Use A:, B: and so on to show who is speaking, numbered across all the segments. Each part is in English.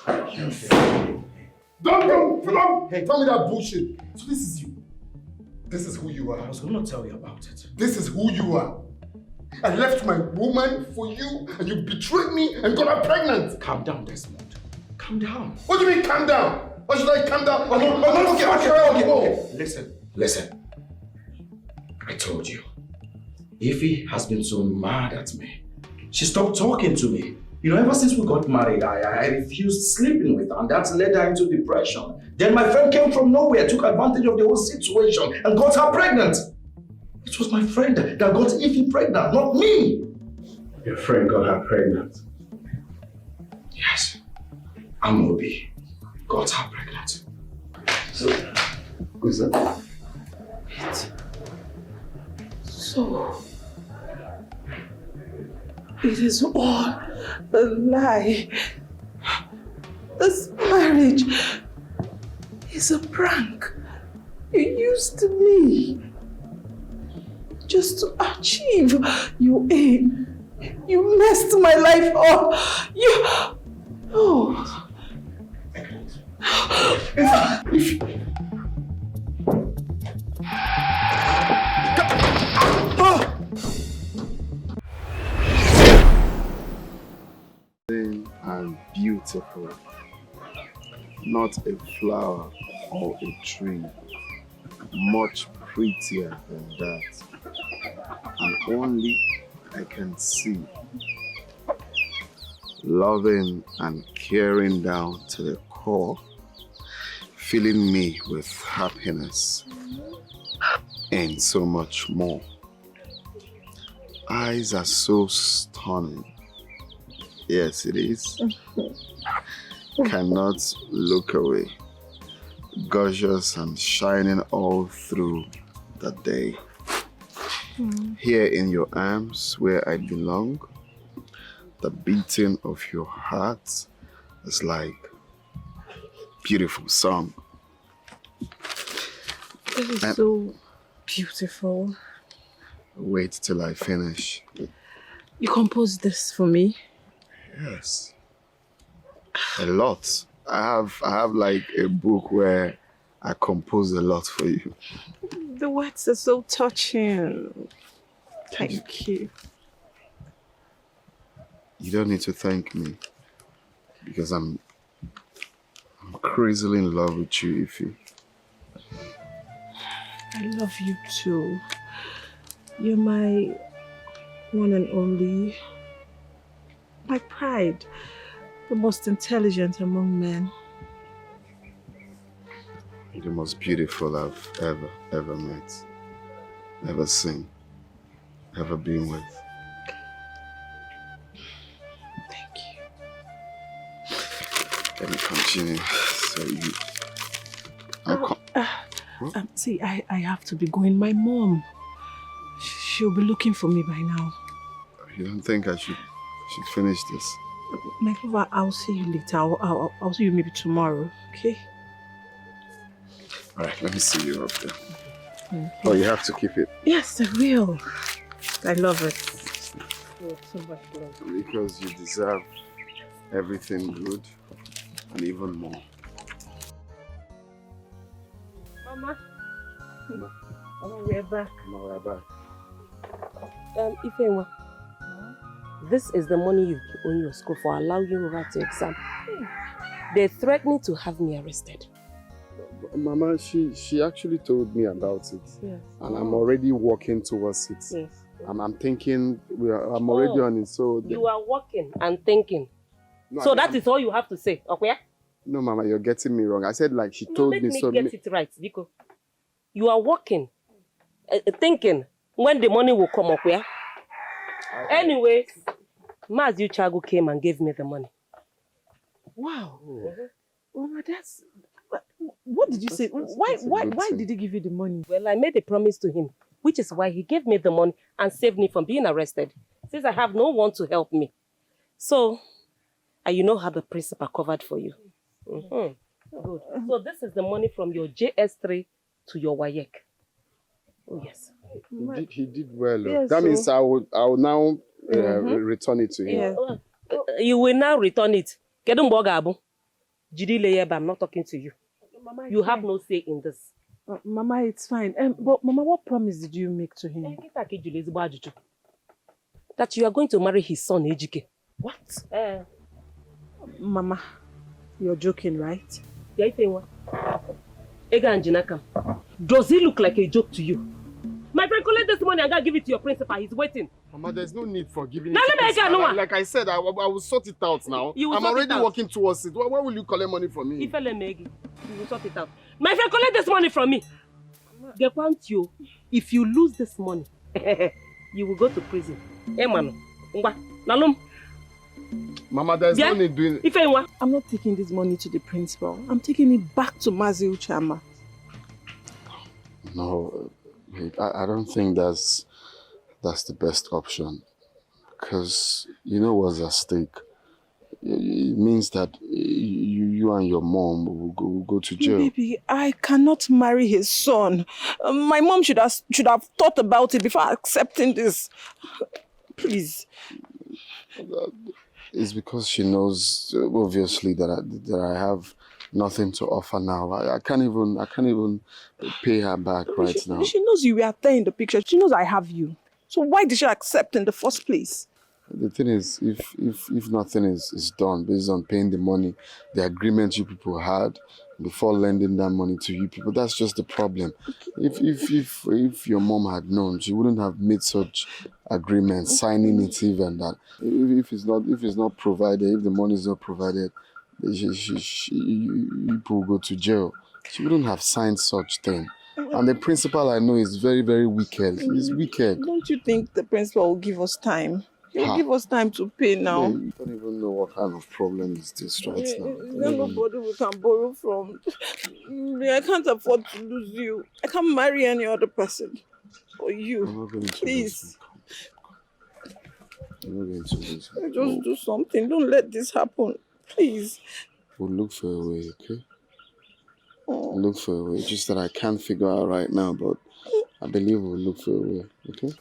A: Don't tell me that bullshit. So this is you. This is who you are.
B: I was going to tell you about it.
A: This is who you are. I left my woman for you and you betrayed me and got her pregnant.
B: Calm down, Desmond. Calm down.
A: What do you mean calm down? Why should I calm down? Okay.
B: Listen. I told you. Ify has been so mad at me. She stopped talking to me. You know, ever since we got married, I refused sleeping with her, and that led her into depression. Then my friend came from nowhere, took advantage of the whole situation, and got her pregnant. It was my friend that got Ify pregnant, not me.
C: Your friend got her pregnant?
B: Yes. Amobi got her pregnant.
C: So, who's that?
D: So, it is all a lie. This marriage is a prank. You used me just to achieve your aim. You messed my life up.
E: And beautiful, not a flower or a tree, much prettier than that, and only I can see, loving and caring down to the core, filling me with happiness and so much more. Eyes are so stunning. Yes, it is. Cannot look away. Gorgeous and shining all through the day. Here in your arms where I belong, the beating of your heart is like beautiful song.
D: This is so beautiful.
E: Wait till I finish.
D: You composed this for me?
E: Yes. A lot. I have like a book where I compose a lot for you.
D: The words are so touching. Thank you.
E: You don't need to thank me because I'm crazily in love with you, Ify.
D: I love you too. You're my one and only. My pride, the most intelligent among men.
E: The most beautiful I've ever met, ever seen, ever been with.
D: Thank you.
E: Let me continue. So you...
D: See, I have to be going. My mom, she'll be looking for me by now.
E: You don't think I should finish this?
D: My lover, I'll see you later. I'll see you maybe tomorrow, okay?
E: All right, let me see you up there. Okay. Oh, you have to keep it.
D: Yes, I will. I love it. Oh, so much love.
E: Because you deserve everything good and even more.
D: Mama. Mama, we're back.
E: Mama, we're back.
F: Ifeanyi, this is the money you owe your school for allowing you to write your exam. They're threatening to have me arrested.
E: Mama, she actually told me about it.
F: Yes.
E: And I'm already working towards it.
F: Yes.
E: I'm thinking, I'm already on it, so...
F: You are working and thinking.
E: No,
F: so that is all you have to say, okay?
E: No, Mama, you're getting me wrong. I said like she told me so...
F: Get it right, Biko. You are working, thinking when the money will come, okay? Anyway, Mazi Uchagu came and gave me the money.
D: Wow. Mama, that's... What did you say? Why did he give you the money?
F: Well, I made a promise to him, which is why he gave me the money and saved me from being arrested, since I have no one to help me. So, you know how the principal covered for you. Good. So this is the money from your JS3 to your WAEC. Oh, yes.
E: He did well.
F: Yes,
E: that means I will now return it to him.
F: Yeah. You will now return it. Jidile, I'm not talking to you.
D: Mama,
F: You have no say in this.
D: Mama, it's fine. But Mama, what promise did you make to him?
F: That you are going to marry his son, Ejike. What?
D: Mama, you're joking, right?
F: Does he look like a joke to you? My friend, collect this money and go give it to your principal. He's waiting.
E: Mama, there's no need for giving
F: Now
E: it
F: let
E: to
F: me get
E: principal. Like I said, I will sort it out now. I'm already working towards it. Why will you collect money from me?
F: You will sort it out. My friend, collect this money from me. You, if you lose this money, you will go to prison. Hey, man.
E: Mama, there's no need doing it.
D: I'm not taking this money to the principal. I'm taking it back to Mazi Uchama.
E: No, I don't think that's the best option. Because you know what's at stake. It means that you and your mom will go to jail.
D: Baby, I cannot marry his son. My mom should have thought about it before accepting this. Please.
E: It's because she knows, obviously, that I have nothing to offer now. I can't even pay her back now.
D: She knows you were there in the picture. She knows I have you. So why did she accept in the first place?
E: The thing is, if nothing is done based on paying the money, the agreement you people had before lending that money to you people, that's just the problem. If your mom had known, she wouldn't have made such agreements, signing it even that. If it's not provided, if the money is not provided, you people go to jail. She wouldn't have signed such thing. And the principal I know is very, very wicked. He's wicked.
D: Don't you think the principal will give us time? He'll give us time to pay now.
E: Yeah, you don't even know what kind of problem is this right now.
D: There's nobody we can borrow from. I can't afford to lose you. I can't marry any other person. Or you.
E: I'm not going to
D: please.
E: I'm not going to lose you.
D: Just do something. Don't let this happen. Please.
E: We'll look for a way, okay? We'll look for a way. Just that I can't figure out right now, but I believe we'll look for a way, okay?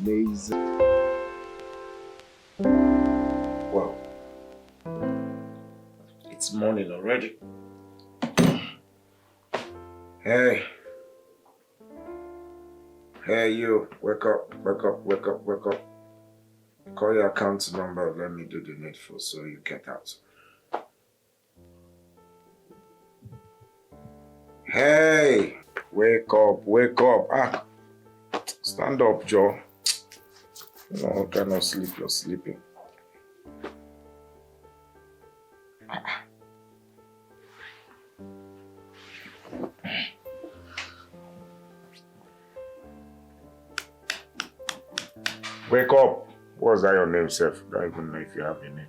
E: Amazing.
B: Wow. It's morning already. Hey. Hey, you. Wake up, wake up, wake up, wake up. Call your account number. Let me do the needful so you get out. Hey. Wake up, wake up. Ah. Stand up, Joe. No, cannot sleep. You're sleeping. Wake up. What's that your name, Seth? I don't even know if you have a name.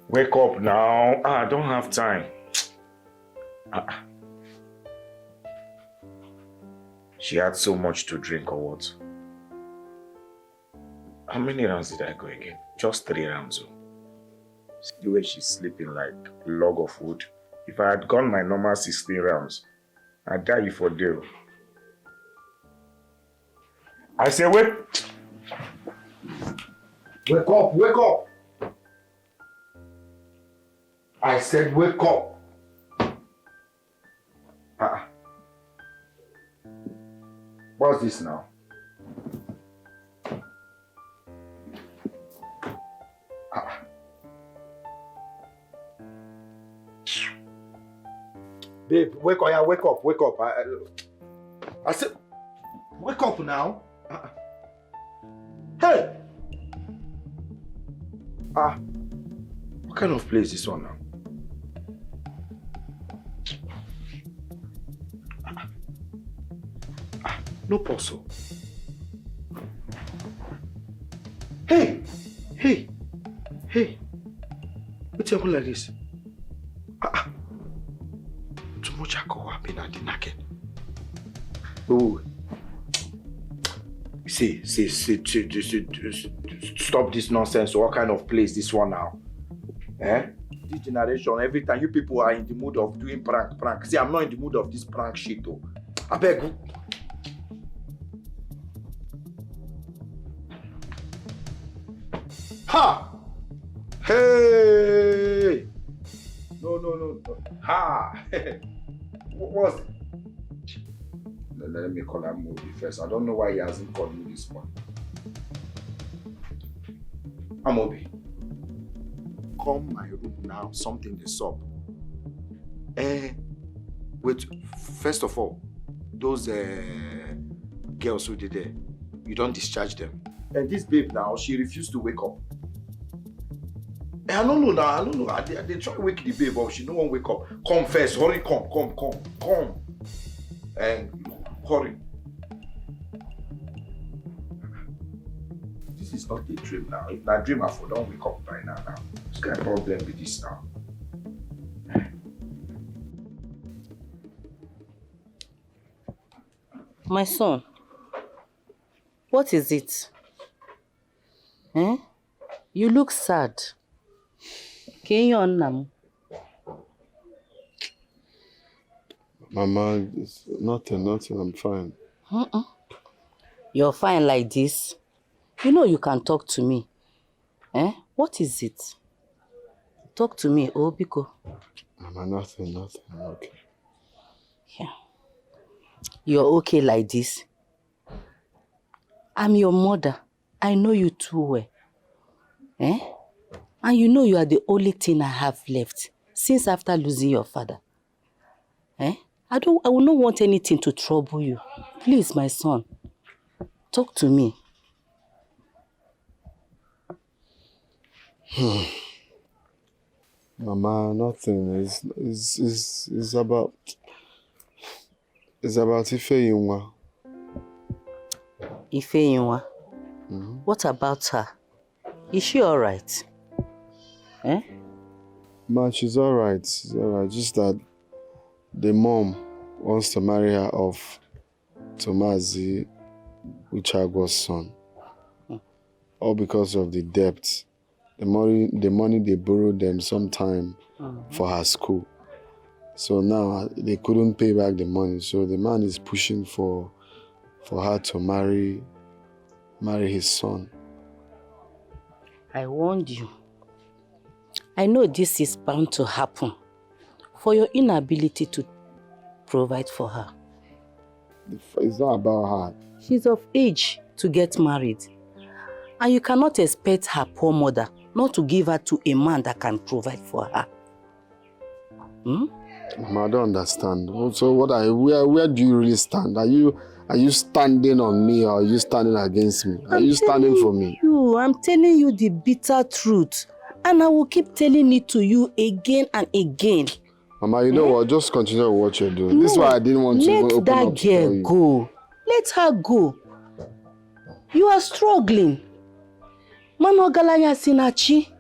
B: Wake up now. I don't have time. She had so much to drink or what? How many rounds did I go again? Just 3 rounds. See the way she's sleeping like a log of wood. If I had gone my normal 16 rounds, I'd die for day. I say wake up, wake up. I said wake up. What's this now? Babe, wake up, yeah, wake up, wake up. I said, wake up now. Hey! What kind of place is this one now? No possible. Hey! What's happening like this? Too much alcohol happened at the naked. Oh. See, stop this nonsense. What kind of place this one now? Eh? This generation, every time you people are in the mood of doing prank. See, I'm not in the mood of this prank shit though. I beg you. Ha! Hey! No. Ha! What's it? Let me call Amobi first. I don't know why he hasn't called me this one. Amobi. Come my room now. Something is up. Wait. First of all, those girls who did there, you don't discharge them. And this babe now, she refused to wake up. I don't know. They try to wake the babe up. She no one wake up. Come first. Hurry, come. And hurry. This is not a dream now. If not a dream, I don't wake up by now. What's kind of problem with this now?
F: My son, what is it? You look sad. Can you on?
E: Mama, it's nothing, I'm fine.
F: You're fine like this? You know you can talk to me. What is it? Talk to me, Biko.
E: Mama, nothing, I'm okay.
F: Yeah. You're okay like this? I'm your mother. I know you too well. And you know you are the only thing I have left since after losing your father. I will not want anything to trouble you. Please, my son, talk to me.
E: Mama, nothing. It's about Ifeyinwa.
F: Ifeyinwa? What about her? Is she alright?
E: Ma, she's alright. Just that the mom wants to marry her off to Mazi Uchago's son. All because of the debt. The money they borrowed them sometime for her school. So now they couldn't pay back the money. So the man is pushing for her to marry his son.
F: I warned you. I know this is bound to happen for your inability to provide for her.
E: It's not about her.
F: She's of age to get married. And you cannot expect her poor mother not to give her to a man that can provide for her.
E: Mama, I don't understand. So where do you really stand? Are you standing on me or are you standing against me? Are you standing for me?
F: I'm telling you the bitter truth. And I will keep telling it to you again and again.
E: Mama, you know what? Just continue with what you're doing. This is why I didn't want to open up to tell you. Let that girl
F: go. Let her go. You are struggling. Mano galanya sinachi.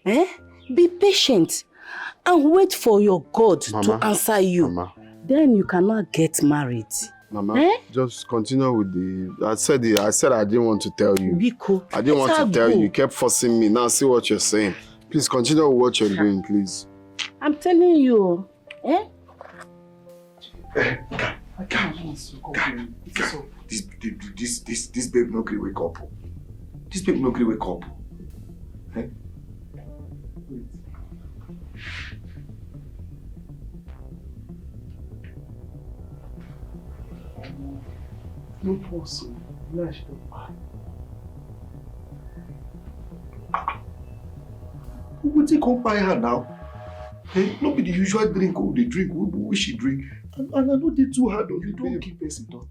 F: Be patient and wait for your God to answer you.
E: Mama.
F: Then you cannot get married.
E: Mama, just continue with the... I said I didn't want to tell you.
F: Biko,
E: I didn't want to tell you. You kept forcing me. Now see what you're saying. Please continue with what you're doing, please.
F: I'm telling you.
B: This babe no gree wake up. This babe no gree wake up. Wait.
C: No possible. Lash the eye.
B: What you come buy her now? No be the usual drink they drink. We she drink. And I know they too hard on you.
C: Don't keep us in daughter.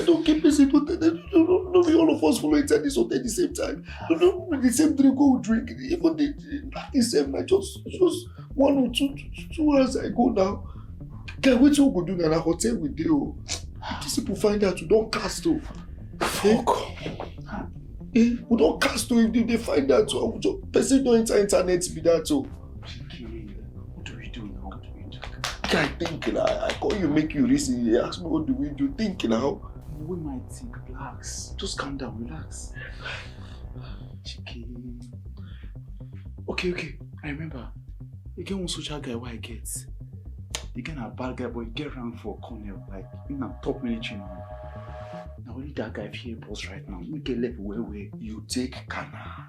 B: Don't keep us in daughter. Don't be all of us follow inside this hotel at the same time. Don't the same drink we drink. Even the same night. Just 1 or 2 hours ago now.
A: Guy, what you go do in a hotel with you? These people find out you don't cast off. Fuck. We don't cast off if they find out. Person don't enter internet be that too.
C: What do we do now? What do we do?
A: Guy, think now. I call you, make you listen. You ask me what do we do? Think now.
C: We might think, relax. Just calm down, relax. Chiki. Okay. I remember. You get one social guy where I get. You get a bad guy, but you get around for a corner, like in a top military now. Now only that guy here boss right now. We get left where
A: you take Kana.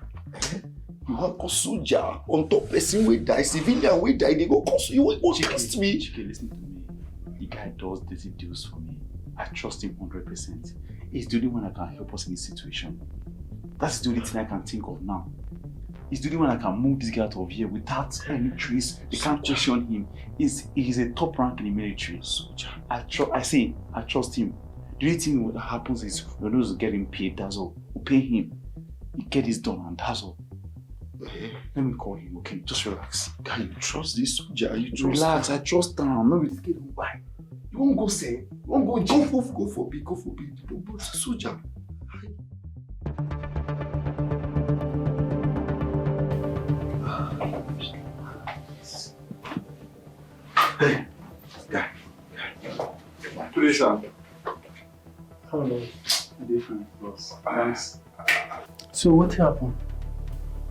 A: You have a soldier on top person we die, civilian we die, they go cost you will trust me.
C: Chiki, listen to me. The guy does dirty deals for me. I trust him 100%. He's the only one that can help us in this situation. That's the only thing I can think of now. He's the only one that can move this guy out of here without any trace. They can't question him. He's a top rank in the military. Soldier. I trust him. The only thing that happens is we're not getting paid, that's all. We pay him. He get this done and that's all. Let me call him, okay? Just relax.
A: Can you trust this soldier? You trust
C: relax,
A: him?
C: I trust him. I'm not with this kid. Why? You won't go say? You won't go jail?
A: Go for big. But soldier. Hey, guy.
C: Please, sir. Hello. Different, boss. Thanks. So what happened?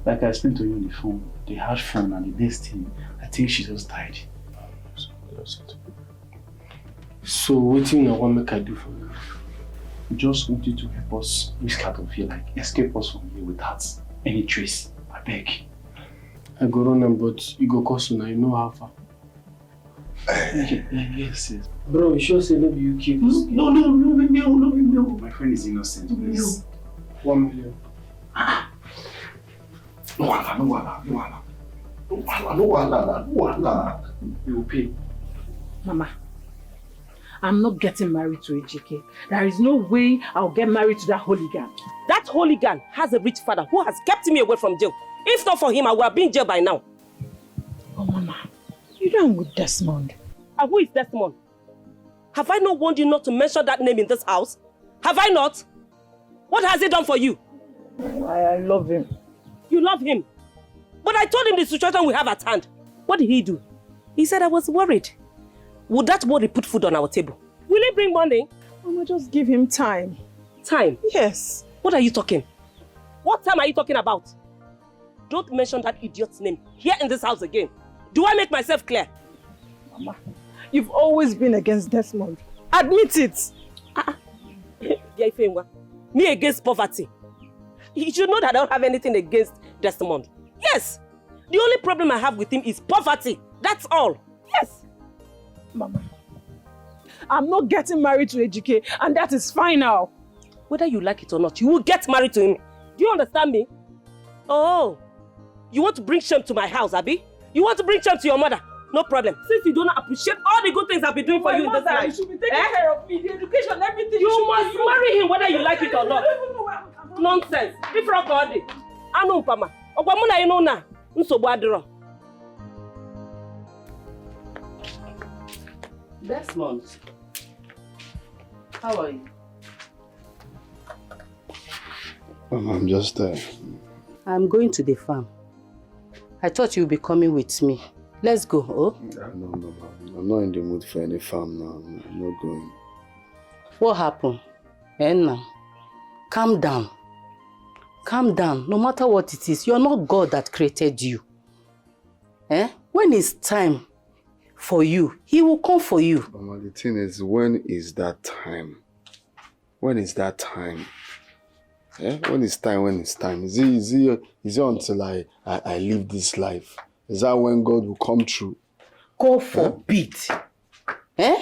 C: Like I explained to you on the phone, they had fun and the next thing, I think she just died. So what do you want make I do for you? We just want you to help us whisk out of here, like escape us from here without any trace. I beg.
G: I go run them, but you go cost now, you know how far.
C: Yes.
G: Bro, you sure say maybe you keep this?
C: No. My friend is innocent, please.
G: 1 million.
A: No.
C: You will pay.
H: Mama, I'm not getting married to Ejike. There is no way I'll get married to that hooligan.
F: That hooligan has a rich father who has kept me away from jail. If not for him, I would have been in jail by now.
H: Oh, Mama, you don't with Desmond.
F: And who is Desmond? Have I not warned you not to mention that name in this house? Have I not? What has he done for you?
H: I love him.
F: You love him? But I told him the situation we have at hand. What did he do? He said I was worried. Would that worry put food on our table? Will he bring money?
H: Mama, just give him time.
F: Time?
H: Yes.
F: What are you talking? What time are you talking about? Don't mention that idiot's name here in this house again. Do I make myself clear?
H: Mama, you've always been against Desmond. Admit it.
F: Me against poverty. You should know that I don't have anything against Desmond. Yes. The only problem I have with him is poverty. That's all. Yes.
H: Mama, I'm not getting married to Ejike, and that is final.
F: Whether you like it or not, you will get married to him. Do you understand me? Oh, you want to bring shame to my house, Abby? You want to bring shame to your mother? No problem. Since you don't appreciate all the good things I've been doing for you in this life.
H: You should be taking care of me, the education, everything.
F: You must marry him whether you like it or not. Nonsense. Different body. Anu Pama. Okwamuna you know na. Nsogbu adiro.
I: Desmond, how are you?
E: I'm just there.
I: I'm going to the farm. I thought you'd be coming with me. Let's go, oh?
E: No. I'm not in the mood for any farm now. I'm not going.
I: What happened? Enna, calm down. Calm down. No matter what it is, you're not God that created you. When it's time for you, He will come for you.
E: Mama, the thing is, when is that time? When is that time? When is time? Is it until I live this life? Is that when God will come through?
I: God forbid. You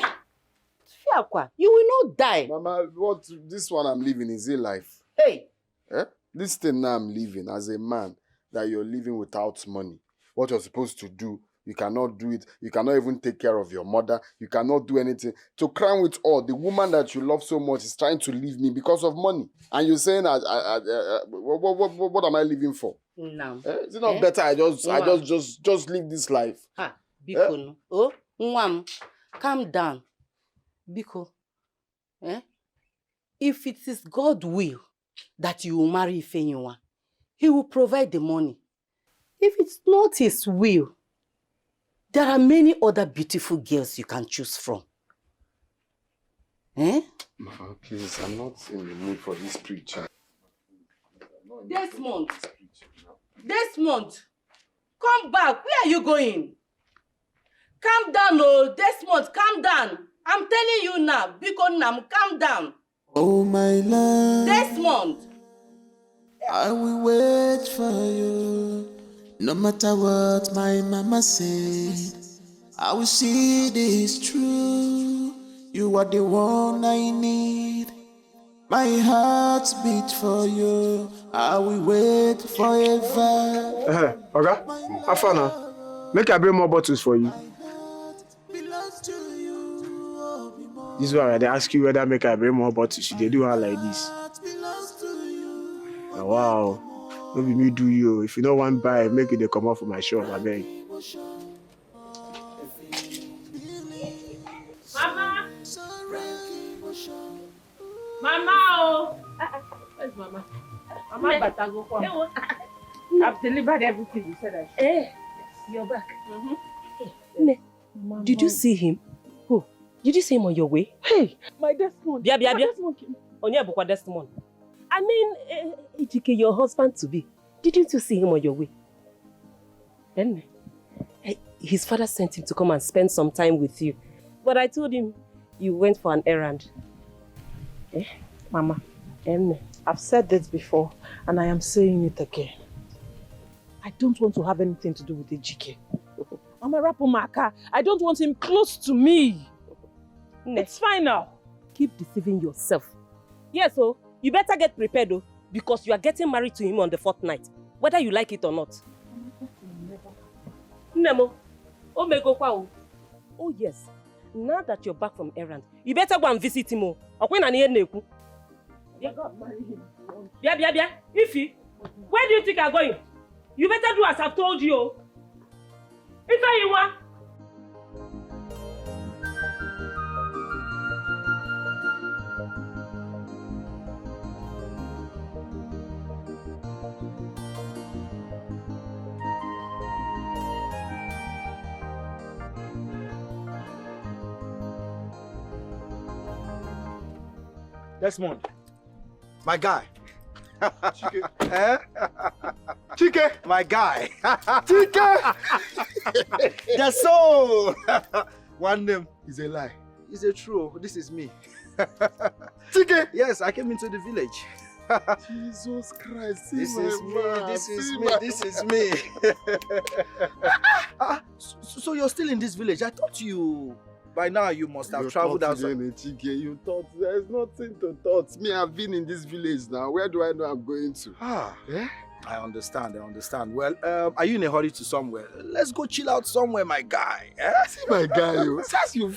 I: will not die.
E: Mama, this one I'm living, is it life?
I: Hey.
E: This thing now I'm living as a man, that you're living without money. What you're supposed to do, you cannot do it. You cannot even take care of your mother. You cannot do anything. To crown with all, the woman that you love so much is trying to leave me because of money. And you're saying, what am I living for?
I: No.
E: Is it not better I just leave this life?
I: Bikunu. Oh, Nwam. calm down. Biko, if it is God's will that you will marry Ifenyinwa, He will provide the money. If it's not His will, there are many other beautiful girls you can choose from.
E: Mama, please, I'm not in the mood for this preacher.
I: Desmond! Desmond! Come back! Where are you going? Calm down, oh! Desmond, calm down! I'm telling you now, Biko Nam, calm down!
J: Oh my love,
I: Desmond!
J: I will wait for you. No matter what my mama said, I will see this true. You are the one I need. My heart beats for you. I will wait forever.
G: Okay, have fun now. Make I bring more bottles for you. This is why they ask you whether make I bring more bottles. They do her like this. Oh, wow. Maybe me do you. If you don't want to buy, make it they come out for my shop, I beg.
H: Mama! Mama! Oh! Where's Mama? Mama better go home. I've delivered everything you said I should.
F: Hey, you're back. Ne, did you see him? Who? Did you see him on your way?
H: Hey, my Desmond.
F: Bia.
H: Desmond came.
F: Onya Bukwa Desmond. I mean, Ejike, your husband to be. Didn't you see him on your way? Then, his father sent him to come and spend some time with you. But I told him you went for an errand.
H: Mama, I've said this before, and I am saying it again. I don't want to have anything to do with Ejike. Mama Rapumaka, I don't want him close to me. It's fine now.
F: Keep deceiving yourself. Yes, so you better get prepared though, because you are getting married to him on the 4th night, whether you like it or not. Nemo, oh yes, now that you're back from errand, you better go and visit him. Bia. Ify, where do you think I'm going? You better do as I've told you. Ifeanyiwa.
K: Desmond, my guy.
E: Chike.
K: Chike, my guy.
E: Chike!
K: That's so. One name
E: It's a lie.
K: is a true. This is me.
E: Chike!
K: Yes, I came into the village.
E: Jesus Christ.
K: This is me. This is me. So you're still in this village? I thought you. By now you must have traveled outside.
E: Chike, you thought there's nothing to thought. Me, I've been in this village now. Where do I know I'm going to?
K: Yeah? I understand. Well, are you in a hurry to somewhere? Let's go chill out somewhere, my guy.
E: See my guy, you. Says you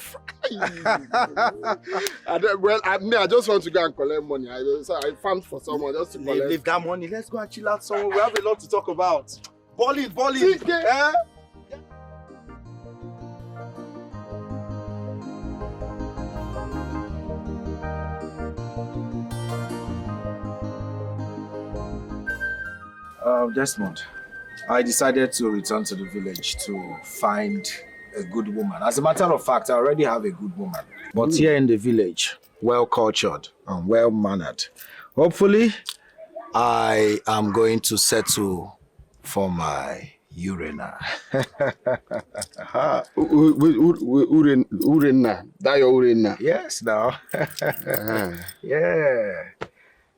E: I just want to go and collect money. I farmed for someone just to collect.
K: Leave that money. Let's go and chill out somewhere. We have a lot to talk about. Balling.
E: Chike.
K: Desmond, I decided to return to the village to find a good woman. As a matter of fact, I already have a good woman. But here in the village, well-cultured and well-mannered. Hopefully, I am going to settle for my urina.
E: Urina. That your urina.
K: Yes, now. Yeah.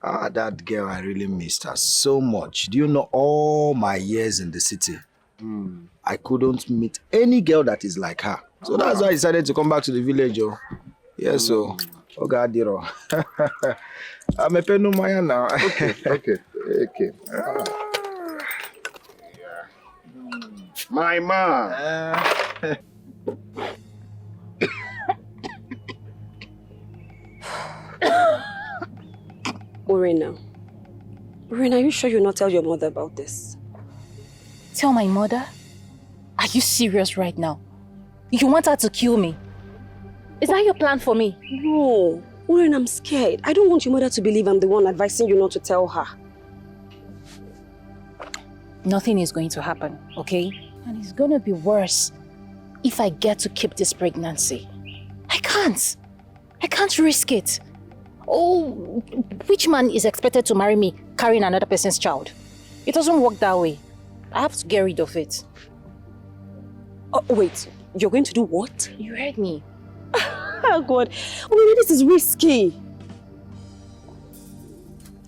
K: That girl, I really missed her so much. Do you know all my years in the city? I couldn't meet any girl that is like her. So that's why I decided to come back to the village. Yeah, so. Oh, God, Diro. I'm a pen Maya now.
E: Okay. My man.
L: Urina, are you sure you'll not tell your mother about this?
M: Tell my mother? Are you serious right now? You want her to kill me? Is that your plan for me?
L: No. Oren, I'm scared. I don't want your mother to believe I'm the one advising you not to tell her.
M: Nothing is going to happen, okay? And it's going to be worse if I get to keep this pregnancy. I can't. I can't risk it. Oh, which man is expected to marry me carrying another person's child? It doesn't work that way. I have to get rid of it.
L: Oh, wait. You're going to do what?
M: You heard me.
L: Oh, God. Oh, this is risky.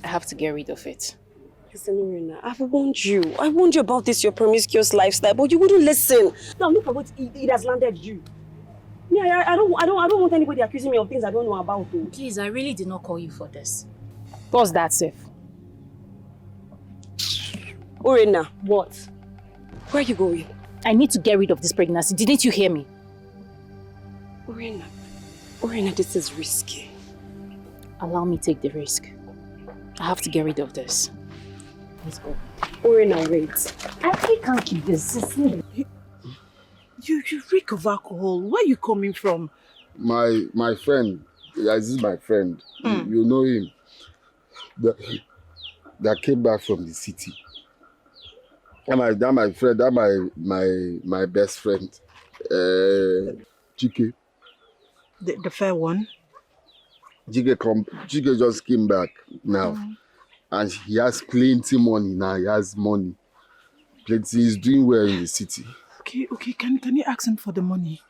M: I have to get rid of it.
L: Listen, Irina, I've warned you. I warned you about this, your promiscuous lifestyle, but you wouldn't listen. Now look at what it has landed you. Yeah, I don't want anybody accusing me of things I don't know about. Though.
M: Please, I really did not call you for this. What's that, Sif?
L: Irina.
M: What?
L: Where are you going?
M: I need to get rid of this pregnancy. Didn't you hear me?
L: Irina, this is risky.
M: Allow me to take the risk. I have to get rid of this. Let's go.
L: Irina, wait.
M: I can't keep this.
H: You reek of alcohol. Where are you coming from?
E: My friend, this is my friend. You know him. That came back from the city. That my friend, my best friend, Chike.
H: The fair one?
E: Chike just came back now. And he has plenty money now. He has money. Plenty. He's doing well in the city.
H: Okay. Can you ask him for the money?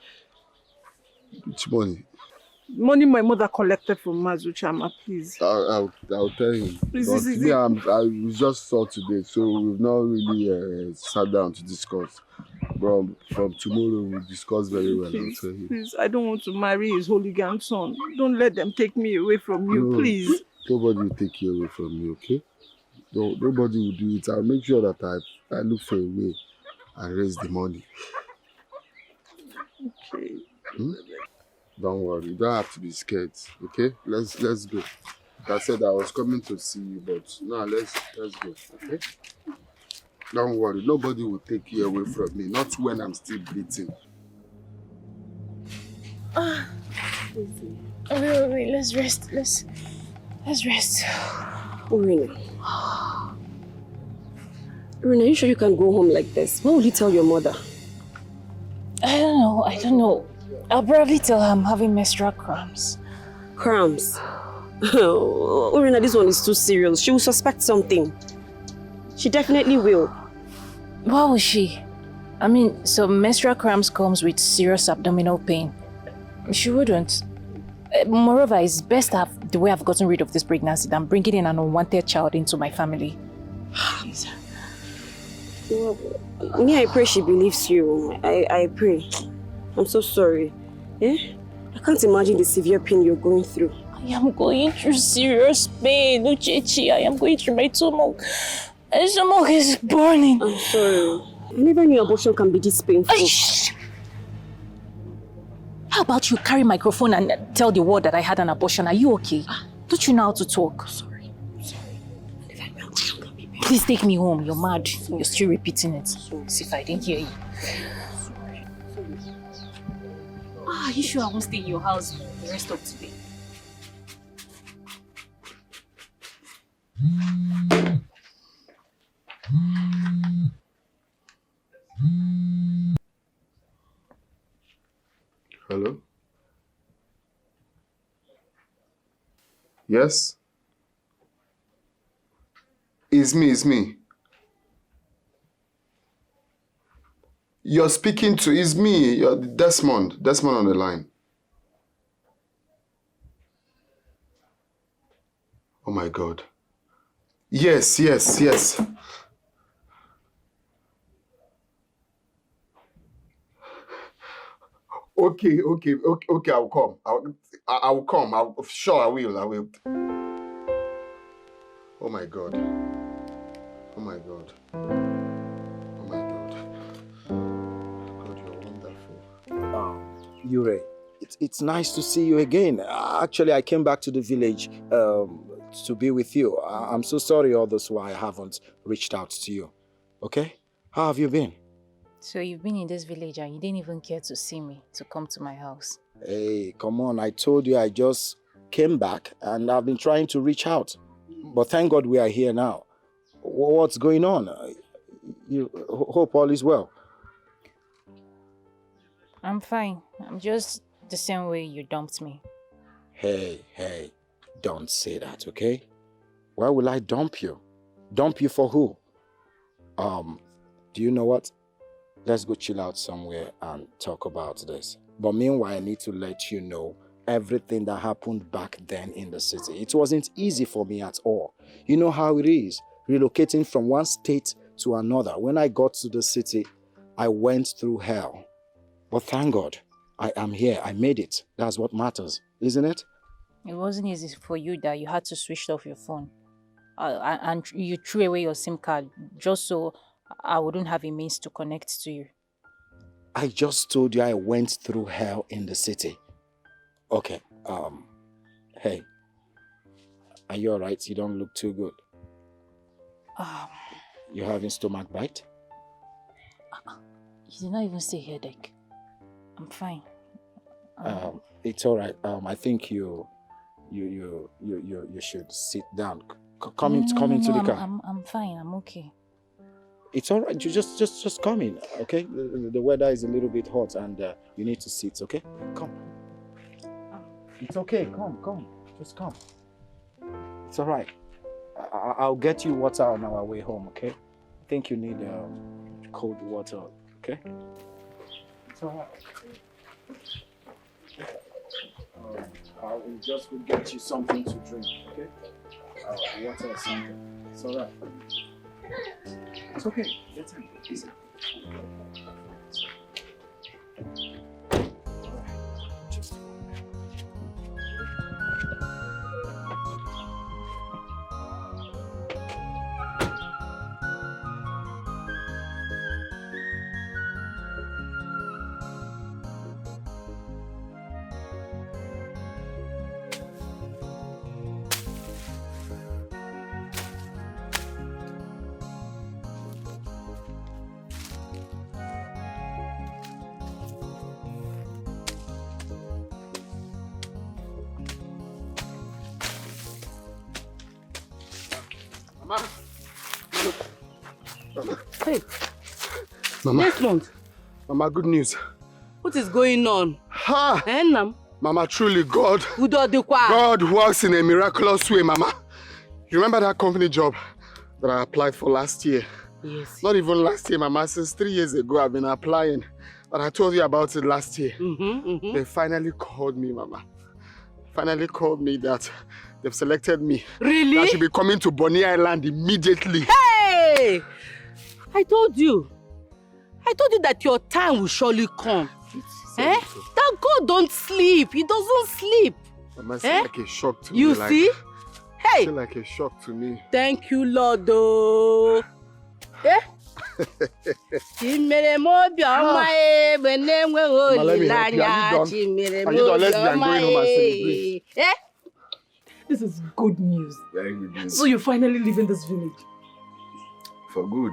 E: Which money?
H: Money my mother collected from Mazuchama, please.
E: I'll tell him.
H: Please.
E: I just saw today, so we've not really sat down to discuss. But from tomorrow we'll discuss very well. I'll tell him.
H: Please, I don't want to marry his hooligan son. Don't let them take me away from you, please.
E: Nobody will take you away from me, okay? Nobody will do it. I'll make sure that I look for a way and raise the money.
H: Okay.
E: Don't worry, you don't have to be scared, okay? Let's go. Like I said, I was coming to see you, but now let's go, okay? Don't worry, nobody will take you away from me. Not when I'm still breathing.
M: Wait, let's rest. Let's rest.
L: Irina, are you sure you can go home like this? What will you tell your mother?
M: I don't know. I'll probably tell her I'm having menstrual cramps.
L: Cramps? Oh, Irina, this one is too serious. She will suspect something. She definitely will.
M: Why would she? I mean, so menstrual cramps comes with serious abdominal pain. She wouldn't. Moreover, it's best to have the way I've gotten rid of this pregnancy than bringing in an unwanted child into my family.
L: Well, me, I pray she believes you. I pray. I'm so sorry. I can't imagine the severe pain you're going through.
M: I am going through serious pain, Uchechi. I am going through my stomach. My stomach is burning.
L: I'm sorry. I never knew abortion can be this painful.
M: How about you carry microphone and tell the world that I had an abortion? Are you okay? Don't you know how to talk?
L: Sorry.
M: Please take me home. You're mad. You're still repeating it. See if I didn't hear you. Are you sure I won't stay in your house the rest of today?
E: Hello? Yes? It's me. You're speaking to, it's me, you're Desmond on the line. Oh my God. Yes. Okay, I'll come. I'll come. Sure, I will. Oh my God. God, you're wonderful.
K: Yure, it's nice to see you again. Actually, I came back to the village to be with you. I'm so sorry all this while I haven't reached out to you. Okay? How have you been?
M: So you've been in this village and you didn't even care to see me, to come to my house?
K: Hey, come on. I told you I just came back and I've been trying to reach out. But thank God we are here now. What's going on? You hope all is well.
M: I'm fine. I'm just the same way you dumped me.
K: Hey, don't say that, okay? Why will I dump you? Dump you for who? Do you know what? Let's go chill out somewhere and talk about this. But meanwhile, I need to let you know everything that happened back then in the city. It wasn't easy for me at all. You know how it is, relocating from one state to another. When I got to the city, I went through hell. But thank God, I am here. I made it. That's what matters, isn't it?
M: It wasn't easy for you that you had to switch off your phone. And you threw away your SIM card just so I wouldn't have a means to connect to you.
K: I just told you I went through hell in the city. Okay, hey, are you alright? You don't look too good. You having stomach bite?
M: You did not even say headache. I'm fine.
K: It's alright. I think you should sit down. Come into the car.
M: I'm fine. I'm okay.
K: It's alright. You just come in, okay? The weather is a little bit hot and you need to sit, okay? Come. It's okay. Come. Just come. It's alright. I'll get you water on our way home, okay? I think you need cold water, okay? It's alright. I will just go get you something to drink, okay? Water or something. It's alright. It's okay. Get in. Easy.
I: Hey,
E: Mama.
I: Desmond.
E: Mama, good news.
I: What is going on?
E: Ha!
I: Nam.
E: Mama, truly, God
I: God
E: works in a miraculous way, Mama. You remember that company job that I applied for last year?
I: Yes.
E: Not even last year, Mama. Since 3 years ago, I've been applying. But I told you about it last year. They finally called me, Mama. Finally called me that they've selected me.
I: Really?
E: I should be coming to Bonny Island immediately.
I: Hey! I told you that your time will surely come. That God don't sleep. He doesn't sleep.
E: Mama, it's like a shock to me.
I: You see? Hey!
E: It's like a shock to me.
I: Thank you, Lord. Oh. Eh?
E: Mama, let me help you. Are you done? Let's be going home and celebrate.
H: Eh? This is good news.
E: Very good news.
H: So you're finally leaving this village?
E: For good.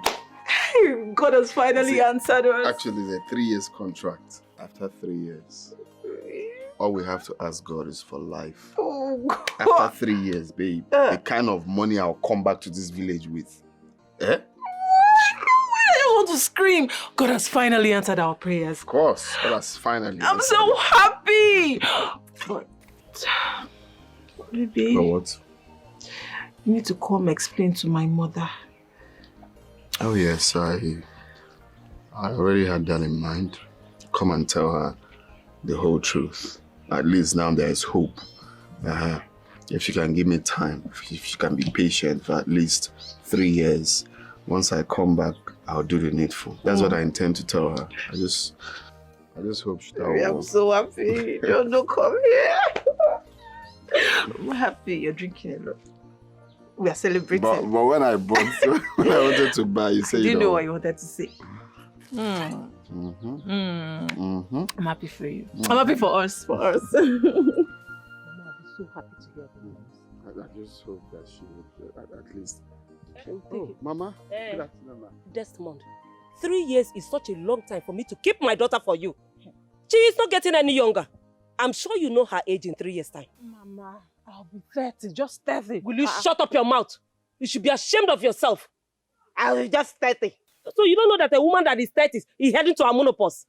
H: God has finally answered us.
E: Actually, it's a 3 years contract. After 3 years, all we have to ask God is for life.
H: Oh, God.
E: After 3 years, babe, the kind of money I'll come back to this village with. Eh?
H: I want to scream. God has finally answered our prayers.
E: Of course, God has finally.
H: I'm so happy. But, baby,
E: but what?
H: You need to come explain to my mother.
E: Oh yes, I already had that in mind. Come and tell her the whole truth. At least now there is hope. If she can give me time, if she can be patient for at least 3 years, once I come back, I'll do the needful. That's what I intend to tell her. I just hope she does.
H: I'm so happy. Don't come here. I'm happy you're drinking a lot. We are celebrating.
E: But when I bought, when I wanted to buy, you said
H: Do
E: you
H: you know
E: don't.
H: what you wanted to say? I'm happy for you. I'm happy for us.
I: Mama, I'll be so happy to hear the news.
E: I just hope that she would at least. Oh, Mama. Good afternoon, Mama.
F: Desmond, 3 years is such a long time for me to keep my daughter for you. She is not getting any younger. I'm sure you know her age in 3 years' time.
H: Mama, I'll be 30, just 30.
F: Will you shut up your mouth? You should be ashamed of yourself. I was just 30. So you don't know that a woman that is 30 is heading to a menopause?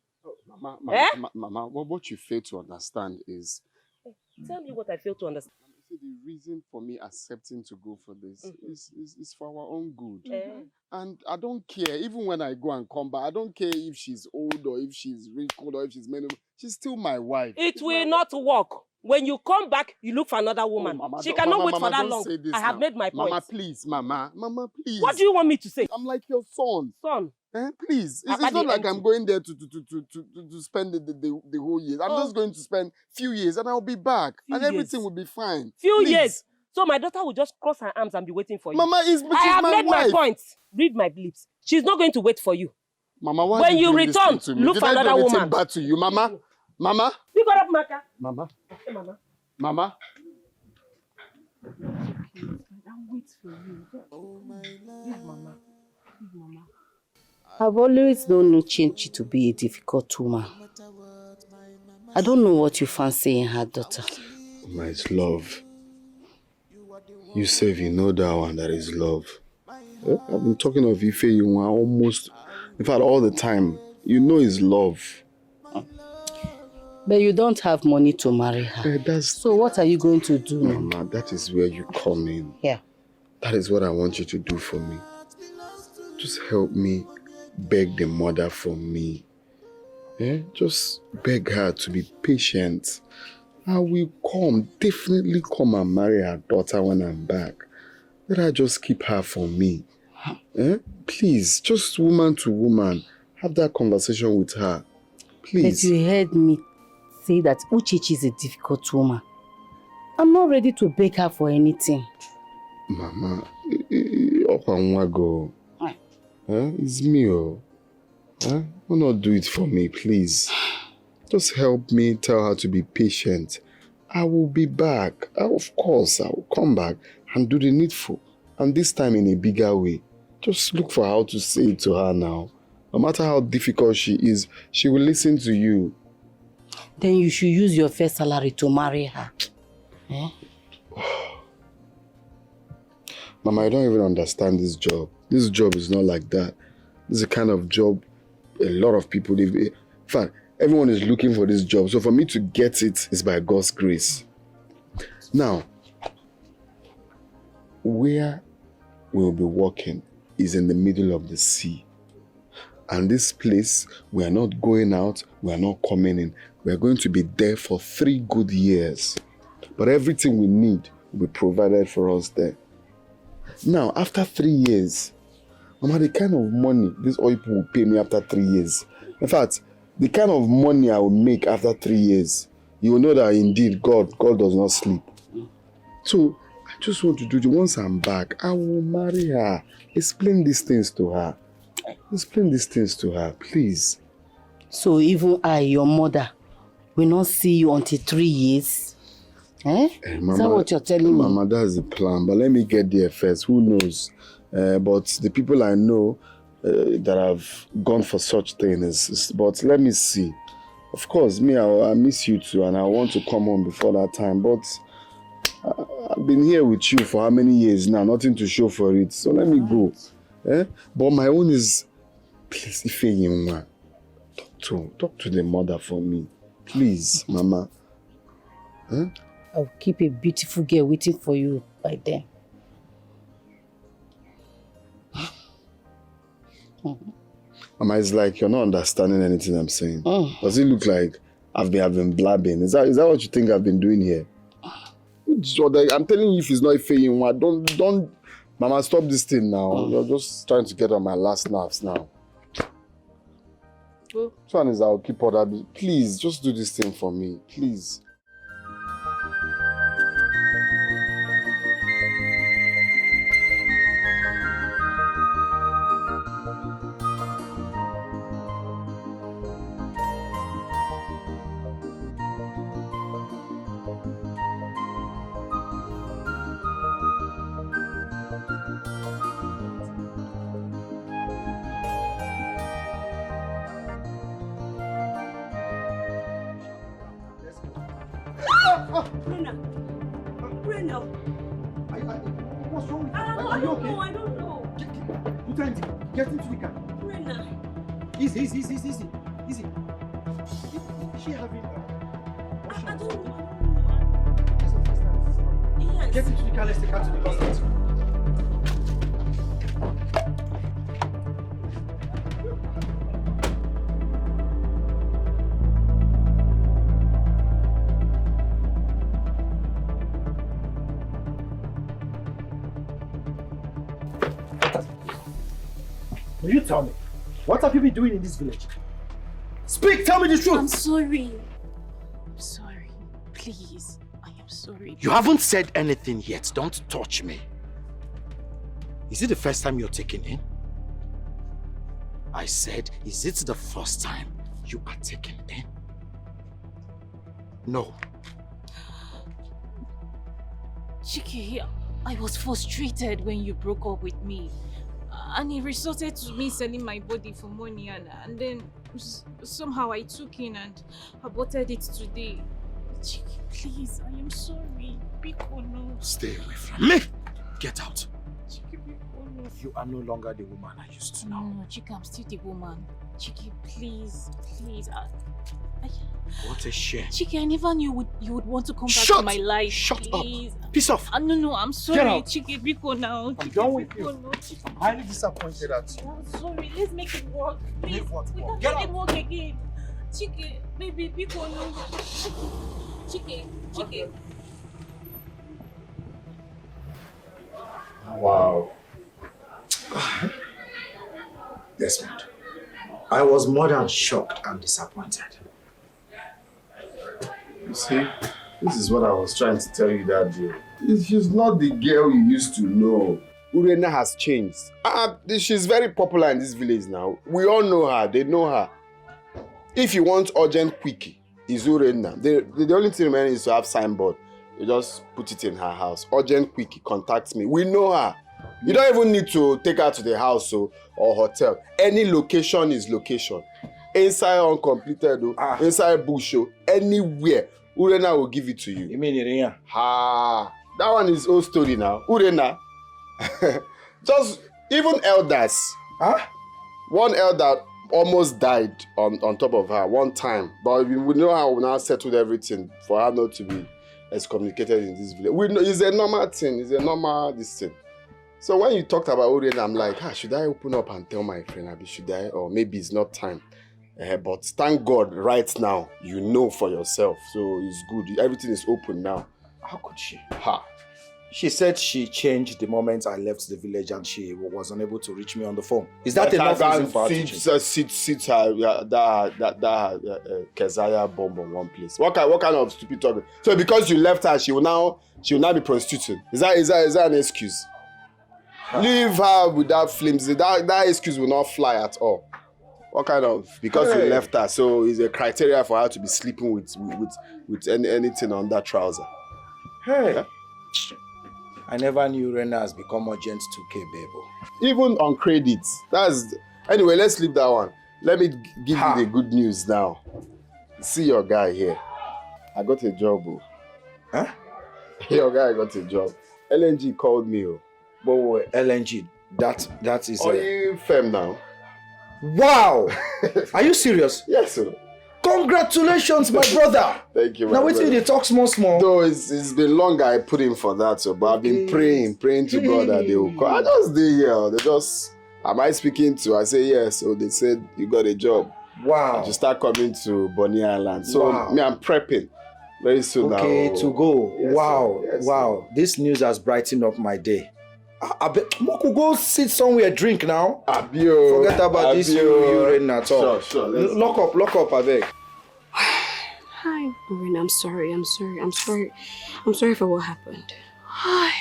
E: Mama, what you fail to understand is...
F: Tell me what I fail to understand.
E: The reason for me accepting to go for this is for our own good. And I don't care, even when I go and come back, I don't care if she's old or if she's wrinkled or if she's menopause. She's still my wife.
F: It will not work. When you come back, you look for another woman.
E: Mama,
F: she cannot wait
E: Mama,
F: for that long. I have made my point.
E: Mama, please, Mama, please.
F: What do you want me to say?
E: I'm like your son.
F: Son?
E: Please. It's not like I'm going there to spend the whole year. I'm just going to spend few years and I'll be back. Everything will be fine.
F: Few years. So my daughter will just cross her arms and be waiting for you.
E: Mama, she's my wife.
F: I have made my point. Read my lips. She's not going to wait for you.
E: Mama, why
F: when you return, look for another woman.
E: Bad to you, Mama? Mama?
F: You got up, Maka.
E: Mama?
F: Okay, Mama.
E: Mama?
H: I'll wait for you. Yeah, Mama. Mama.
I: I've always known Uchenchi to be a difficult woman. I don't know what you fancy in her daughter.
E: Mama, it's love. You say you know that one, that is love. I've been talking of Ife Yunwa almost, in fact, all the time. You know it's love.
I: But you don't have money to marry her. So what are you going to do?
E: Mama, that is where you come in.
I: Yeah.
E: That is what I want you to do for me. Just help me beg the mother for me. Just beg her to be patient. I will definitely come and marry her daughter when I'm back. Let her just keep her for me. Please, just woman to woman, have that conversation with her. Please.
I: But you heard me say that Uchechi is a difficult woman. I'm not ready to beg her for anything.
E: Mama, it's me. Why not do it for me, please? Just help me tell her to be patient. I will be back. Of course, I will come back and do the needful. And this time in a bigger way. Just look for how to say it to her now. No matter how difficult she is, she will listen to you.
I: Then you should use your first salary to marry her.
E: Mama, I don't even understand this job. This job is not like that. This is the kind of job a lot of people live. In fact, everyone is looking for this job. So for me to get it is by God's grace. Now, where we'll be working is in the middle of the sea. And this place, we are not going out, we are not coming in. We are going to be there for 3 good years. But everything we need will be provided for us there. Now, after 3 years, Mama, the kind of money this oil people will pay me after 3 years. In fact, the kind of money I will make after 3 years, you will know that indeed God does not sleep. So, I just want to do it. Once I'm back, I will marry her. Explain these things to her. Explain these things to her, please.
I: So even I, your mother, will not see you until 3 years?
E: Mama,
I: is that what you're telling me?
E: Mama, that's the plan. But let me get there first. Who knows? But the people I know that have gone for such things, but let me see. Of course, me, I miss you too, and I want to come home before that time. But I've been here with you for how many years now? Nothing to show for it. So let me go. But my own is, please, Ife Yunwa, talk to the mother for me. Please, Mama.
I: I'll keep a beautiful girl waiting for you by then.
E: Mama, it's like you're not understanding anything I'm saying. Does it look like I've been blabbing? Is that what you think I've been doing here? I'm telling you, if it's not Ife Yunwa, don't. Mama, stop this thing now. You're just trying to get on my last nerves now. Which one is I'll keep order? Please, just do this thing for me. Please.
L: Rena.
K: What's wrong with you?
L: I don't know.
K: Lieutenant, get into the car.
L: Rena.
K: Easy. Is she having
L: I don't know.
K: Yes. Get into the car, let's take her to the hospital. Will you tell me, what have you been doing in this village? Speak, tell me the truth!
M: I'm sorry. I'm sorry. Please. I am sorry.
K: You haven't said anything yet. Don't touch me. Is it the first time you're taken in? I said, is it the first time you are taken in? No.
M: Chiki, I was frustrated when you broke up with me. And it resorted to me selling my body for money, and then somehow I took in and aborted it today. Chiki, please, I am sorry. Biko, no.
K: Stay away from me. Get out.
M: Chiki, Biko, no.
K: You are no longer the woman I used to know.
M: No, Chiki, I'm still the woman. Chiki, please.
K: What a shame.
M: Chiki, I never knew you would want to come back to my life.
K: Shut
M: please.
K: up. Piss off.
M: No, I'm sorry.
K: Get out.
M: Chiki, Biko now.
K: I'm done with you.
M: No, Chiki.
K: I'm highly disappointed at you.
M: I'm sorry. Let's make it work. Please.
K: Make what
M: We
K: work?
M: can
K: Get
M: make it
K: out.
M: work again. Chiki, baby, Biko no. Chiki.
K: Wow. Desmond, I was more than shocked and disappointed.
E: You see, this is what I was trying to tell you that day. She's not the girl you used to know. Urena has changed. She's very popular in this village now. We all know her. They know her. If you want urgent quickie, it's Urena. The only thing remaining is to have signboard. You just put it in her house. Urgent quickie, contact me. We know her. You don't even need to take her to the house or hotel. Any location is location. Inside uncompleted, inside bush, anywhere. Urena will give it to you.
K: You mean Irena?
E: That one is old story now. Urena. Just even elders. One elder almost died on top of her one time. But we know how we now settled everything for her not to be excommunicated in this village. We know it's a normal thing. It's a normal this thing. So when you talked about Urena, I'm like, should I open up and tell my friend? Should I? Or maybe it's not time. But thank God, right now, you know for yourself. So it's good. Everything is open now.
K: How could she? She said she changed the moment I left the village and she was unable to reach me on the phone. Is that enough reason for her to change?
E: Sit that Keziah bomb on one place. What kind of stupid talking? So because you left her, she will now be prostituting. Is that an excuse? Leave her with that flimsy. That excuse will not fly at all. What kind of? Because you left her, so it's a criteria for her to be sleeping with anything on that trouser.
K: Hey. Yeah? I never knew Rena has become urgent 2K, Bebo.
E: Even on credits. Anyway, let's leave that one. Let me give you the good news now. See your guy here. I got a job.
K: Huh?
E: Your guy got a job. LNG called me.
K: But LNG, that is
E: you firm now?
K: Wow! Are you serious?
E: Yes, sir.
K: Congratulations, my brother!
E: Thank you,
K: now wait till they talk small.
E: No, it's been long I put in for that, so but I've been praying to God that they will call. I just did here. Am I speaking to? I say yes. So they said you got a job.
K: Wow.
E: To start coming to Bonny Island. So I'm prepping very soon.
K: Okay, to go.
E: Yes,
K: wow.
E: Yes,
K: wow. Sir. This news has brightened up my day. I bet Moku go sit somewhere, drink now. Forget about this urine at all.
E: Sure.
K: Lock up, I beg.
L: Hi, Marina. I'm sorry for what happened.
M: Hi.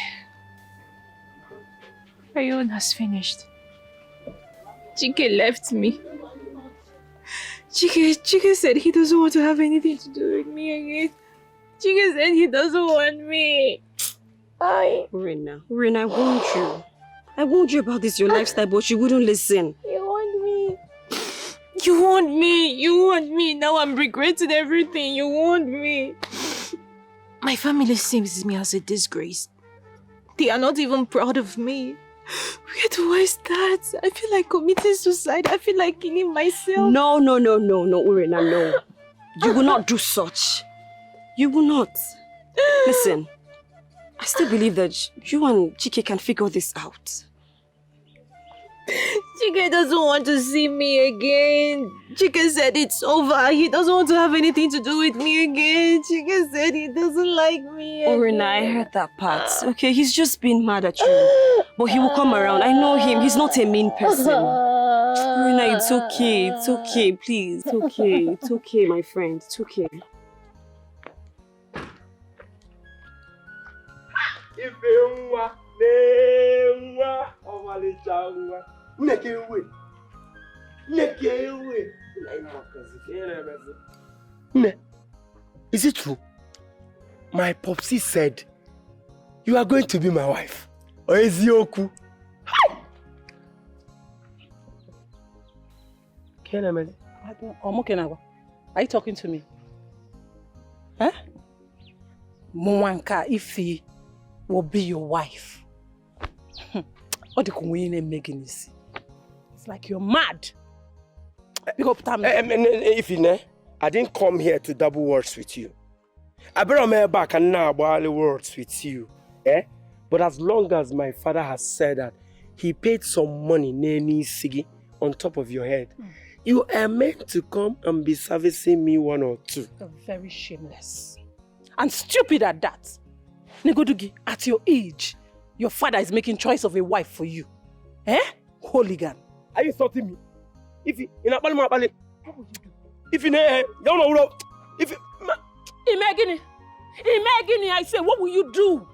M: Rayon has finished. Chike left me. Chike said he doesn't want to have anything to do with me again. Chike said he doesn't want me.
L: Marina, I warned you. I warned you about this, your lifestyle, but you wouldn't listen.
M: You want me. Now I'm regretting everything. You want me. My family sees me as a disgrace. They are not even proud of me. Where do I start? I feel like committing suicide. I feel like killing myself.
L: No, Urena, no. You will not do such. You will not. Listen, I still believe that you and Chike can figure this out.
M: Chike doesn't want to see me again. Chike said it's over. He doesn't want to have anything to do with me again. Chike said he doesn't like me again.
L: Urena, I heard that part. Okay, he's just been mad at you. But he will come around. I know him. He's not a mean person. Urena, it's okay. It's okay, please. It's okay. It's okay, my friend. It's okay.
N: Is it true? My popsy said you are going to be my wife. Or is he okay?
H: Are you talking to me? Huh? Mwanka Ifi will be your wife. What the making is? It's like you're mad.
N: Ifine, I didn't come here to double words with you. I better me back and now about words with you. But as long as my father has said that he paid some money Neni Sigi on top of your head, you are meant to come and be servicing me 1 or 2.
H: You're very shameless. And stupid at that. Negodugi, at your age, your father is making choice of a wife for you. Hooligan.
N: Are you insulting me? If you in a what would you do? If you don't know, if
H: Imagine, I say, what will you do?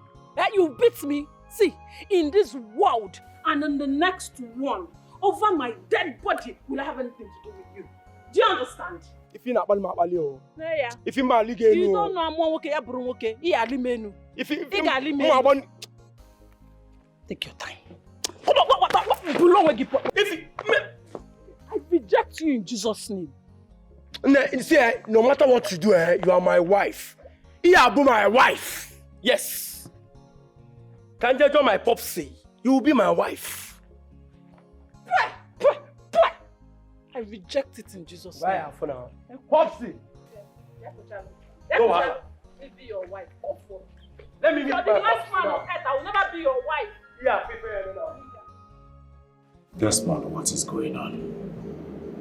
H: You beat me. See, in this world and in the next one, over my dead body, will I have anything to do with you? Do you understand?
N: If you're not if you're not
H: you don't know I'm okay. If you take your time. I reject you in Jesus' name.
N: See, no matter what you do, you are my wife. You are my wife. Yes. Can't you do my popsy? You will be my wife.
H: I reject it in Jesus' name.
N: Bye for now. Popsy.
H: Go on. Let me be your wife.
N: Let me be
H: You're the last man on earth. I will never be your wife.
N: Yeah, prepare now.
B: Desmond, what is going on?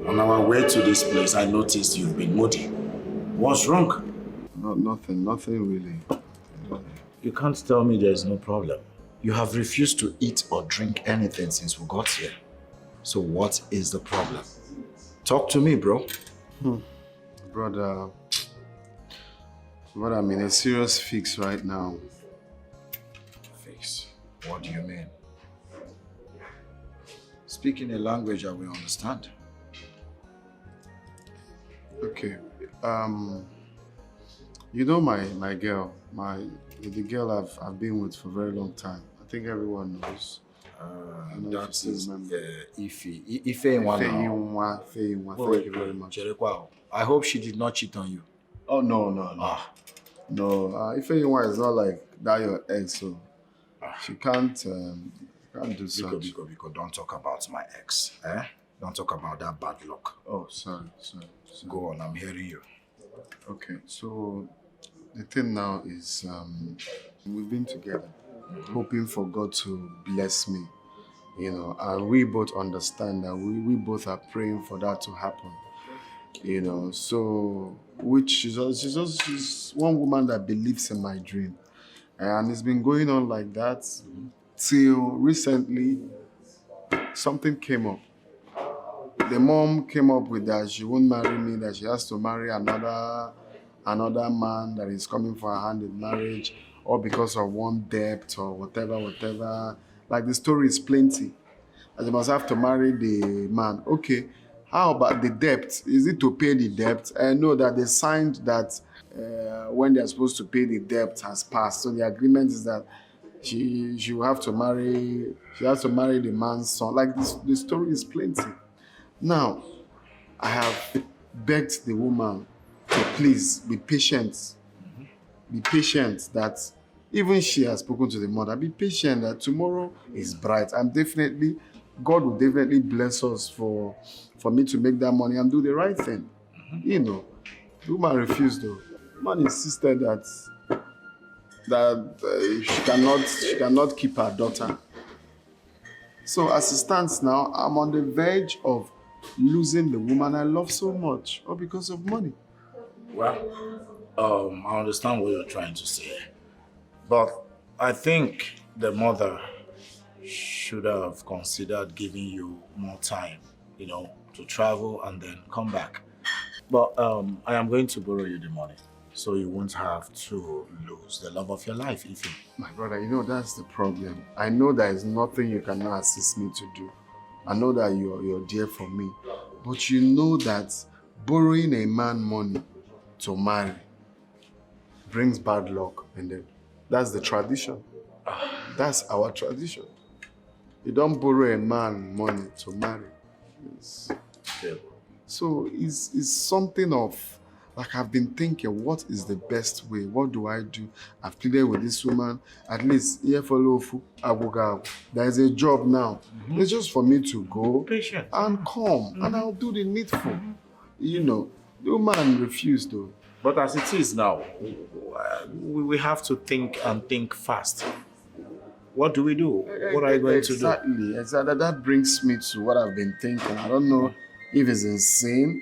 B: On our way to this place, I noticed you've been moody. What's wrong?
E: Nothing really.
B: You can't tell me there's no problem. You have refused to eat or drink anything since we got here. So what is the problem? Talk to me, bro.
E: Brother, I'm in a serious fix right now.
B: Fix? What do you mean? Speak in a language I will understand.
E: Okay. You know my girl, the girl I've been with for a very long time. I think everyone knows.
B: That is Ife. Ife
E: Inwa. Thank you very much.
B: I hope she did not cheat on you.
E: Oh no. No, Ife Inwa is not like that your ex, so she can't do such.
B: Biko, don't talk about my ex. Don't talk about that bad luck.
E: Oh, sorry.
B: Go on, I'm hearing you.
E: Okay, so the thing now is we've been together, hoping for God to bless me, and we both understand that we both are praying for that to happen, so she's one woman that believes in my dream, and it's been going on like that till recently something came up. The mom came up with that she won't marry me, that she has to marry another man that is coming for her hand in marriage, or because of one debt or whatever. Like the story is plenty. And you must have to marry the man. Okay, how about the debt? Is it to pay the debt? I know that they signed that when they're supposed to pay the debt has passed. So the agreement is that she will have to marry. She has to marry the man's son. Like this, the story is plenty. Now, I have begged the woman to please be patient. Be patient that even she has spoken to the mother. Be patient that tomorrow is bright. And definitely, God will definitely bless us for me to make that money and do the right thing. You know, the woman refused though. The man insisted that she cannot keep her daughter. So as it stands now, I'm on the verge of losing the woman I love so much, all because of money.
K: Well, I understand what you're trying to say, but I think the mother should have considered giving you more time, you know, to travel and then come back. But I am going to borrow you the money, so you won't have to lose the love of your life, Ify.
E: My brother, you know that's the problem. I know there is nothing you cannot assist me to do. I know that you're dear for me, but you know that borrowing a man money to marry brings bad luck, and then that's the tradition. That's our tradition. You don't borrow a man money to marry. So it's something of, like, I've been thinking, what is the best way? What do I do? I've pleaded with this woman, at least here for Lofu, Abuga. There is a job now. It's just for me to go and come, and I'll do the needful. You know, the woman refused though.
K: But as it is now, we have to think and think fast. What do we do? What are you going to do?
E: Exactly. That brings me to what I've been thinking. I don't know if it's insane,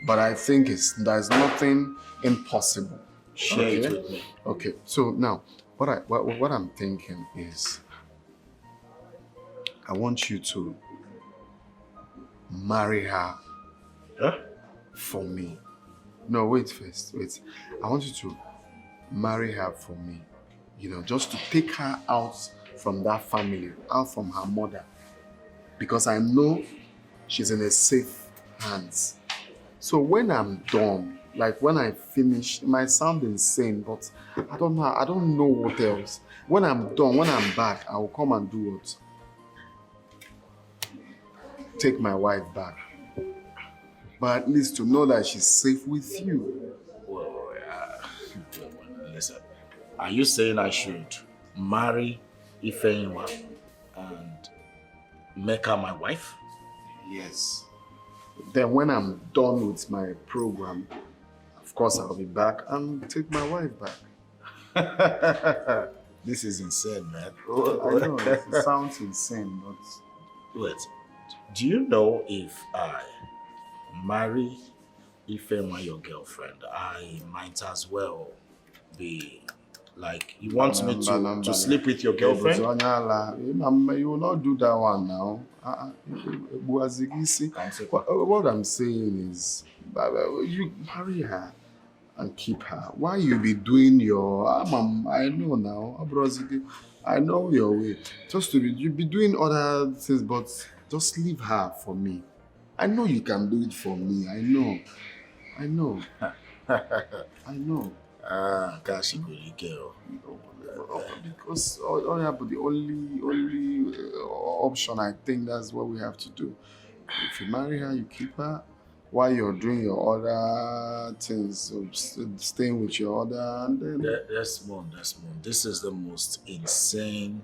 E: but I think there's nothing impossible.
K: Share it with me.
E: Okay. So now, what I'm thinking is, I want you to marry her for me. No, wait first. Wait. I want you to marry her for me. You know, just to take her out from that family, out from her mother. Because I know she's in a safe hands. So when I'm done, like when I finish, it might sound insane, but I don't know what else. When I'm done, when I'm back, I will come and do what? Take my wife back. But at least to know that she's safe with you.
K: Well, listen, are you saying I should marry Ifeanyiwa and make her my wife?
E: Yes. Then when I'm done with my program, of course I'll be back and take my wife back.
K: This is insane, man.
E: I know, it sounds insane, but...
K: Wait, do you know if I marry Ifeanyiwa, your girlfriend, I might as well be... Like, you want me to sleep with your girlfriend?
E: You will not do that one now. What I'm saying is, you marry her and keep her. Why you be doing your... I know now. I know your way. You be doing other things, but just leave her for me. I know you can do it for me. I know. I know.
K: Gosh, you really girl.
E: Because but the only option, I think that's what we have to do. If you marry her, you keep her while you're doing your other things, staying with your other, and then...
K: Desmond, this is the most insane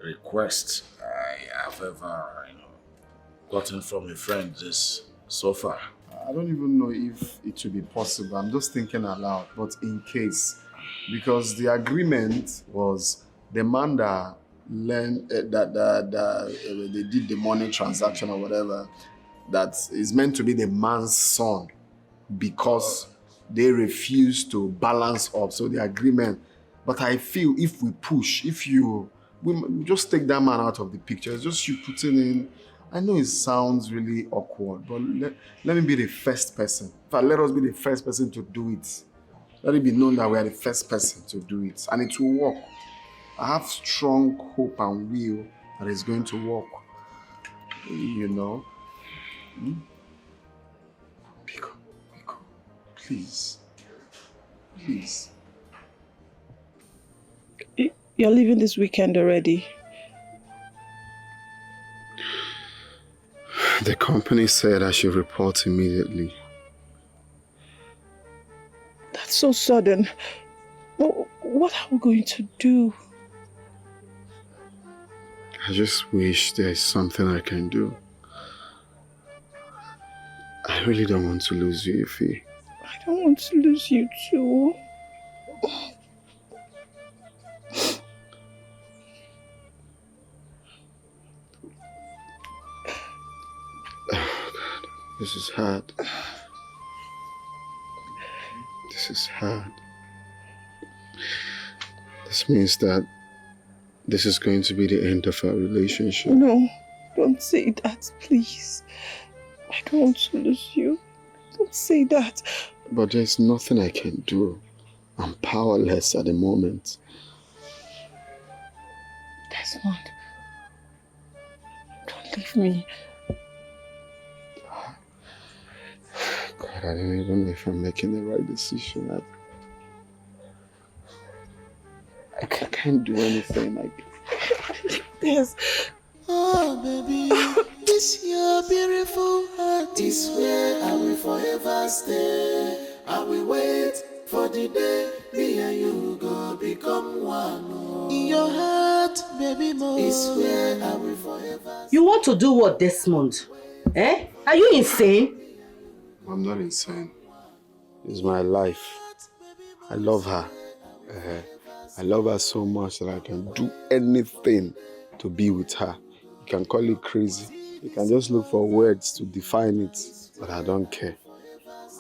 K: request I have ever gotten from a friend so far.
E: I don't even know if it will be possible. I'm just thinking aloud, but in case. Because the agreement was the man that learned that they did the money transaction or whatever, that is meant to be the man's son, because they refused to balance up. So the agreement. But I feel if we push, we just take that man out of the picture. It's just you putting in... I know it sounds really awkward, but let me be the first person. In fact, let us be the first person to do it. Let it be known that we are the first person to do it. And it will work. I have strong hope and will that it's going to work. You know? Pico, please. Please.
D: You're leaving this weekend already.
E: The company said I should report immediately.
D: That's so sudden. What are we going to do?
E: I just wish there's something I can do. I really don't want to lose you, Ify.
D: I don't want to lose you too.
E: This is hard. This is hard. This means that this is going to be the end of our relationship.
D: No, don't say that, please. I don't want to lose you. Don't say that.
E: But there's nothing I can do. I'm powerless at the moment.
D: Desmond, don't leave me.
E: God, I don't even know if I'm making the right decision. I can't do anything.
D: Yes.
J: Oh, baby, this your beautiful heart is where I will forever stay. I will wait for the day me and you go become one. In your heart, baby, more is where I will forever stay.
I: You want to do what, Desmond? Eh? Are you insane?
E: I'm not insane. It's my life. I love her. I love her so much that I can do anything to be with her. You can call it crazy. You can just look for words to define it, but I don't care.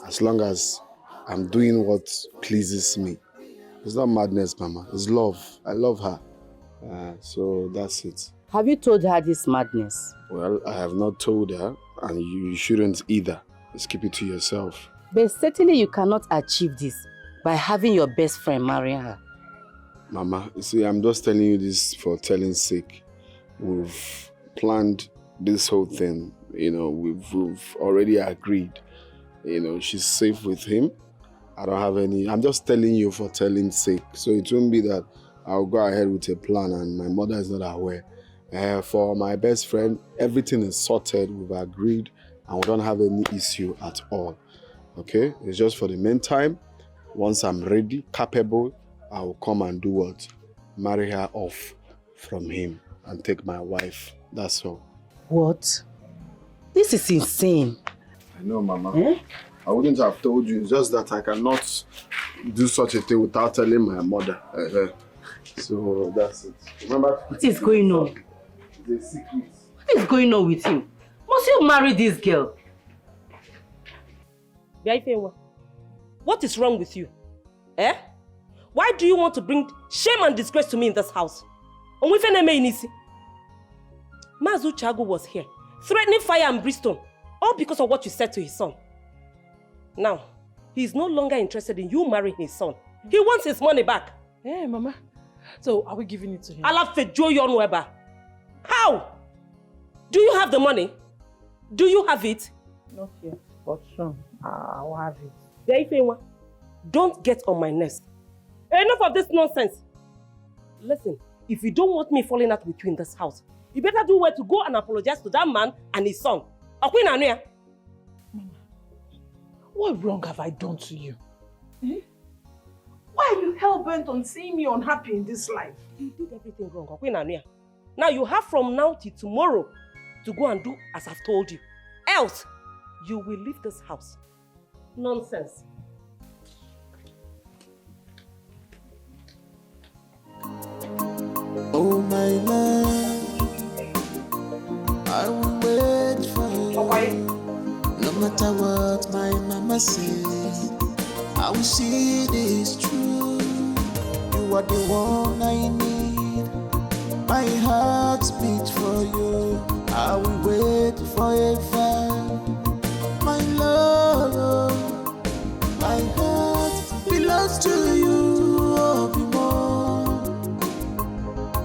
E: As long as I'm doing what pleases me. It's not madness, Mama. It's love. I love her. So that's it.
I: Have you told her this madness?
E: Well, I have not told her, and you shouldn't either. Just keep it to yourself.
I: But certainly you cannot achieve this by having your best friend marry her.
E: Mama, you see, I'm just telling you this for telling's sake. We've planned this whole thing. You know, we've already agreed. You know, she's safe with him. I don't have any... I'm just telling you for telling's sake. So it won't be that I'll go ahead with a plan and my mother is not aware. For my best friend, everything is sorted. We've agreed and we don't have any issue at all. Okay? It's just for the meantime. Once I'm ready, capable, I will come and do what? Marry her off from him and take my wife. That's all.
I: What? This is insane.
E: I know, Mama. I wouldn't have told you. It's just that I cannot do such a thing without telling my mother. So that's it. Remember?
I: What is going on?
E: It's a secret.
I: What is going on with you? Must you marry this girl?
F: What is wrong with you? Eh? Why do you want to bring shame and disgrace to me in this house? Mazu Chago was here, threatening fire and brimstone, all because of what you said to his son. Now, he is no longer interested in you marrying his son. He wants his money back.
H: Hey, Mama. So, are we giving it to him?
F: How? Do you have the money? Do you have it?
H: Not yet, but soon. I'll have it.
F: Don't get on my nerves. Enough of this nonsense. Listen, if you don't want me falling out with you in this house, you better do well to go and apologize to that man and his son.
H: Mama, what wrong have I done to you? Why are you hell-bent on seeing me unhappy in this life?
F: You did everything wrong. Now you have from now till tomorrow to go and do as I've told you. Else, you will leave this house. Nonsense.
J: Oh my love, I will wait for you. No matter what my mama says, I will see this true. You are the one I need. My heart beats for you. I will wait forever. My love, my heart belongs to you. Oh, be more.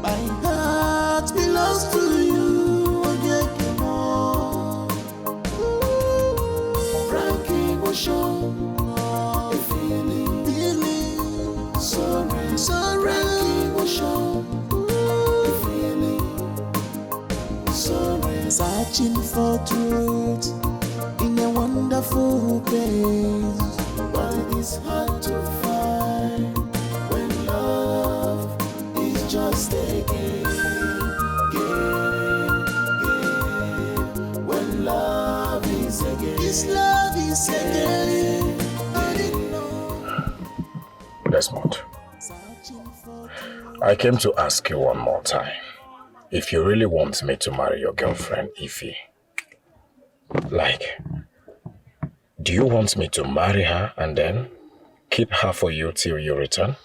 J: My heart belongs to you. Oh, more. Frankie was show a feeling, sorry. Frankie was show a feeling, sorry. Searching for truth in a wonderful place, but it is hard to find when love
B: Desmond, I came to ask you one more time. If you really want me to marry your girlfriend, Ify, like, do you want me to marry her and then keep her for you till you return?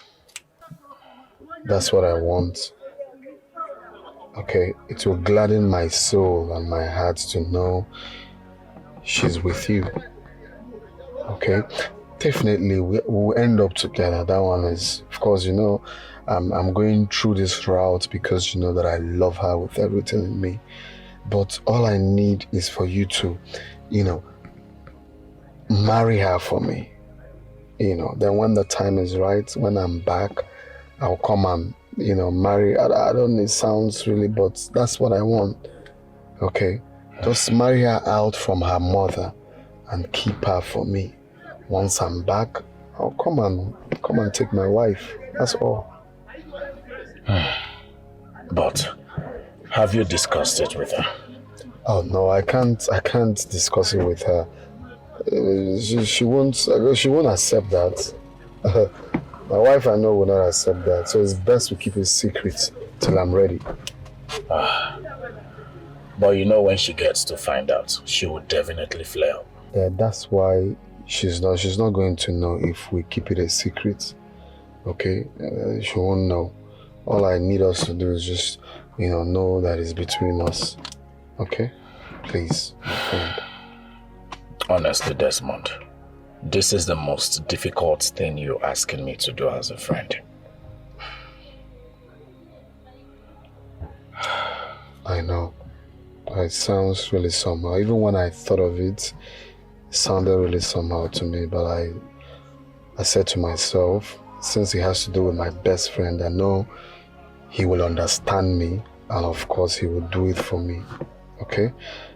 E: That's what I want. Okay, it will gladden my soul and my heart to know she's with you. Okay, definitely we'll end up together. That one is, of course, you know, I'm going through this route because you know that I love her with everything in me. But all I need is for you to, you know, marry her for me. You know, then when the time is right, when I'm back, I'll come and, you know, marry. I don't know, it sounds really, but that's what I want. Okay? Just marry her out from her mother and keep her for me. Once I'm back, I'll come and take my wife. That's all.
B: But have you discussed it with her?
E: Oh no, I can't discuss it with her. She won't accept that. My wife, I know, will not accept that. So it's best we keep it secret till I'm ready.
B: But you know, when she gets to find out, she will definitely flare up.
E: Yeah, that's why she's not going to know if we keep it a secret. Okay? She won't know. All I need us to do is just, you know that it's between us. Okay? Please, my friend.
B: Honestly, Desmond, this is the most difficult thing you're asking me to do as a friend.
E: I know. It sounds really somehow. Even when I thought of it, it sounded really somehow to me. But I said to myself, since it has to do with my best friend, I know he will understand me. And of course, he will do it for me. Okay?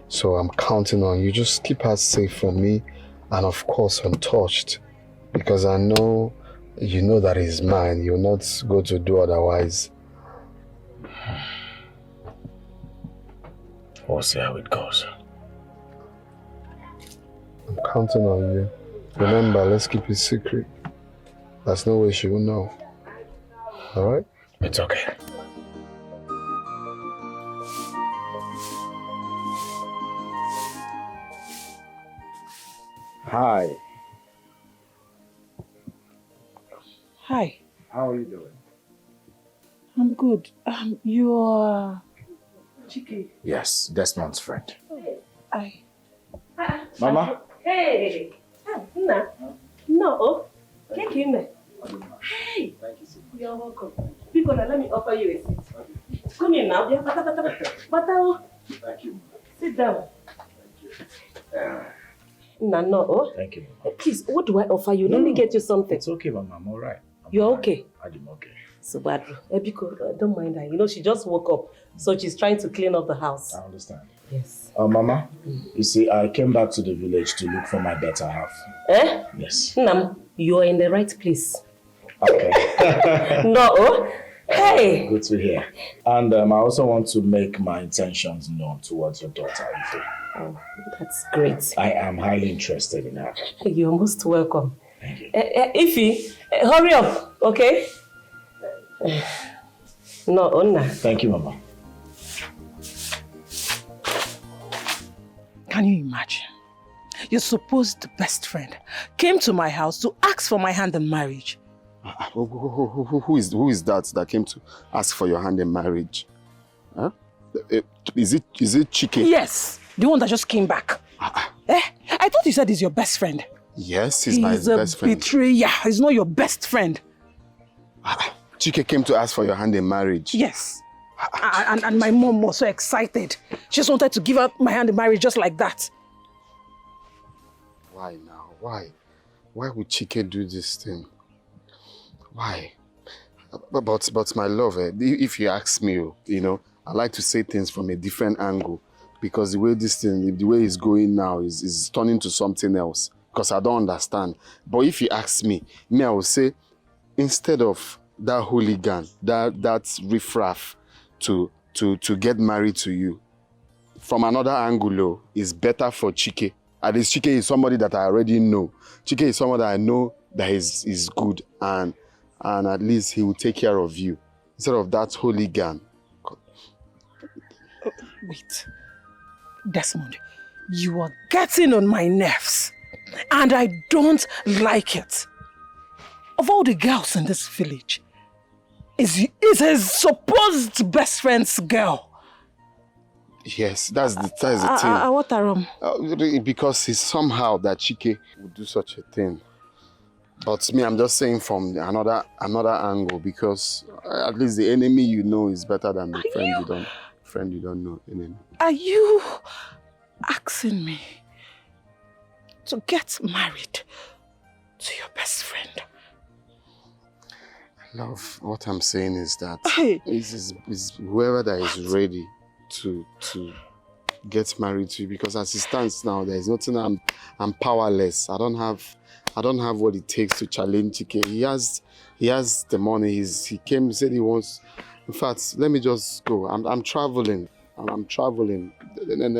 E: So I'm counting on you. Just keep her safe from me. And of course, untouched. Because I know, you know that he's mine. You're not going to do otherwise.
B: We'll see how it goes.
E: I'm counting on you. Remember, let's keep it secret. There's no way she will know. Alright?
B: It's okay.
K: Hi.
H: Hi.
K: How are you doing?
H: I'm good. You're Chike.
K: Yes, Desmond's friend.
H: Hi.
K: Mama?
F: Hey! Nna. No. Take him. Hey!
K: Thank you, sir.
F: You're welcome. People, let me offer you a seat. Come in now. Bata.
K: Thank you.
F: Sit down.
K: Thank you.
F: No.
K: Thank you.
F: Please, what do I offer you? Let me get you something.
K: It's okay, Mama. I'm all right.
F: You're okay?
K: I'm okay.
F: So bad. Ebiko, don't mind her. You know, she just woke up, so she's trying to clean up the house.
K: I understand.
F: Yes.
K: Mama, you see, I came back to the village to look for my better half.
F: Eh?
K: Yes.
F: Nam, you're in the right place.
K: Okay.
F: No. Hey.
K: Good to hear. And I also want to make my intentions known towards your daughter, Ify.
F: Oh, that's great.
K: I am highly interested in her.
F: You're most welcome.
K: Thank you.
F: Ify, hurry up, okay? No, Onna.
K: Thank you, Mama.
H: Can you imagine? Your supposed best friend came to my house to ask for my hand in marriage.
E: Who is that came to ask for your hand in marriage? Huh? Is it Chike?
H: Yes, the one that just came back. I thought you said he's your best friend.
E: Yes, he's my best friend.
H: He's a betrayer. He's not your best friend.
E: Chike came to ask for your hand in marriage.
H: Yes. And my mom was so excited. She just wanted to give her my hand in marriage just like that.
E: Why now? Why? Why would Chike do this thing? Why? But my love, if you ask me, you know, I like to say things from a different angle. Because the way this thing, the way it's going now is turning to something else. Because I don't understand. But if you ask me, I will say, instead of that hooligan, that riffraff to get married to you, from another angle, it's better for Chike. At least Chike is somebody that I already know. Chike is someone that I know that is good. And and at least he will take care of you instead of that hooligan.
H: Wait. Desmond, you are getting on my nerves. And I don't like it. Of all the girls in this village, is his supposed best friend's girl.
E: Yes, that's the thing.
H: What are
E: because it's somehow that Chike would do such a thing. But me, I'm just saying from another angle, because at least the enemy you know is better than the friend you don't know. Enemy. Are
H: you asking me to get married to your best friend?
E: Love, what I'm saying is that is whoever that is ready to get married to you, because as it stands now, there is nothing. I'm powerless. I don't have what it takes to challenge Chike. He has the money. He said he wants. In fact, let me just go. I'm traveling. I'm traveling. And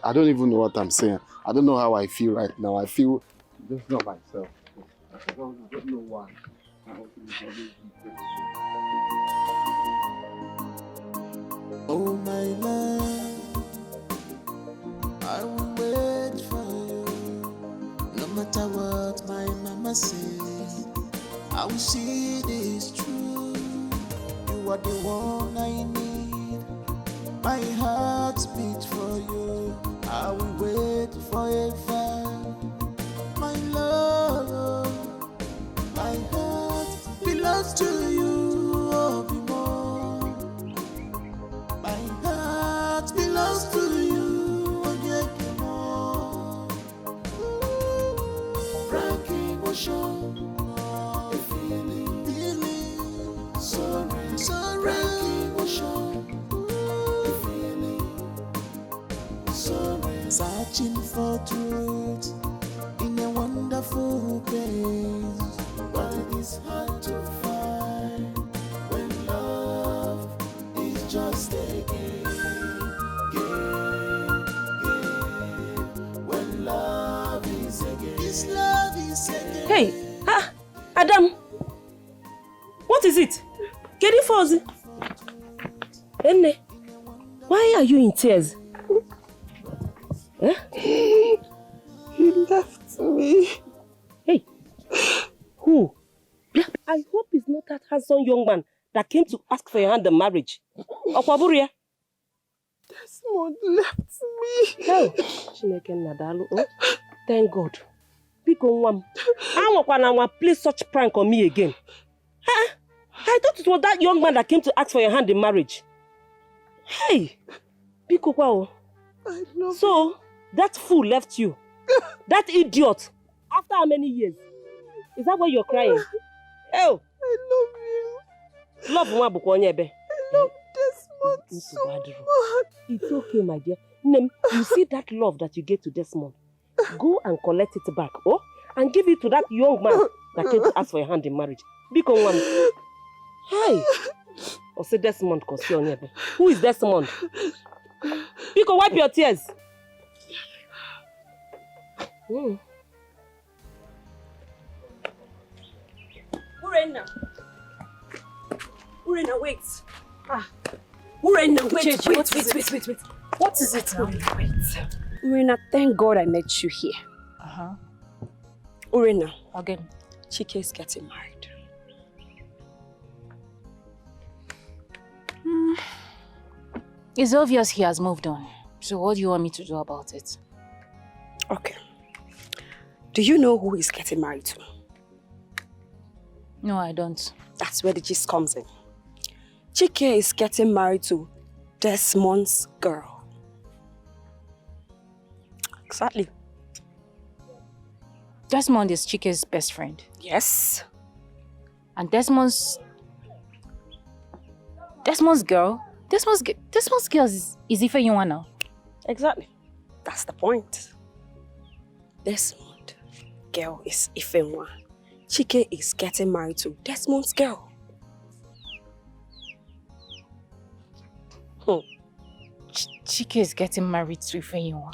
E: I don't even know what I'm saying. I don't know how I feel right now. I feel just not myself. I don't know why.
J: Oh my love, I will wait for you. No matter what my mama says, I will see this true. You are the one I need. My heart beats for you. I will wait forever. My love, my heart belongs to you. Oh, be more. My heart belongs to you. Oh, yeah, be more. Frank emotion, a feeling, sorry, Frank emotion, a feeling, sorry. Searching for truth in a wonderful place, but it is hard to find when love is just a game. When love is a game. This love is a game.
F: Hey, Adam, what is it? Get it for us. Enne, why are you in tears?
D: He left me.
F: Hey, who? I hope it's not that handsome young man that came to ask for your hand in marriage. Okwaburia?
D: Desmond left me.
F: Oh, Chineke Nadalu. Oh, thank God. Biko Nwam, I won't play such prank on me again. I thought it was that young man that came to ask for your hand in marriage. Hey, Biko Kwao.
D: I love
F: you. That fool left you. That idiot. After how many years? Is that why you're crying? Oh,
D: I love you.
F: Love Mwabukwonyebe.
D: I love Desmond so much.
F: It's okay, my dear. Nem, you see that love that you gave to Desmond? Go and collect it back, and give it to that young man that came to ask for your hand in marriage. Biko Nwam. Hi. Or say Desmond Kosionyebe. Who is Desmond? Biko, wipe your tears.
L: Urena, wait. Urena, wait.
M: Wait. What is it now?
L: Wait. Urena, thank God I met you here. Urena.
M: Again.
L: Chike is getting married.
M: It's obvious he has moved on. So what do you want me to do about it?
L: Okay. Do you know who he's getting married to?
M: No, I don't.
L: That's where the gist comes in. Chike is getting married to Desmond's girl. Exactly.
M: Desmond is Chike's best friend.
L: Yes.
M: And Desmond's girl? Desmond's girl is Ifeyinwa now.
L: Exactly. That's the point. Desmond girl is Ifeyinwa. Chike is getting married to Desmond's girl.
M: Chike is getting married to Ifeyinwa.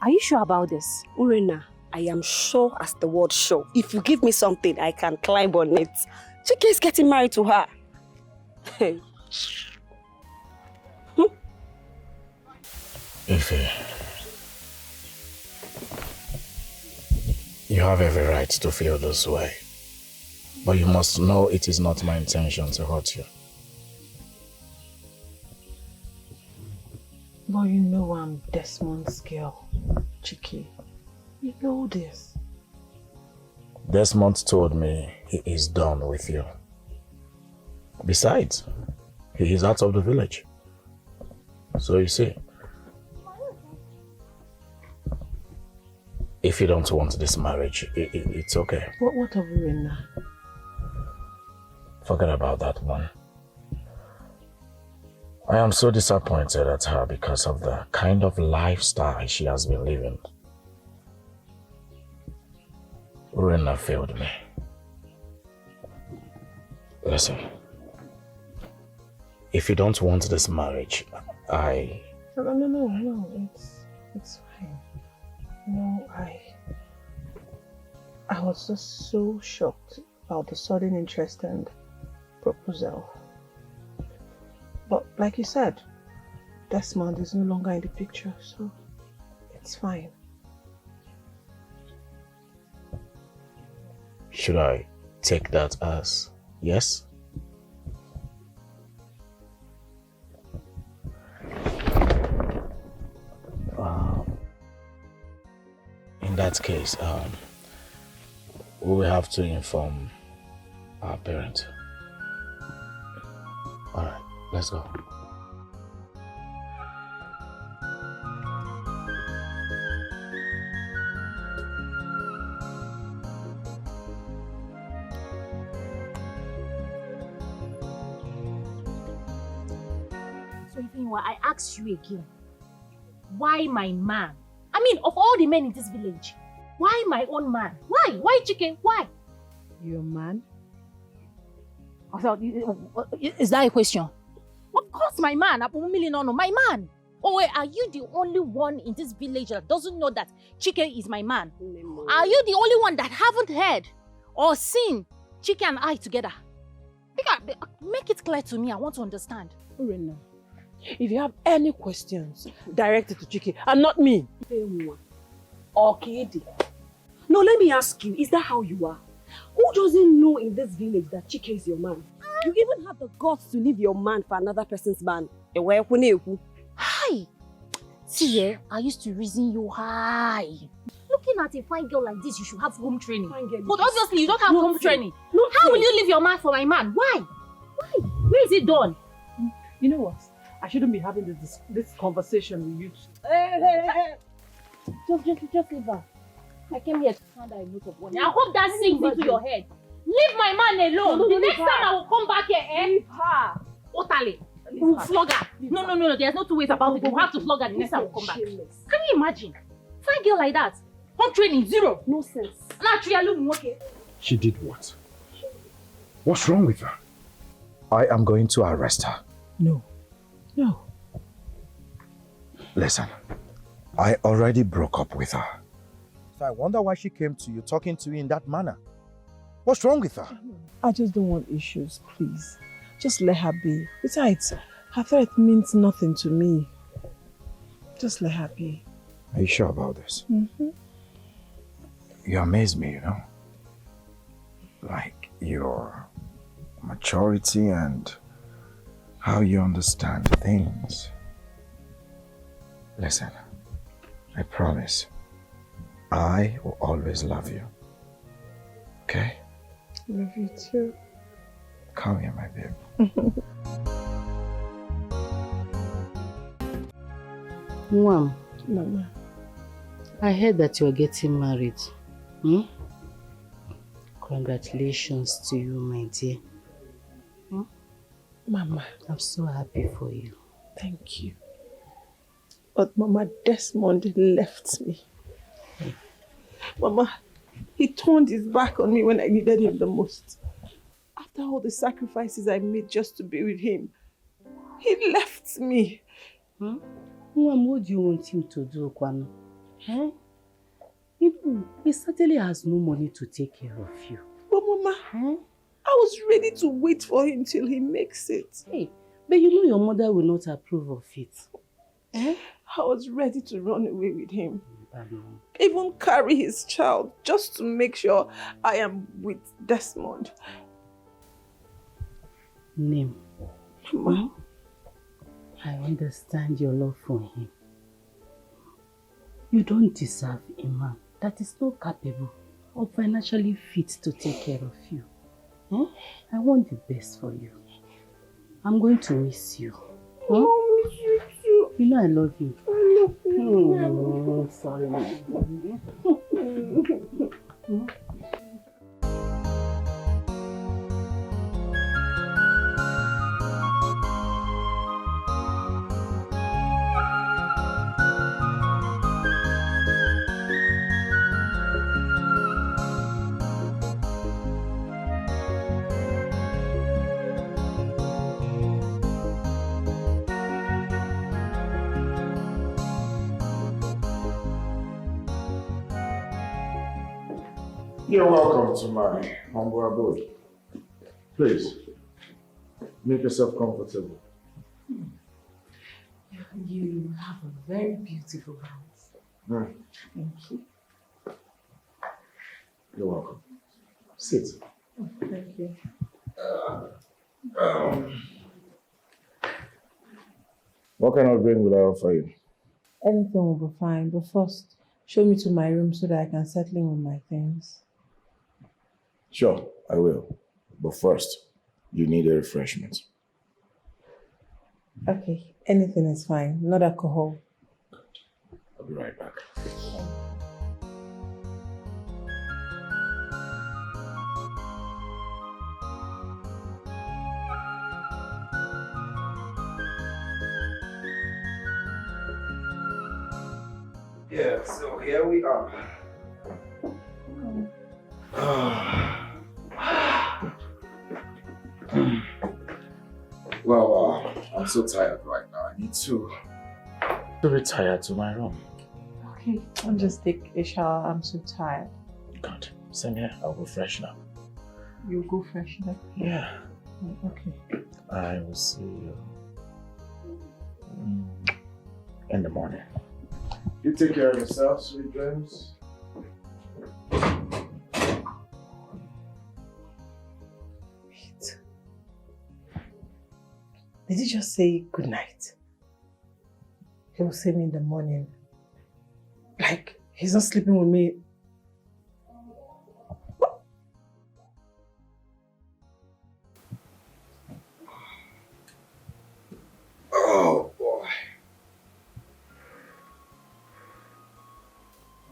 M: Are you sure about this?
L: Urena, I am sure as the word sure. If you give me something, I can climb on it. Chike is getting married to her. Hey.
B: Ife, you have every right to feel this way. But you must know it is not my intention to hurt you.
H: But you know I'm Desmond's girl, Chike. You know this.
B: Desmond told me he is done with you. Besides, he is out of the village. So you see, if you don't want this marriage, it's okay.
H: What are we in now?
B: Forget about that one. I am so disappointed at her because of the kind of lifestyle she has been living. Urena failed me. Listen, if you don't want this marriage,
H: No, it's fine. No, I was just so shocked about the sudden interest and proposal. But like you said, Desmond is no longer in the picture, so it's fine.
B: Should I take that as yes? In that case, we will have to inform our parents. All right, let's go.
M: So I ask you again, why my man? I mean, of all the men in this village, why my own man? Why? Why Chike? Why?
H: Your man?
M: Is that a question? Of course my man, my man. Oh wait, are you the only one in this village that doesn't know that Chike is my man? Are you the only one that haven't heard or seen Chike and I together? Make it clear to me, I want to understand.
H: Urena, if you have any questions, direct it to Chike and not me.
L: Okay. No, let me ask you, is that how you are? Who doesn't know in this village that Chike is your man? You even have the guts to leave your man for another person's man.
M: Hi! See, I used to reason you high. Looking at a fine girl like this, you should have home training. But obviously you don't have home training. How will you leave your man for my man? Why? Why? Where is it done?
H: You know what? I shouldn't be having this conversation with you.
M: Hey. Just leave her. I came here to find out a note of warning. I hope that sinks into your head. Leave my man alone. The next time I will come back here, Leave her. Otale. We will flog her. No. There's no two ways about it. We'll have to flog her the next time we come back. Can you imagine? Fine girl like that. Home training, zero. No sense. Okay.
B: She did what? What's wrong with her? I am going to arrest her.
H: No.
B: Listen, I already broke up with her. So I wonder why she came to you talking to you in that manner. What's wrong with her?
H: I just don't want issues, please. Just let her be. Besides, her threat means nothing to me. Just let her be.
B: Are you sure about this?
H: Mm-hmm.
B: You amaze me, you know? Like your maturity and how you understand things. Listen, I promise, I will always love you. Okay?
H: Love you too.
B: Come here, my babe.
I: Mom.
H: Mama.
I: I heard that you're getting married. Congratulations to you, my dear.
H: Mama.
I: I'm so happy for you.
H: Thank you. But Mama, Desmond left me. Mama, he turned his back on me when I needed him the most. After all the sacrifices I made just to be with him, he left me.
I: Mom, what do you want him to do, Kwano? He certainly has no money to take care of you.
D: But Mama, I was ready to wait for him till he makes it.
I: Hey, but you know your mother will not approve of it.
D: I was ready to run away with him. Even carry his child just to make sure I am with Desmond.
I: Name.
D: Mama.
I: I understand your love for him. You don't deserve a man that is not capable or financially fit to take care of you. I want the best for you. I'm going to miss you.
D: I miss you too.
I: You know I love you.
D: I love you.
I: Oh, sorry.
K: You're welcome to my humble abode. Please, make yourself comfortable.
I: You have a very beautiful house. Thank you.
K: You're welcome. Sit.
D: Oh, thank you.
K: What kind of drink will I offer you?
D: Anything will be fine, but first, show me to my room so that I can settle in with my things.
K: Sure, I will. But first, you need a refreshment.
D: Okay, anything is fine, not alcohol.
K: I'll be right back. Yeah, so here we are. Well, I'm so tired right now. I need to retire to my room.
D: Okay, I'll just take a shower. I'm so tired.
K: Good. Same here. I'll go freshen up.
D: You'll go freshen up?
K: Yeah.
D: Okay.
K: I will see you in the morning. You take care of yourself, sweet dreams.
D: Wait. Did he just say good night? He will see me in the morning. Like, he's not sleeping with me.
K: Oh boy.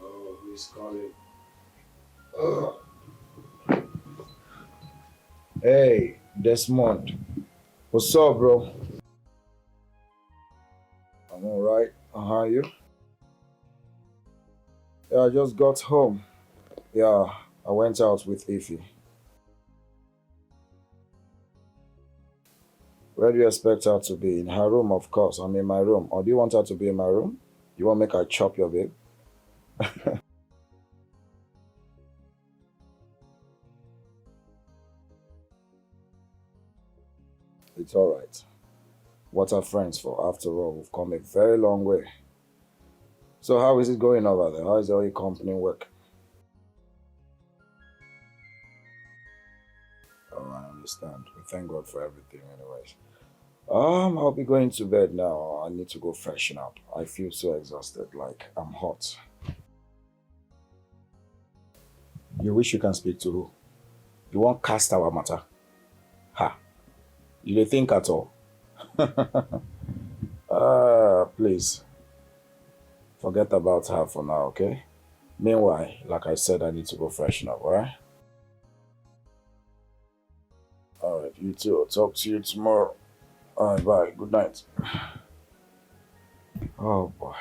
K: Oh, who's calling? Oh. Hey, Desmond. What's up, bro? I'm alright. How are you? Yeah, I just got home. Yeah, I went out with Ify. Where do you expect her to be? In her room, of course. I'm in my room. Or do you want her to be in my room? You want to make her chop your babe? It's alright. What are friends for? After all, we've come a very long way. So how is it going over there? How is all your company work? Oh, I understand. We thank God for everything anyways. I'll be going to bed now. I need to go freshen up. I feel so exhausted, like I'm hot. You wish you can speak to who? You won't cast our matter? Ha! You don't think at all? Please. Forget about her for now, okay? Meanwhile, like I said, I need to go freshen up, alright? Alright, you too. I'll talk to you tomorrow. Alright, bye. Good night. Oh boy.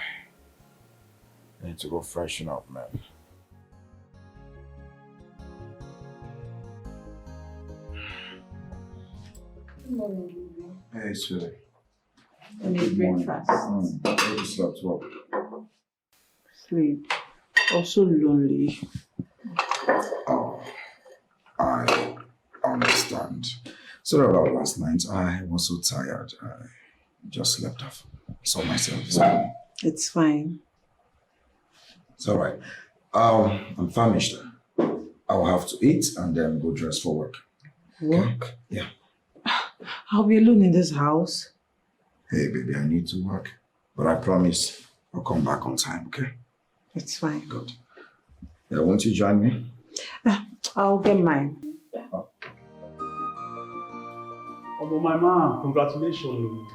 K: I need to go freshen up, man.
D: Good morning, Lily.
K: Hey, sweetie.
D: I need breakfast.
K: I just slept well.
D: Sleep.
H: Also lonely.
B: Oh, I understand. Sorry about last night. I was so tired. I just slept off. Saw myself. So
H: It's fine.
B: it's all right. I'm famished. I'll have to eat and then go dress for work.
H: Work?
B: Yeah.
H: I'll be alone in this house.
B: Hey, baby, I need to work. But I promise I'll come back on time, okay?
H: It's fine.
B: Good. Yeah, won't you join me?
H: I'll get mine.
C: Oh, my man, congratulations.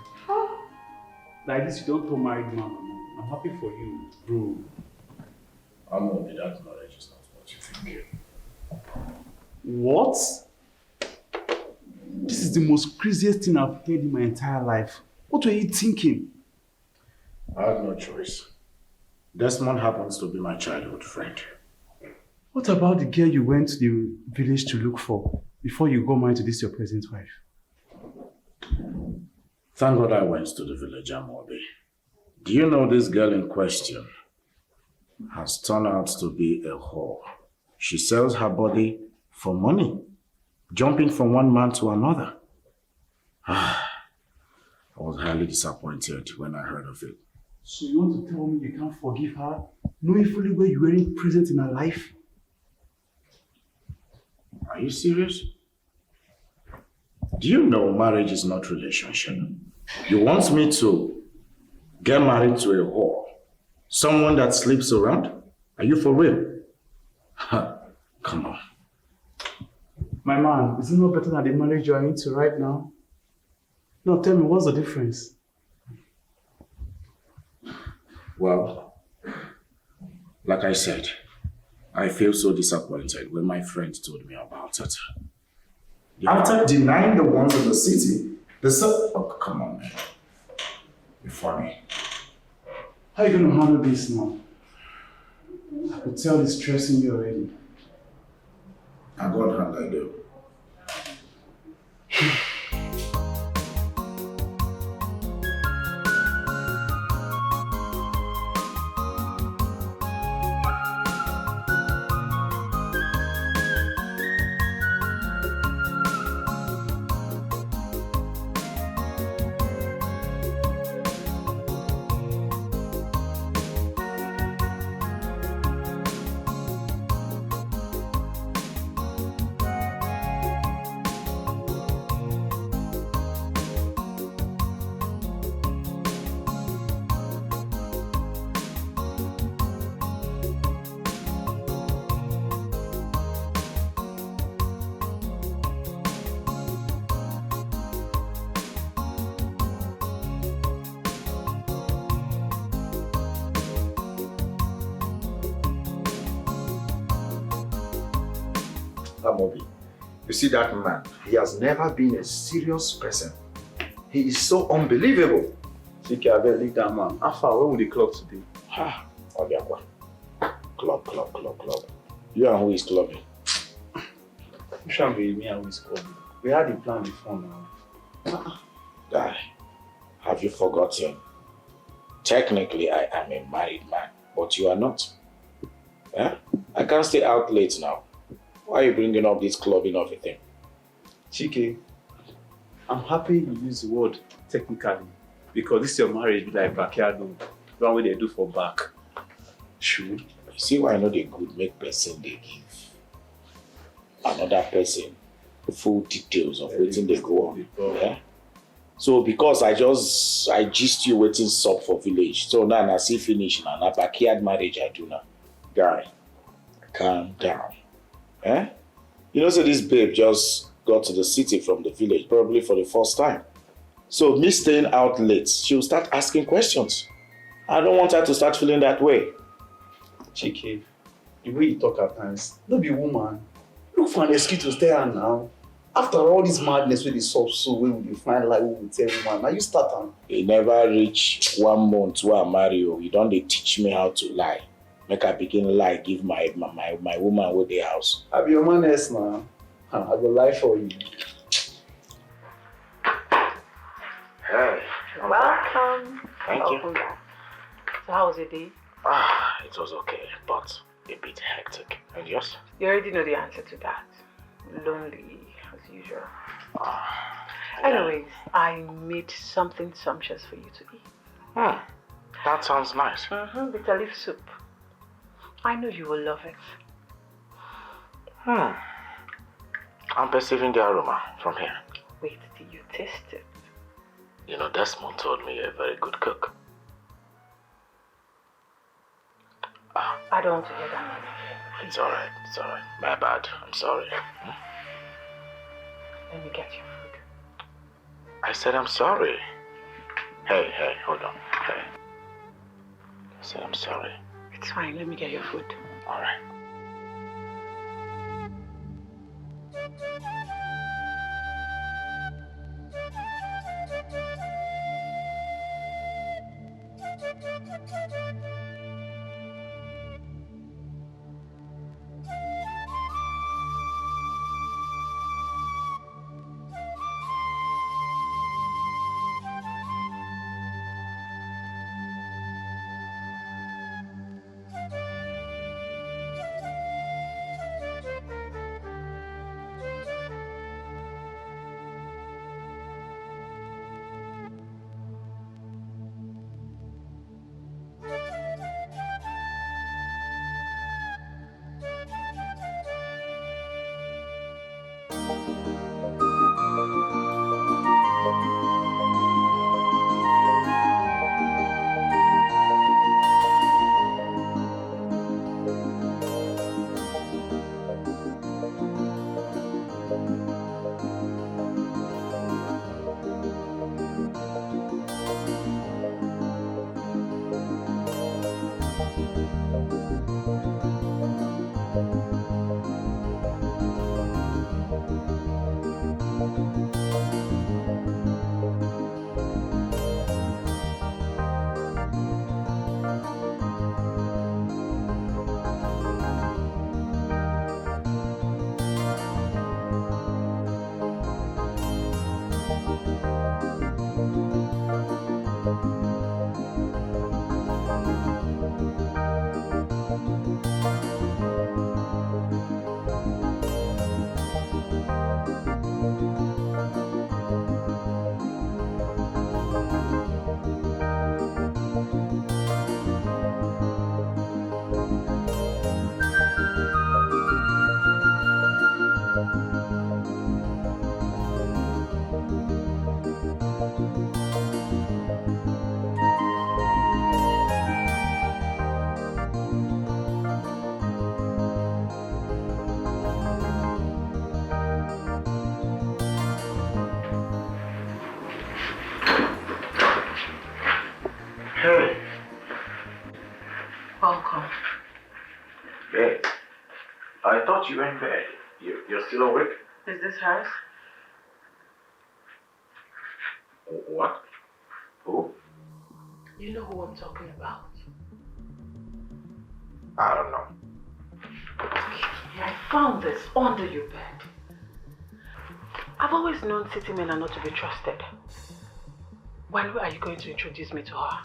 C: Like this, you don't throw married man. I'm happy for you, bro.
B: I'm only that knowledge is not what you think.
C: What? This is the most craziest thing I've heard in my entire life. What were you thinking?
B: I had no choice. Desmond happens to be my childhood friend.
C: What about the girl you went to the village to look for before you got married to this your present wife?
B: Thank God I went to the village, Amobi. Do you know this girl in question has turned out to be a whore? She sells her body for money, jumping from one man to another. I was highly disappointed when I heard of it.
C: So you want to tell me you can't forgive her, knowing fully well you weren't present in her life?
B: Are you serious? Do you know marriage is not relationship? You want me to get married to a whore? Someone that sleeps around? Are you for real? Come on.
C: My man, is it not better than the marriage you are into right now? No, tell me, what's the difference?
B: Well, like I said, I feel so disappointed when my friend told me about it. After denying the ones in the city, oh, come on, man. You're funny.
C: How are you going to handle this now? I could tell it's stressing you already.
B: I got hand I do.
A: Amobi, you see that man, he has never been a serious person. He is so unbelievable.
C: Chike, I better leave that man. How far? Where will the club today?
B: Obiakwa. Club. You and who is clubbing?
C: You shan't be me and who is clubbing. We had a plan before now.
B: Guy, have you forgotten? Technically, I am a married man, but you are not. Yeah? I can't stay out late now. Why are you bringing up this clubbing of a thing?
C: Chike, I'm happy you use the word technically because this your marriage be like backyard, the one way they do for back. Sure.
B: You see why I know they good make person they give another person full details of waiting they go on. Yeah? So because I gist you waiting sub for village. So now I see finish now. Na backyard marriage I do now. Guy, calm down. Eh? You know, so this babe just got to the city from the village, probably for the first time. So me staying out late, she'll start asking questions. I don't want her to start feeling that way.
C: Chike, the way you talk at times, don't be woman. Look for an excuse to stay her now. After all this madness with the soft soul, where will you find life with every man? Now you start on.
B: It never reach 1 month where I marry you. You don't they teach me how to lie. Make I begin lie, give my woman with the house.
C: I be your man else now. I go lie for you.
B: Hey.
I: Welcome.
B: Thank
I: Welcome
B: you.
I: back. So how was your day?
B: It was okay, but
K: a bit hectic. And yours?
H: You already know the answer to that. Lonely, as usual. Anyways, I made something sumptuous for you to eat.
K: That sounds nice.
H: Bitter leaf soup. I know you will love it.
K: I'm perceiving the aroma from here.
H: Wait till you taste it.
K: You know, Desmond told me you're a very good cook.
H: I don't want to hear that.
K: It's alright, My bad, I'm sorry.
H: Let me get your food.
K: I said I'm sorry. Hey, hold on. Hey. I said I'm sorry.
H: It's fine, let me get your food.
K: Alright.
H: Welcome.
K: Hey, I thought you were in bed. You're still awake?
H: Is this hers?
K: What? Who?
H: You know who I'm talking about.
K: I don't know.
H: I found this under your bed. I've always known city men are not to be trusted. When are you going to introduce me to her?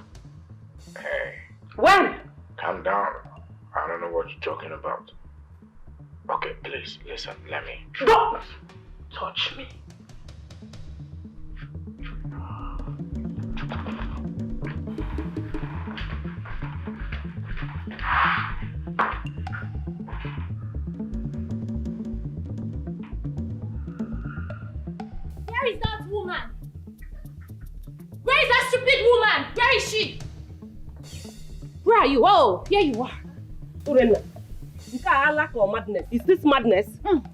K: Hey.
H: When?
K: Calm down. I don't know what you're talking about. Okay, please, listen, let me.
H: Don't touch me.
M: Where is that woman? Where is that stupid woman? Where is she?
F: Where are you?
M: Oh, here you are.
F: Urena, lack or madness? Is this madness?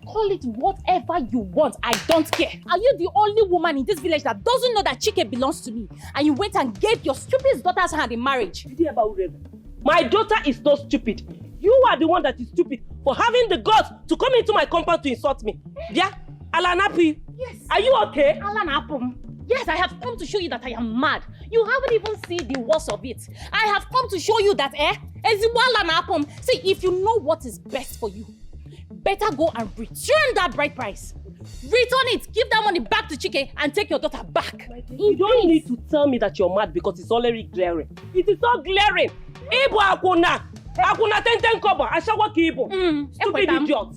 M: Call it whatever you want. I don't care. Are you the only woman in this village that doesn't know that Chike belongs to me? And you went and gave your stupid daughter's hand in marriage?
F: My daughter is not stupid. You are the one that is stupid for having the guts to come into my compound to insult me. Yeah? Alanapi.
M: Yes.
F: Are you okay?
M: Alanapum. Yes, I have come to show you that I am mad. You haven't even seen the worst of it. I have come to show you that, see, if you know what is best for you, better go and return that bride price. Return it, give that money back to Chike and take your daughter back.
F: You don't need to tell me that you're mad because it's already glaring. It is not glaring. Akuna ten kobo, ashawa kibo. Stupid idiot.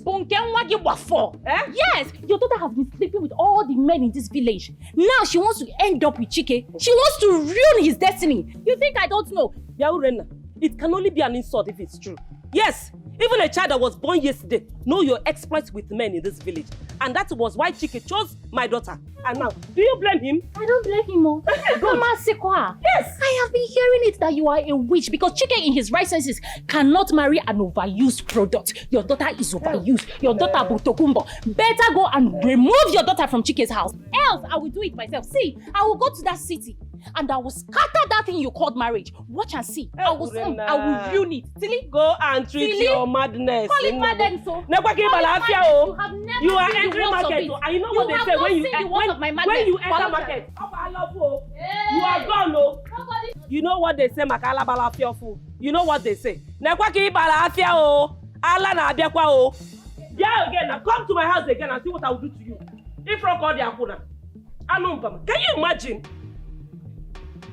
M: Yes, your daughter has been sleeping with all the men in this village. Now she wants to end up with Chike. She wants to ruin his destiny. You think I don't know?
F: Yaurena, it can only be an insult if it's true. Yes, even a child that was born yesterday know your exploits with men in this village. And that was why Chike chose my daughter. And now, do you blame him?
M: I don't blame him, oh. Yes! I have been hearing it that you are a witch because Chike in his right senses cannot marry an overused product. Your daughter is overused. Your daughter Botokumbo. Better go and remove your daughter from Chike's house. Else, I will do it myself. See, I will go to that city and I will scatter that thing you called marriage. Watch and see. I will ruin it. Silly.
F: Go and treat your madness.
M: Call it madness, so.
F: You are entering market. And you know what they say when you enter market. You are gone, no. You know what they say, Makala Balafia fool. You know what they say. Nekwaki Balafia o. Allah na abiakwa o. Yeah, again, now come to my house again and see what I will do to you. If not call the Akuna. Can you imagine?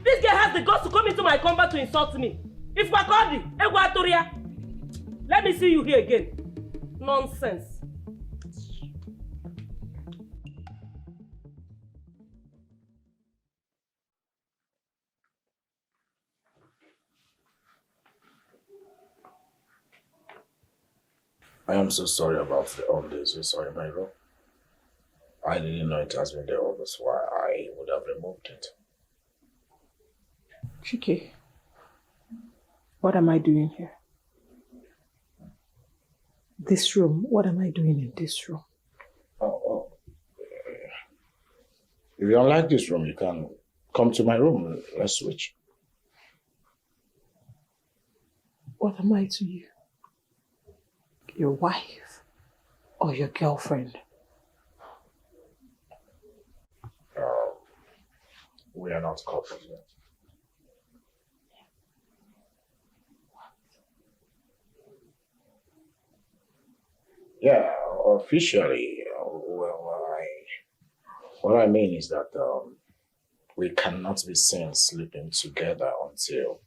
F: This girl has the guts to come into my combat to insult me. If Wakodi, Egwatoria, let me see you here again. Nonsense.
B: I am so sorry about all this. So sorry, my bro. I didn't know it has been there all this while. I would have removed it.
H: Chike, what am I doing here? This room, what am I doing in this room?
B: Oh. If you don't like this room, you can come to my room. Let's switch.
H: What am I to you? Your wife or your girlfriend?
B: We are not couples yet. Yeah, officially, what I mean is that we cannot be seen sleeping together until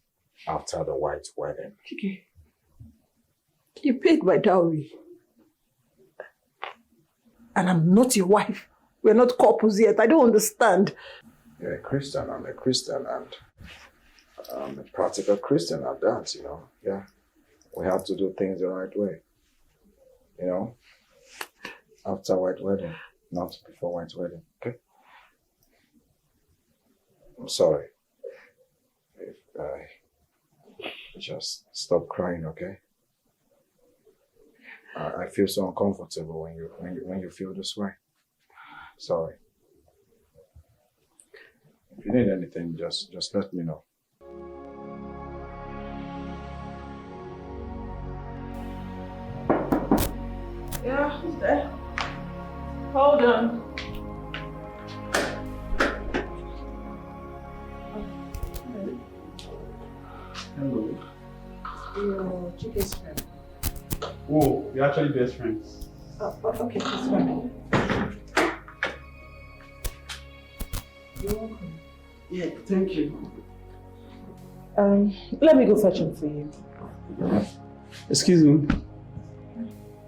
B: after the white wedding.
H: Okay. You paid my dowry. And I'm not your wife. We're not couples yet. I don't understand.
B: You're a Christian, I'm a Christian, and I'm a practical Christian at that, you know. Yeah, we have to do things the right way. You know, after white wedding, not before white wedding, okay? I'm sorry. If just stop crying, okay? I feel so uncomfortable when you feel this way. Sorry. If you need anything, just let me know.
H: Yeah, who's there? Hold on.
C: Hello.
H: Your Chike's friend.
C: Oh, we're actually best friends.
H: Oh, okay, that's fine. You're welcome.
C: Yeah, thank you.
H: Let me go fetch him for you.
C: Excuse me.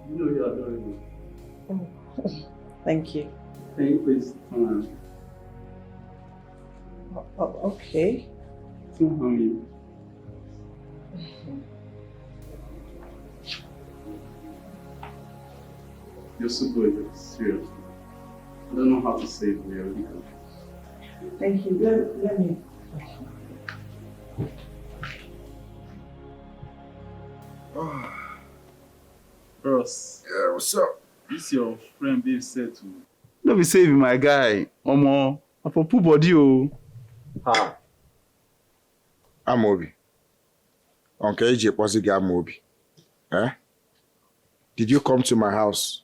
C: You know you're adorable.
H: Thank you.
C: Can you please come on?
H: Okay.
C: Come on. You're so good, seriously. I don't know how to say it, but you're really good.
H: Thank you. Let me.
C: Ross.
E: Yeah, what's up?
C: This your friend Dave said to me. Don't be saving my guy. Omo, I for poor body oh.
E: Ha. Amobi. Uncle AJ Posigi Amobi. Eh? Did you come to my house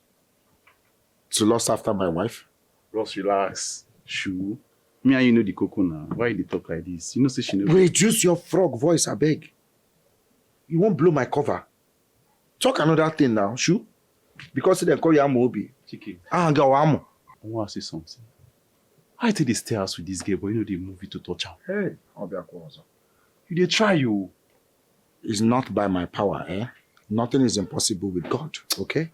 E: to lust after my wife?
C: Ross, relax. Shoo. Me and you know the cocoa now. Why you talk like this? You know say she never.
E: Reduce your frog voice, I beg. You won't blow my cover. Talk another thing now, Shoo. Because they call you Amobi.
C: Chike.
E: Go Amo.
C: I want to say something. I take the stairs with this girl, but you know they move it to touch her.
E: Hey, I'll be a closer.
C: You dey try you.
K: It's not by my power, eh? Nothing is impossible with God, okay?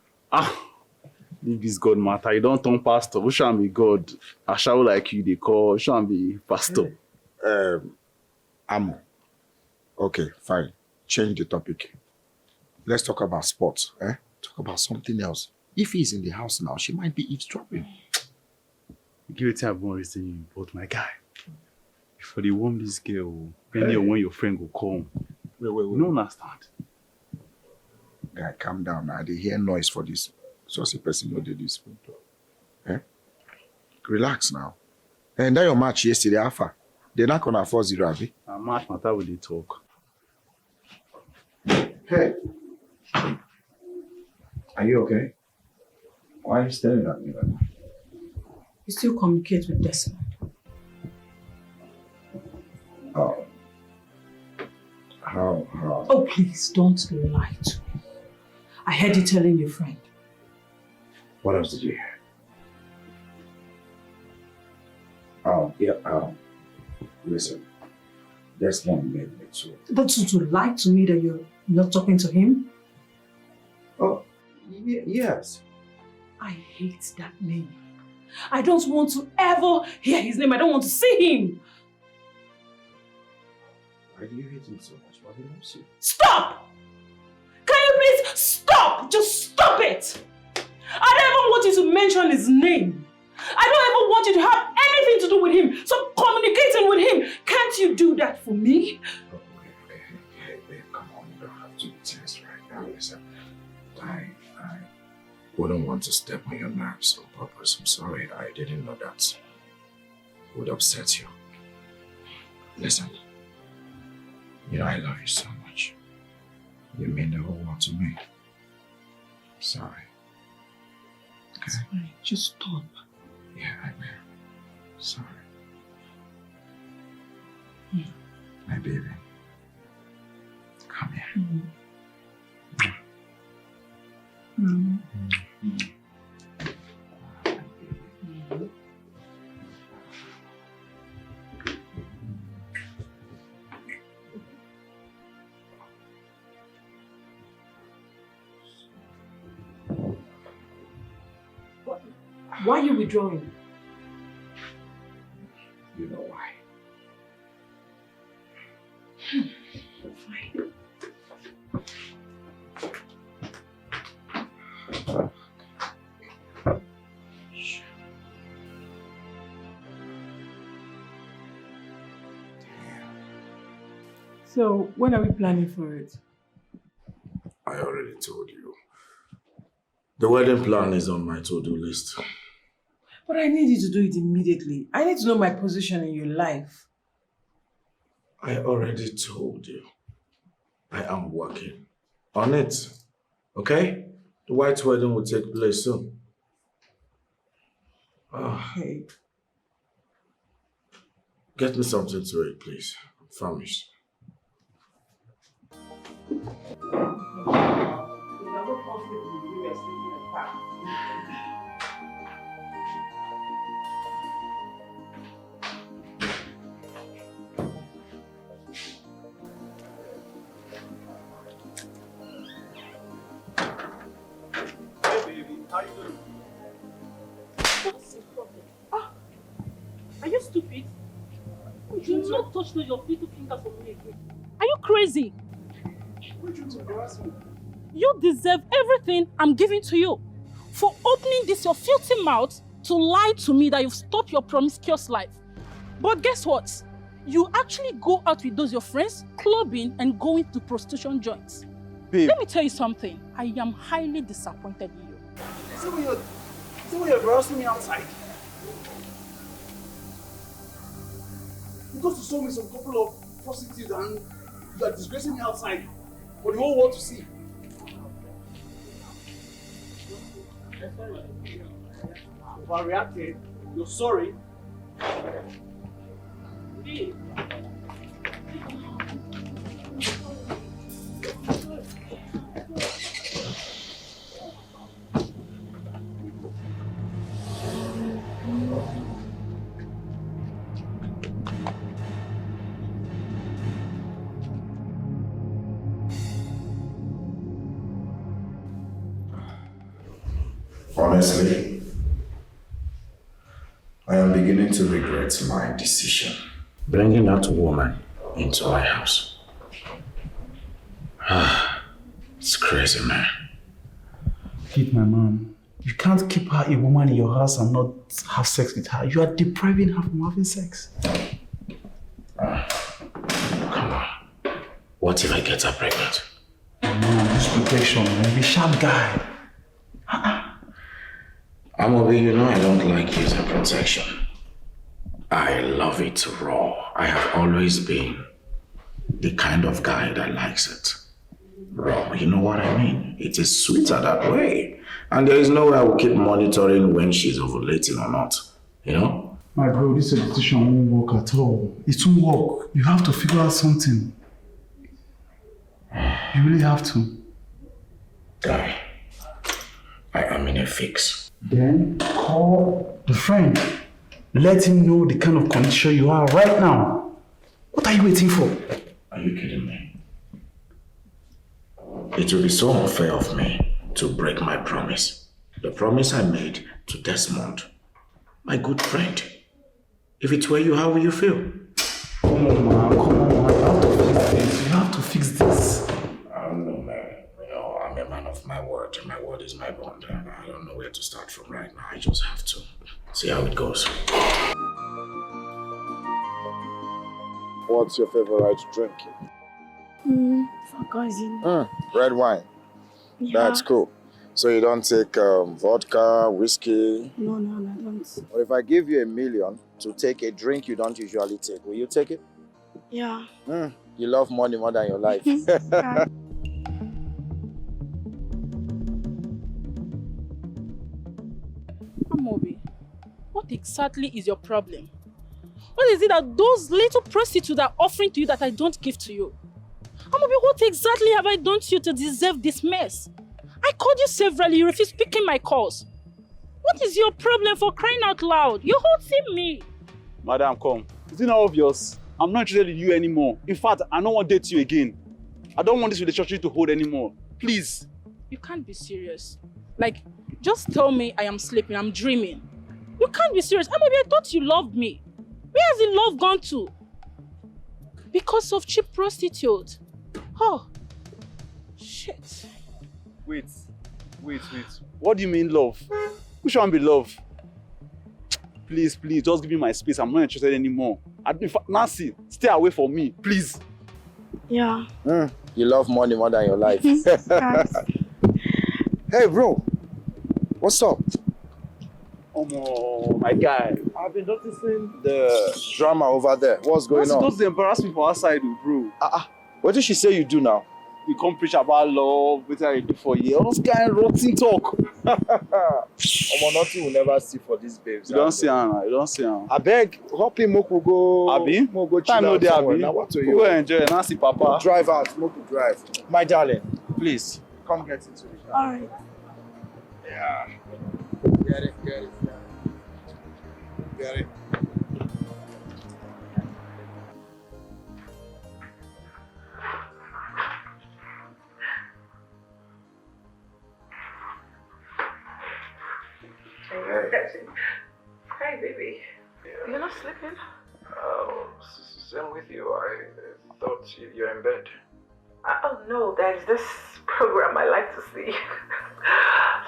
C: Leave this God matter. You don't turn pastor. Who shall be God? I shall like you, they call. Shall be pastor.
K: Amo. Okay, fine. Change the topic. Let's talk about sports, eh? Talk about something else. If he's in the house now, she might be eavesdropping.
C: Give it time, I'm you, but my guy. Before they warm this girl, when your friend will come.
K: Wait.
C: You don't understand.
K: Guy, calm down now. They hear noise for this. So a person know they this. Eh? Relax now. And that your match yesterday, Alpha. They're not gonna 4-0, Abby.
C: A match matter with the talk.
K: Hey. Are you okay? Why are you staring at me like that?
H: You still communicate with Desmond?
K: Oh. How?
H: Oh, please, don't lie to me. I heard you telling your friend.
K: What else did you hear? Listen. Desmond made me too.
H: But to lie to me that you're not talking to him?
K: Oh, yes.
H: I hate that name. I don't want to ever hear his name. I don't want to see him.
K: Why do you hate him so much? Why do you see?
H: Stop! Can you please stop? Just stop it! I don't even want you to mention his name. I don't even want you to have anything to do with him. Stop communicating with him. Can't you do that for me?
K: Okay, babe, come on. You don't have to do this right now. Listen, I wouldn't want to step on your nerves on purpose. I'm sorry. I didn't know that would upset you. Listen, you know I love you so much. You mean the whole world to me. I'm sorry. Okay?
H: It's fine. Just stop.
K: Yeah, I will. Sorry. My baby. Come here.
H: Why are you withdrawing?
K: You know why.
H: Fine. So, when are we planning for it?
K: I already told you. The wedding plan is on my to-do list.
H: But I need you to do it immediately. I need to know my position in your life.
K: I already told you. I am working on it. Okay? The white wedding will take place soon.
H: Okay.
K: Get me something to eat, please. I'm famished.
O: Are you stupid? You do not touch your little fingers on me again. Are you crazy? You deserve everything I'm giving to you for opening this your filthy mouth to lie to me that you've stopped your promiscuous life. But guess what? You actually go out with those your friends, clubbing and going to prostitution joints.
C: Babe.
O: Let me tell you something. I am highly disappointed in you.
C: See when you're embarrassing me outside. You go to show me some couple of prostitutes and you are disgracing me outside for the whole world to see. Overreacted. You're sorry. Leave.
B: Honestly, I am beginning to regret my decision. Bringing that woman into my house. It's crazy, man.
C: Hit my mom. You can't keep her a woman in your house and not have sex with her. You are depriving her from having sex.
B: Come on. What if I get her pregnant?
C: Man, this protection, man. Be sharp guy.
B: Amobi, you know I don't like using protection. I love it raw. I have always been the kind of guy that likes it raw. You know what I mean? It is sweeter that way. And there is no way I will keep monitoring when she's ovulating or not. You know?
C: My bro, this decision won't work at all. It won't work. You have to figure out something. You really have to.
B: Guy, I am in a fix.
C: Then call the friend. Let him know the kind of condition you are right now. What are you waiting for?
B: Are you kidding me? It will be so unfair of me to break my promise. The promise I made to Desmond, my good friend. If it were you, how will you feel?
C: Come on, man. You have to fix this.
B: I don't know, man. You know, I'm a man of my word. My word is my bond. I don't know where to start from right now. I just have to see how it goes.
E: What's your favorite drink? Red wine.
L: Yeah.
E: That's cool. So you don't take vodka, whiskey?
L: No, I don't.
E: Or if I give you $1 million to take a drink you don't usually take, will you take it?
L: Yeah.
E: You love money more than your life.
O: Amobi, what exactly is your problem? What is it that those little prostitutes are offering to you that I don't give to you? Amobi, what exactly have I done to you to deserve this mess? I called you severally, you refused picking my calls. What is your problem, for crying out loud? You're hurting me.
C: Madam, come. Is it not obvious? I'm not interested in you anymore. In fact, I don't want to date you again. I don't want this relationship to hold anymore. Please.
O: You can't be serious. Like, just tell me I am sleeping, I'm dreaming. You can't be serious. Amobi, I thought you loved me. Where has the love gone to? Because of cheap prostitute. Oh, shit.
C: Wait. What do you mean love? Who should be love? Please, just give me my space. I'm not interested anymore. Nancy, stay away from me, please.
L: Yeah.
E: You love money more than your life. Hey, bro. What's up?
C: Oh my guy. I've been noticing
E: the drama over there. What's going on?
C: Don't embarrass me for outside, bro.
E: What did she say you do now?
C: You come preach about love, what I do for you. All those kind of rotten talk.
E: Nothing will never see for these babes.
C: You don't see her.
E: I beg, hop in, Moku go.
C: Abi?
E: Mo go chill out somewhere. Now what to you?
C: Go enjoy. Nancy, Papa.
E: Drive out, Moku drive. My darling, please come get into the car.
L: All right.
E: Yeah. Get it.
D: Hey, baby. You're not sleeping?
K: Same with you. I thought you're in bed.
D: Oh, no. There's this program I like to see.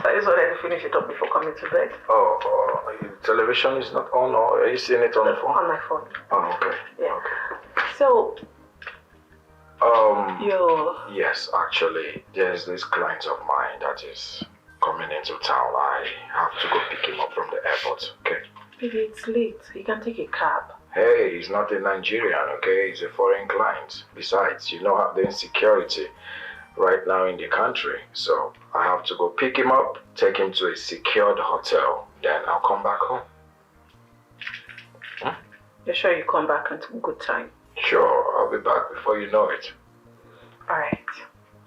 D: So I just wanted to finish it up before coming to bed.
K: Your television is not on, or are you seeing it on the phone?
D: On my phone.
K: Oh, okay.
D: Yeah.
K: Okay.
D: So,
K: yes, actually, there's this client of mine that is coming into town. I have to go pick him up from the airport, okay?
D: Baby, it's late. You can take a cab.
K: Hey, he's not a Nigerian, okay? He's a foreign client. Besides, you know the insecurity right now in the country. So I have to go pick him up, take him to a secured hotel, then I'll come back home.
D: You're sure you come back in good time?
K: Sure, I'll be back before you know it.
D: Alright.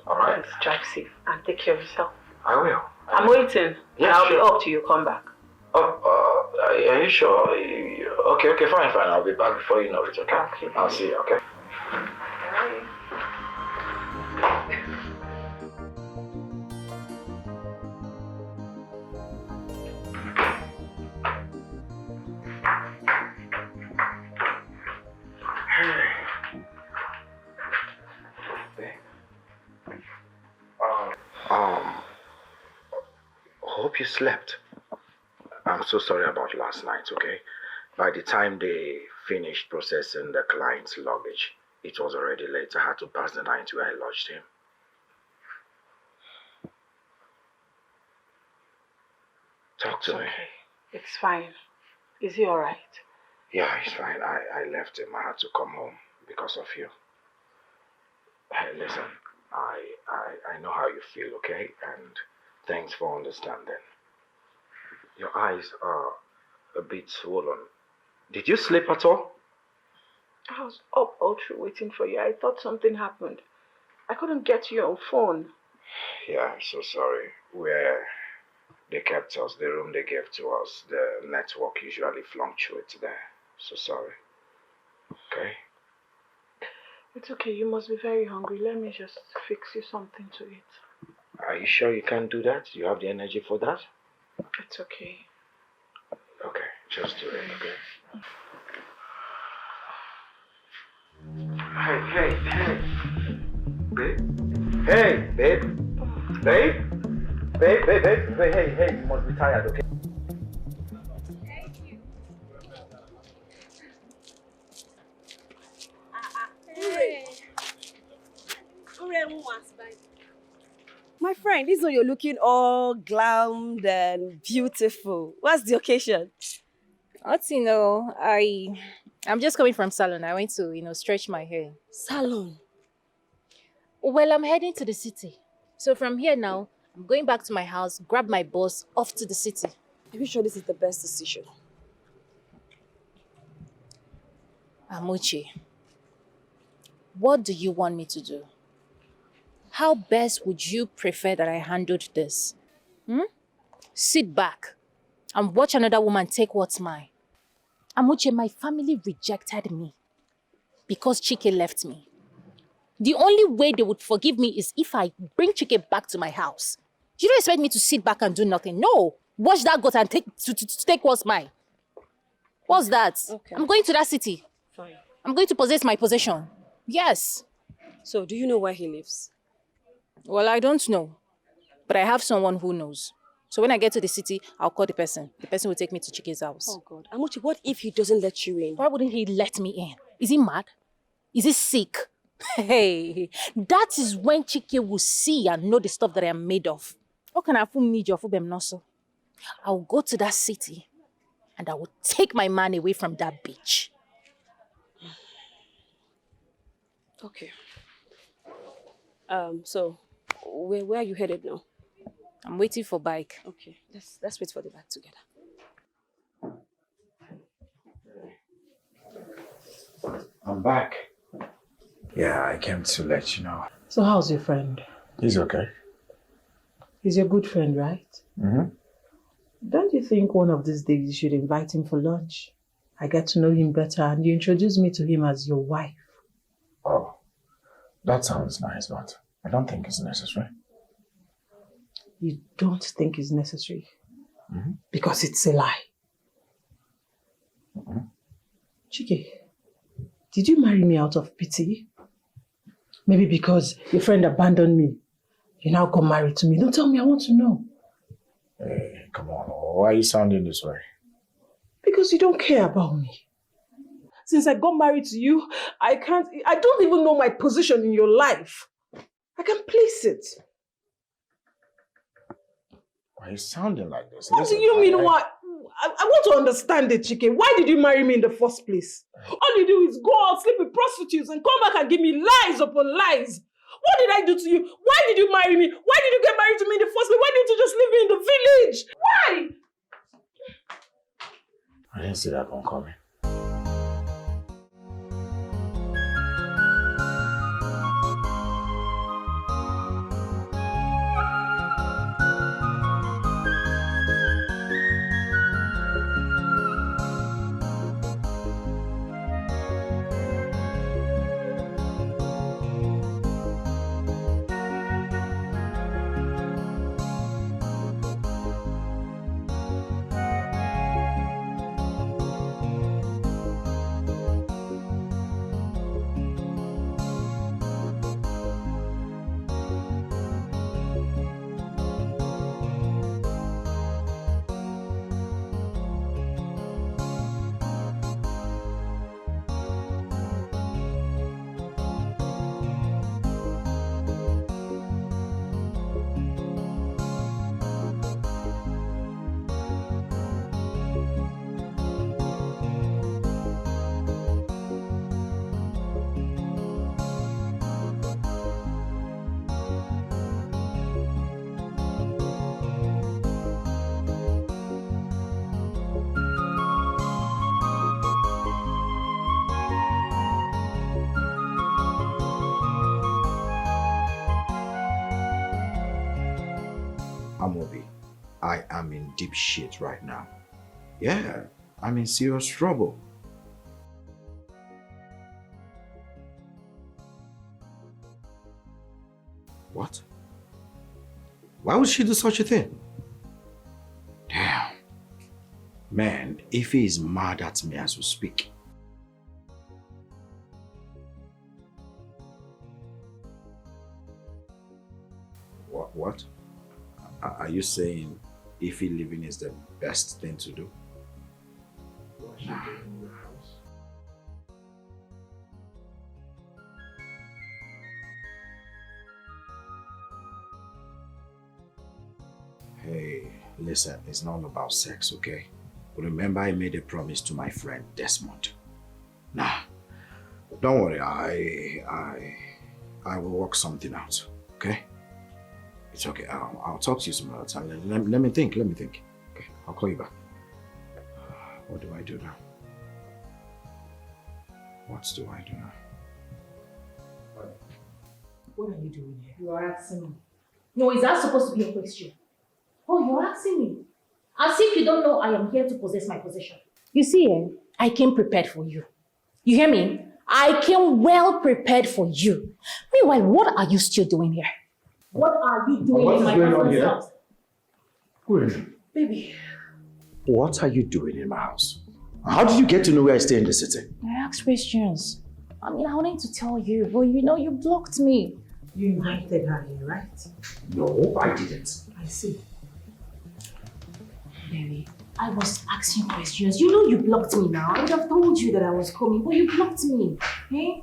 K: Alright.
D: Please drive safe and take care of yourself.
K: I will.
D: I'm waiting.
K: Yeah,
D: I'll
K: sure.
D: be up till you come back.
K: Are you sure? Okay, fine. I'll be back before you know it, okay? I'll see you, okay?
D: Bye.
B: hope you slept. I'm so sorry about last night, okay? By the time they finished processing the client's luggage, it was already late. I had to pass the night where I lodged him. Talk to me.
H: Okay. It's fine. Is he alright?
B: Yeah, he's fine. I left him. I had to come home because of you. Hey, listen, I know how you feel, okay? And thanks for understanding. Your eyes are a bit swollen. Did you sleep at all?
H: I was up all through waiting for you. I thought something happened. I couldn't get you on phone.
B: Yeah, I'm so sorry. Where they kept us, the room they gave to us, the network usually fluctuates there. So sorry. Okay?
H: It's okay. You must be very hungry. Let me just fix you something to eat.
B: Are you sure you can do that? You have the energy for that?
H: It's okay.
B: Okay, just do it, okay? Hey. Babe? Hey, babe? Babe, hey, you must be tired, okay?
L: My friend, this one you're looking all glammed and beautiful. What's the occasion?
M: I'm just coming from salon. I went to, stretch my hair.
L: Salon?
M: Well, I'm heading to the city. So from here now, I'm going back to my house, grab my boss, off to the city.
L: Are you sure this is the best decision?
M: Amuchi, what do you want me to do? How best would you prefer that I handled this? Sit back and watch another woman take what's mine. Amuchi, my family rejected me because Chike left me. The only way they would forgive me is if I bring Chike back to my house. You don't expect me to sit back and do nothing. No. Watch that goat and take what's mine. What's that? Okay. I'm going to that city.
L: Fine.
M: I'm going to possess my possession. Yes.
L: So, do you know where he lives?
M: Well, I don't know. But I have someone who knows. So when I get to the city, I'll call the person. The person will take me to Chike's house.
L: Oh, God. Amuchi, what if he doesn't let you in?
M: Why wouldn't he let me in? Is he mad? Is he sick? Hey, that is when Chike will see and know the stuff that I am made of. How can I need your noso? I'll go to that city and I will take my man away from that bitch.
L: Okay. So, where are you headed now?
M: I'm waiting for bike.
L: Okay, let's wait for the bike together.
K: I'm back. Yeah, I came to let you know.
H: So how's your friend?
K: He's okay.
H: He's your good friend, right?
K: Mm-hmm.
H: Don't you think one of these days you should invite him for lunch? I get to know him better and you introduce me to him as your wife.
K: Oh, that sounds nice, but I don't think it's necessary.
H: You don't think it's necessary?
K: Mm-hmm.
H: Because it's a lie.
K: Mm-hmm.
H: Chike, did you marry me out of pity? Maybe because your friend abandoned me. You now got married to me. Don't tell me, I want to know.
K: Hey, come on. Why are you sounding this way?
H: Because you don't care about me. Since I got married to you, I don't even know my position in your life. I can place it.
K: Why are you sounding like this?
H: What do you mean, what? I want to understand it, Chike. Why did you marry me in the first place? All you do is go out, sleep with prostitutes, and come back and give me lies upon lies. What did I do to you? Why did you marry me? Why did you get married to me in the first place? Why didn't you just leave me in the village? Why?
K: I didn't see that one coming.
B: I am in deep shit right now. Yeah, I'm in serious trouble. What? Why would she do such a thing? Damn. Man, Ify is mad at me as we speak. What? Are you saying Ify living is the best thing to do? Nah. Hey, listen, it's not about sex, okay? Remember I made a promise to my friend Desmond. Nah, don't worry, I will work something out, okay? It's okay, I'll talk to you some other time. Let me think. Okay, I'll call you back. What do I do now? What do I do now?
M: What are you doing here? You are asking me. No, is that supposed to be a question? Oh, you're asking me. As if you don't know I am here to possess my possession. You see, I came prepared for you. You hear me? I came well prepared for you. Meanwhile, what are you still doing here? What are you doing in my husband's house? Baby.
B: What are you doing in my house? How did you get to know where I stay in the city?
M: I asked questions. I mean, I wanted to tell you, but you know, you blocked me.
H: You invited her here, right?
B: No, I didn't.
H: I see.
M: Baby, I was asking questions. You know you blocked me now. I would have told you that I was coming, but you blocked me. Eh?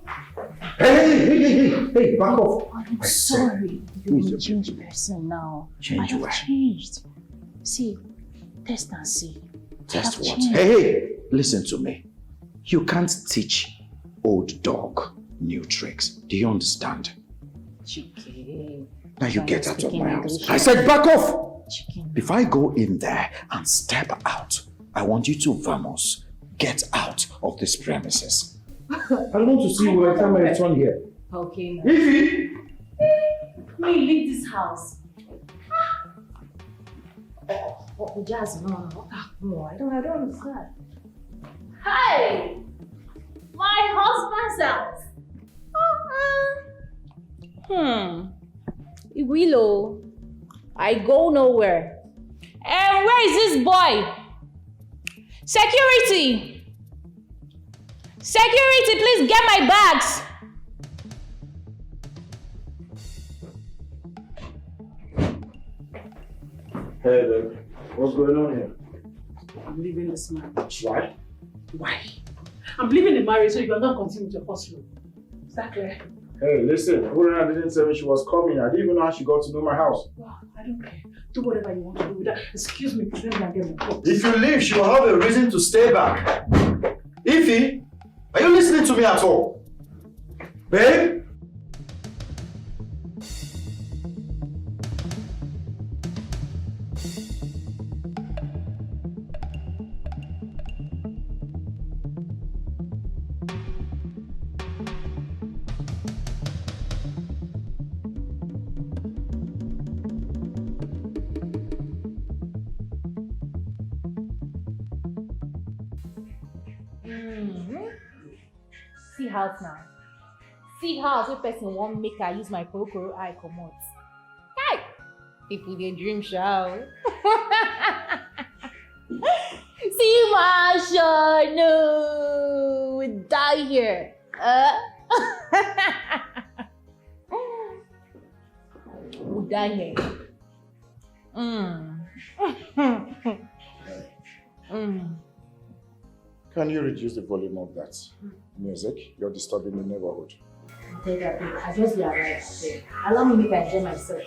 B: Hey, back off.
M: I'm sorry. You're a changed person now.
B: Change
M: I have
B: where?
M: changed. See, test and see.
B: Test what?
M: Changed.
B: Hey, listen to me. You can't teach old dog new tricks. Do you understand?
M: Chicken.
B: Now you get out of my house.
M: English.
B: I said back off!
M: Chicken.
B: If I go in there and step out, I want you to vamos, get out of this premises. I don't want to see you every time I return here.
M: Okay. Now.
B: Ify!
M: May you leave this house. Oh, Jazz, no. I don't understand. Hey! My husband's house. Willow, I go nowhere. And where is this boy? Security! Security, please get my bags.
B: Hey, babe. What's going on here?
H: I'm leaving this marriage.
B: Why?
H: Why? I'm leaving the marriage so you can not continue with your first rule. Is that clear?
B: Hey, listen, Urana didn't tell me she was coming. I didn't even know how she got to know my house.
H: Wow, I don't care. Do whatever you want to do with that. Excuse me, please let me get my clothes.
B: If you leave, she will have a reason to stay back. Ify, are you listening to me at all? Babe?
M: See house now. See house wey person wan make I use my kokoro eye comot. Hey! People dey dream sha. See Marsha, no, we die here. We die here.
B: Can you reduce the volume of that music? You're disturbing the neighborhood.
M: I just be arrived. Allow me make I enjoy myself.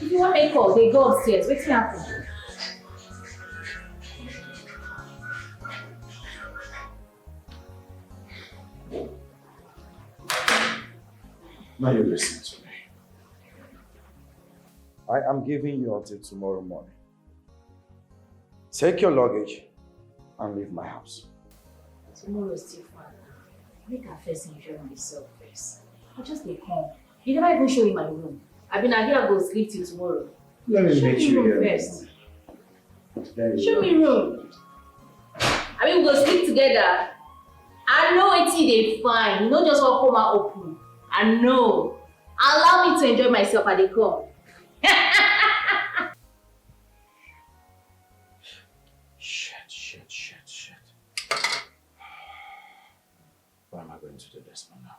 M: If you want make call, they go upstairs. What's happening?
B: Now you listen to me. I am giving you until tomorrow morning. Take your luggage and leave my house.
M: Tomorrow is still far. Make her first enjoy myself first. I'll just be home. You never even show me my room. I've been out here, I'll go sleep till tomorrow.
B: Let me
M: show
B: meet
M: me
B: you
M: room
B: here.
M: first. Show me room. I mean, we go sleep together. I know it's they fine. You know just what come out open. I know. Allow me to enjoy myself at the club.
B: Shit. What am I going to do, Desmond, now?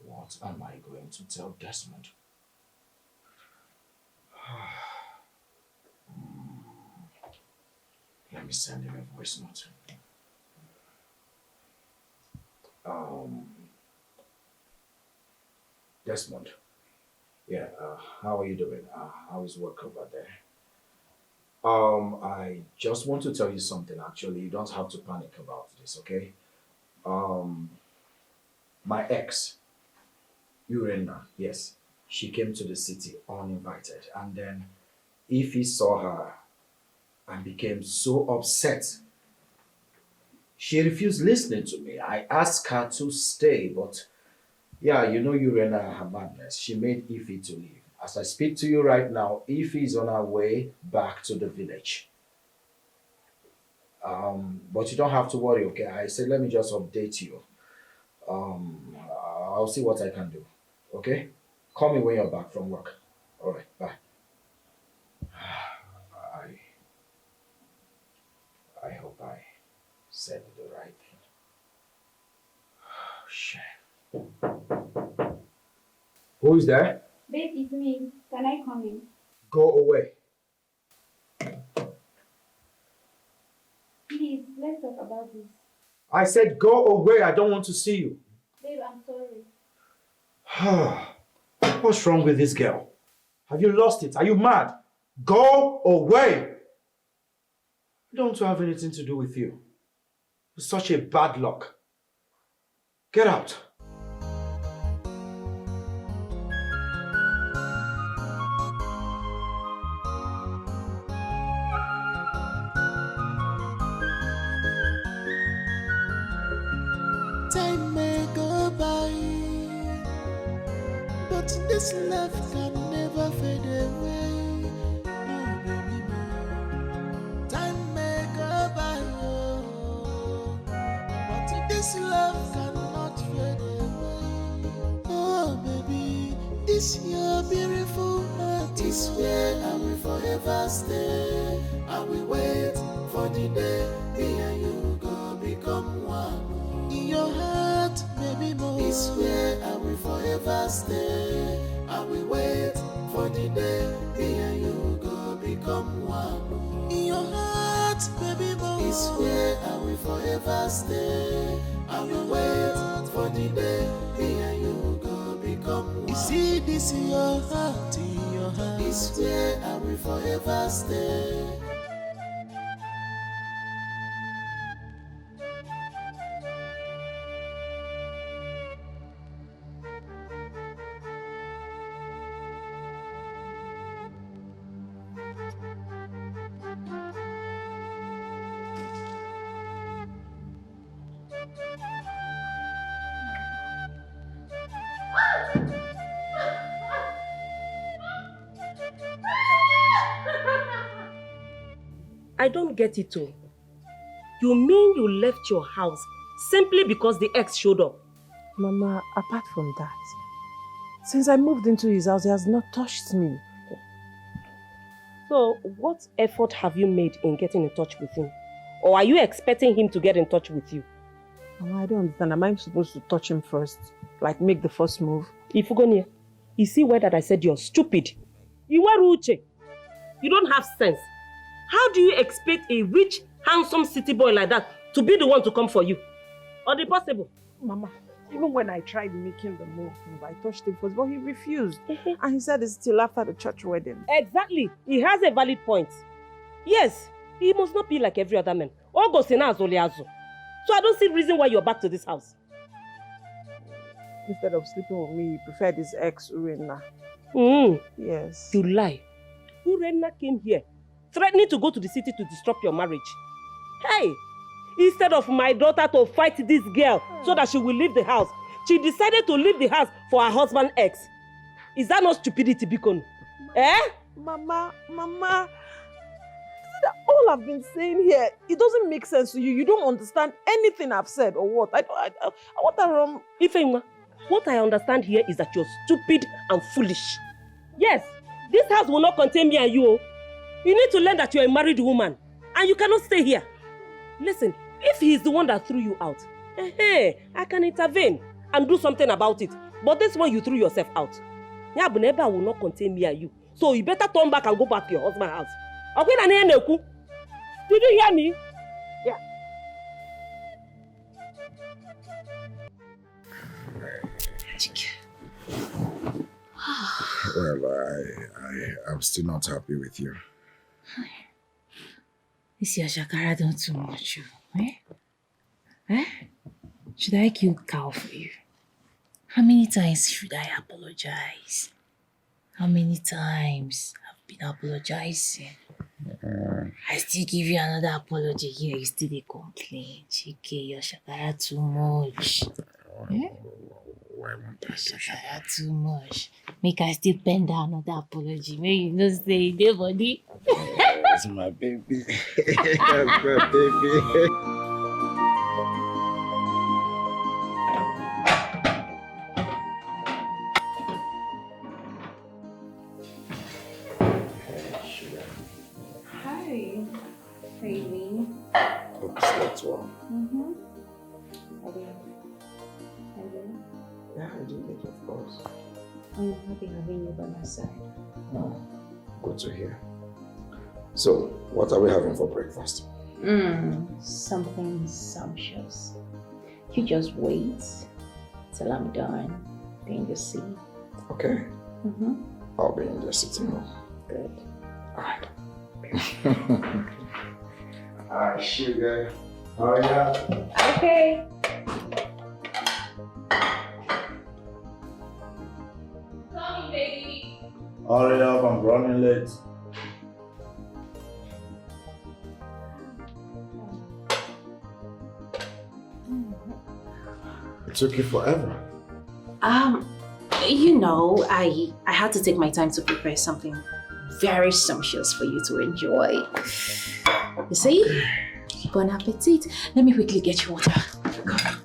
B: What am I going to tell Desmond? Let me send him a voice note. Desmond. Yeah, how are you doing? How is work over there? I just want to tell you something, actually. You don't have to panic about this, okay? My ex, Urena, yes, she came to the city uninvited. And then Ify saw her and became so upset. She refused listening to me. I asked her to stay, but yeah, you know Urena and her madness. She made Ify to leave. As I speak to you right now, Ify is on her way back to the village. But you don't have to worry, okay? I said, let me just update you. I'll see what I can do, okay? Call me when you're back from work. All right, bye. I hope I said the right thing. Shit. Who is there?
P: Babe, it's me. Can I come in?
B: Go away.
P: Please, let's talk about this.
B: I said go away. I don't want to see you.
P: Babe, I'm sorry.
B: What's wrong with this girl? Have you lost it? Are you mad? Go away. I don't want to have anything to do with you. You're such a bad luck. Get out.
J: Time may go by, but this love can never fade away. Oh, baby, no. Time may go by, oh, but this love cannot fade away. Oh, baby, this your beautiful heart is where I will forever stay. I will wait for the day me and you go become one. In your heart, baby, more is where I will forever stay. I will wait for the day me and you go become one. In your heart, baby, more is where I will forever stay. I will wait for the day me and you go become one. You see this in your heart, is where I will forever stay.
F: I don't get it all. You mean you left your house simply because the ex showed up?
H: Mama, apart from that, since I moved into his house, he has not touched me.
F: So, what effort have you made in getting in touch with him? Or are you expecting him to get in touch with you?
H: Mama, I don't understand. Am I supposed to touch him first? Like, make the first move?
F: Ifugoniya, you see why that I said you're stupid? You are Uche. You don't have sense. How do you expect a rich, handsome city boy like that to be the one to come for you? Or the possible?
H: Mama, even when I tried making the move, I touched him first, but he refused. And he said it's still after the church wedding.
F: Exactly. He has a valid point. Yes, he must not be like every other man. So I don't see reason why you're back to this house.
H: Instead of sleeping with me, he preferred his ex, Urena. Yes.
F: You lie. Urena came here threatening to go to the city to disrupt your marriage. Hey, instead of my daughter to fight this girl so that she will leave the house, she decided to leave the house for her husband's ex. Is that not stupidity, Bikon?
H: Mama, I've been saying here, it doesn't make sense to you. You don't understand anything I've said or what? What are
F: Ifeanyi, what I understand here is that you're stupid and foolish. Yes, this house will not contain me and you. You need to learn that you're a married woman and you cannot stay here. Listen, if he is the one that threw you out, I can intervene and do something about it. But this one you threw yourself out. Neighbor will not contain me and you. So you better turn back and go back to your husband's house. Did you hear me? Yeah.
K: Well, I'm still not happy with you.
M: This your shakara done too much, eh? Should I kill cow for you? How many times should I apologize? How many times I've been apologizing? I still give you another apology here, you still dey complain. Chike, your shakara too much.
K: Why won't I do
M: shakara too much? Make I still pen down another apology. Make you no say dey body.
K: That's my baby. That's my baby.
M: Hi, baby.
K: Hope you slept well. Yeah, I do, of course.
M: I'm happy having you by my side.
K: Oh, good to hear. So, what are we having for breakfast?
M: Something sumptuous. You just wait till I'm done. Then you see.
K: Okay. I'll be in the sitting room.
M: Good.
K: Alright. Alright, sugar. Hurry up.
M: Okay. Coming, baby.
B: Hurry up, I'm running late.
K: It took you forever.
M: You know, I had to take my time to prepare something very sumptuous for you to enjoy. You see? Bon appetit. Let me quickly get you water. Come.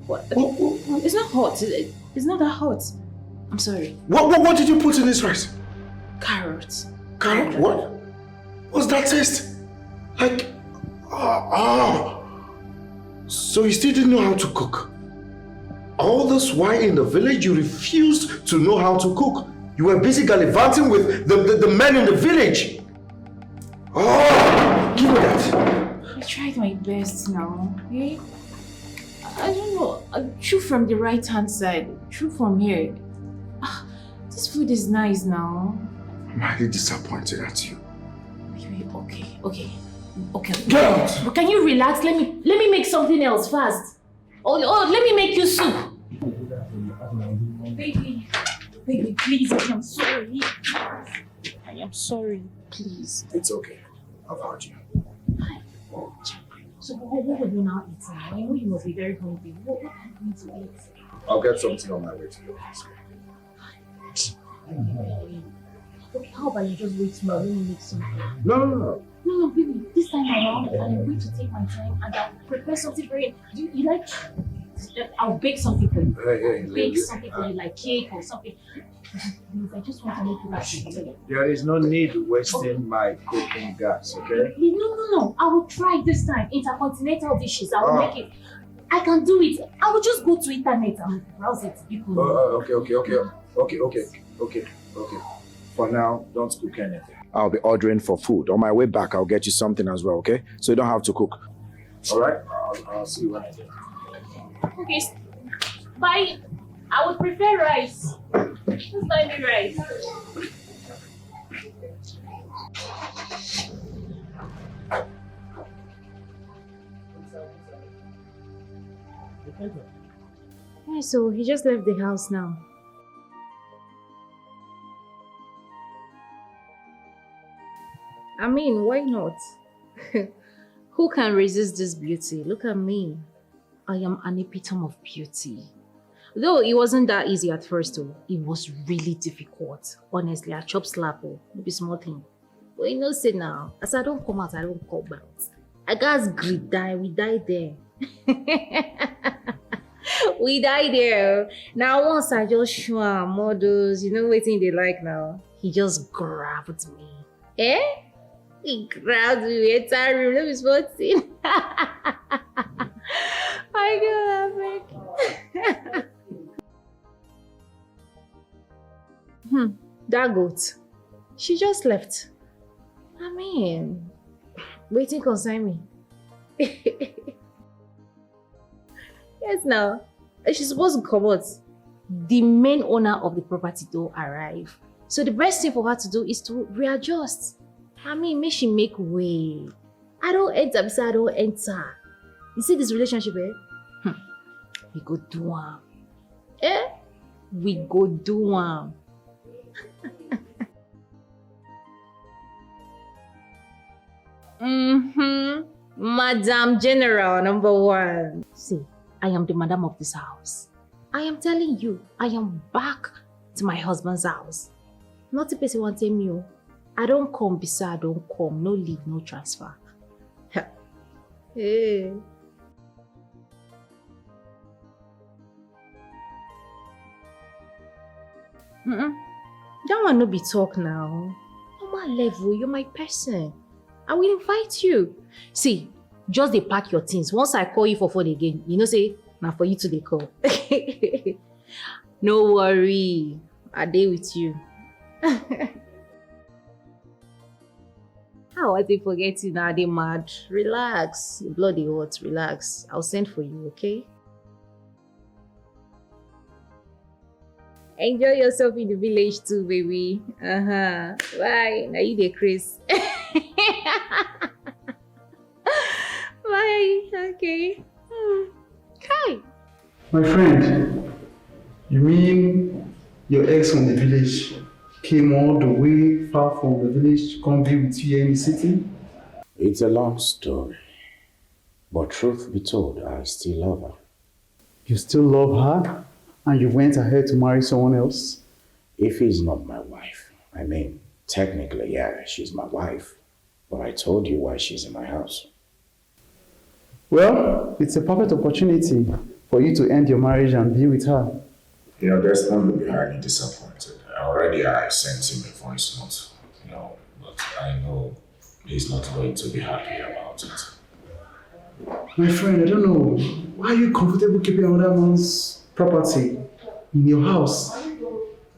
M: What? It's not hot. It's not that hot. I'm sorry.
K: What did you put in this rice?
M: Carrots.
K: Carrot? What? What's that taste? Like, So you still didn't know how to cook? All this while in the village, you refused to know how to cook. You were busy gallivanting with the men in the village. Oh, give me that.
M: I tried my best now, okay? I don't know. Shoot from the right hand side. Shoot from here. This food is nice now.
K: I'm highly disappointed at you.
M: Okay.
K: Get out!
M: But can you relax? Let me make something else fast. Oh, let me make you soup. Baby, please, I am sorry. I am sorry, please.
K: It's okay. I've heard you.
M: So what would you now eat now? I know you must be very hungry. What are you going to eat?
K: I'll get something on my way to your house.
M: Okay, how about you just wait small? Let me make something.
K: No,
M: baby. This time around, I'm going to take my time and I'll prepare something for you. You like? I'll bake something for you. Bake something for you, like cake or something. Please, I just want to make you happy.
K: There is no need wasting my cooking gas, okay?
M: No. I will try this time. Intercontinental dishes. I will make it. I can do it. I will just go to internet and browse it. Okay. For now, don't cook anything. I'll be ordering for food. On my way back, I'll get you something as well, okay? So you don't have to cook. All right? I'll see you when I get. Okay. Bye. I would prefer rice. Just buy me rice. Yeah, so he just left the house now. I mean, why not? Who can resist this beauty? Look at me. I am an epitome of beauty. Though it wasn't that easy at first, though. It was really difficult. Honestly, I chop slap, maybe small thing. But you know, say now, as I don't come out, I don't come out. I guys greet die, we die there. We die there. Now once I just show him models, you know what they like now? He just grabbed me. Eh? He grabbed me entire room. Let me spot it. I can't that goat. She just left. I mean, waiting concern me. Yes, now. She's supposed to come out. The main owner of the property don't arrive. So the best thing for her to do is to readjust. I mean, make she make way. I don't enter because I don't enter. You see this relationship, eh? We go do one. Eh? We go do one. Madam General #1. See, I am the madam of this house. I am telling you, I am back to my husband's house. Not a person want to tell me, I don't come beside, I don't come. No leave, no transfer. Hey. That one no be talk now. Normal level, you're my person. I will invite you. See, just dey pack your things. Once I call you for phone again, you know say, now for you to dey call. No worry, I dey with you. How was I forget you now? They mad. Relax, your blood is hot. Relax. I'll send for you, okay? Enjoy yourself in the village too, baby. Bye. Now you dey craze. Bye. Okay. Hi.
C: My friend, you mean your ex from the village came all the way far from the village to come be with you here in the city?
B: It's a long story. But truth be told, I still love her.
C: You still love her? And you went ahead to marry someone else?
B: If he's not my wife, I mean, technically, yeah, she's my wife. But I told you why she's in my house.
C: Well, it's a perfect opportunity for you to end your marriage and be with her.
K: You know, Desmond will be highly disappointed. Already I sent him a voice note, but I know he's not going to be happy about it.
C: My friend, I don't know. Why are you comfortable keeping another man's property in your house?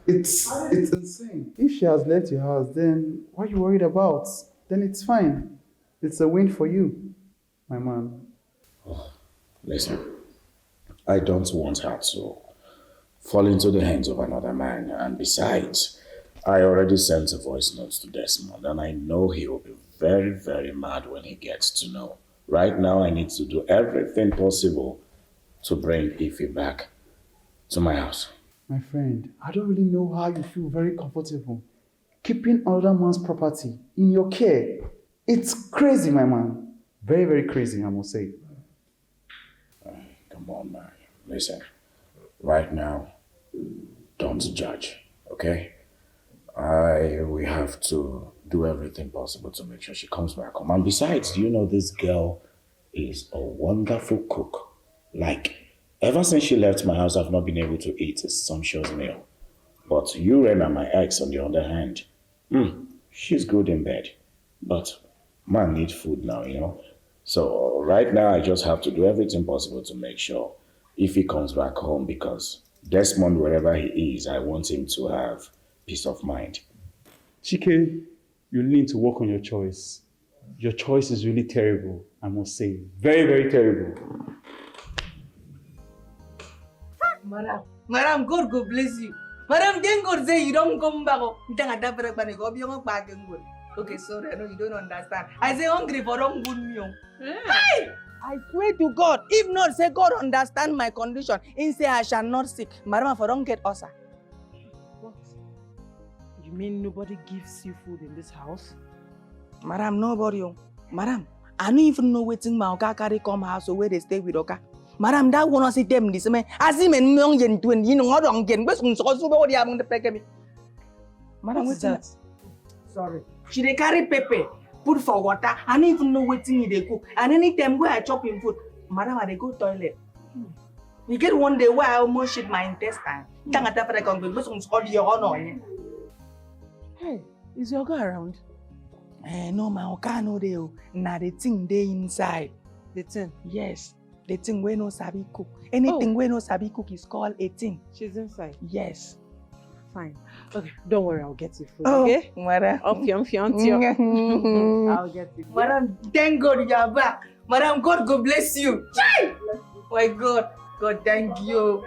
C: It's insane. If she has left your house, then what are you worried about? Then it's fine. It's a win for you, my man.
B: Oh, listen, I don't want her to fall into the hands of another man. And besides, I already sent a voice note to Desmond, and I know he will be very, very mad when he gets to know. Right now, I need to do everything possible to bring Ify back to my house.
C: My friend, I don't really know how you feel very comfortable keeping another man's property in your care. It's crazy, my man. Very, very crazy, I must say.
B: Come on, man. Listen, right now, don't judge, okay? We have to do everything possible to make sure she comes back home. And besides, you know, this girl is a wonderful cook. Like, ever since she left my house, I've not been able to eat a sumptuous meal. But Urena, my ex, on the other hand, she's good in bed. But man needs food now, you know? So right now, I just have to do everything possible to make sure if he comes back home, because Desmond, wherever he is, I want him to have peace of mind.
C: Chike, you need to work on your choice. Your choice is really terrible, I must say. Very, very terrible.
Q: Madam, God go bless you. Madam, then God say you don't come back. Okay, sorry, I know you don't understand. I say hungry for some good meal. Hey! I swear to God, if not say God understand my condition, he say I shall not sick. Madam, for don't get ulcer.
H: What? You mean nobody gives you food in this house?
Q: Madam, nobody. Madam, I don't even know waiting my Oga carry come house or where they stay with Oga. Madam, that wanna see them this man. As him and young yen twin, you know, I don't get what's going to among the peg. Madam, what's that? Sorry. She dey carry pepper, put for water. I don't even know waiting they cook. And anytime where I chop in food, madam, I dey go toilet. You get one day where I almost shit my intestine. Hey, is your guy around? No, my Oga no dey. Nah, the thing dey inside.
H: The thing?
Q: Yes. The thing we no sabi cook. Anything we no sabi cook is called a thing.
H: She's inside?
Q: Yes.
H: Fine. Okay, don't worry, I'll get you food,
Q: oh,
H: okay?
Q: Madam.
H: I'll get you food.
Q: Madam, thank God you're back. Madam, God go bless you. Chai! My God. God, thank you.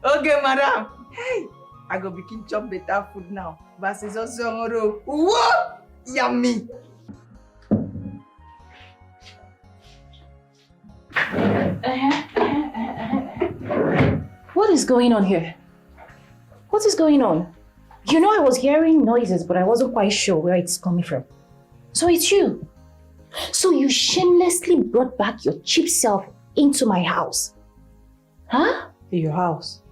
Q: Okay, madam. Hey, I go begin chop better food now. But it's also tomorrow. Whoa! Yummy.
M: What is going on here? What is going on? You know I was hearing noises, but I wasn't quite sure where it's coming from. So it's you. So you shamelessly brought back your cheap self into my house. Huh?
H: Your house?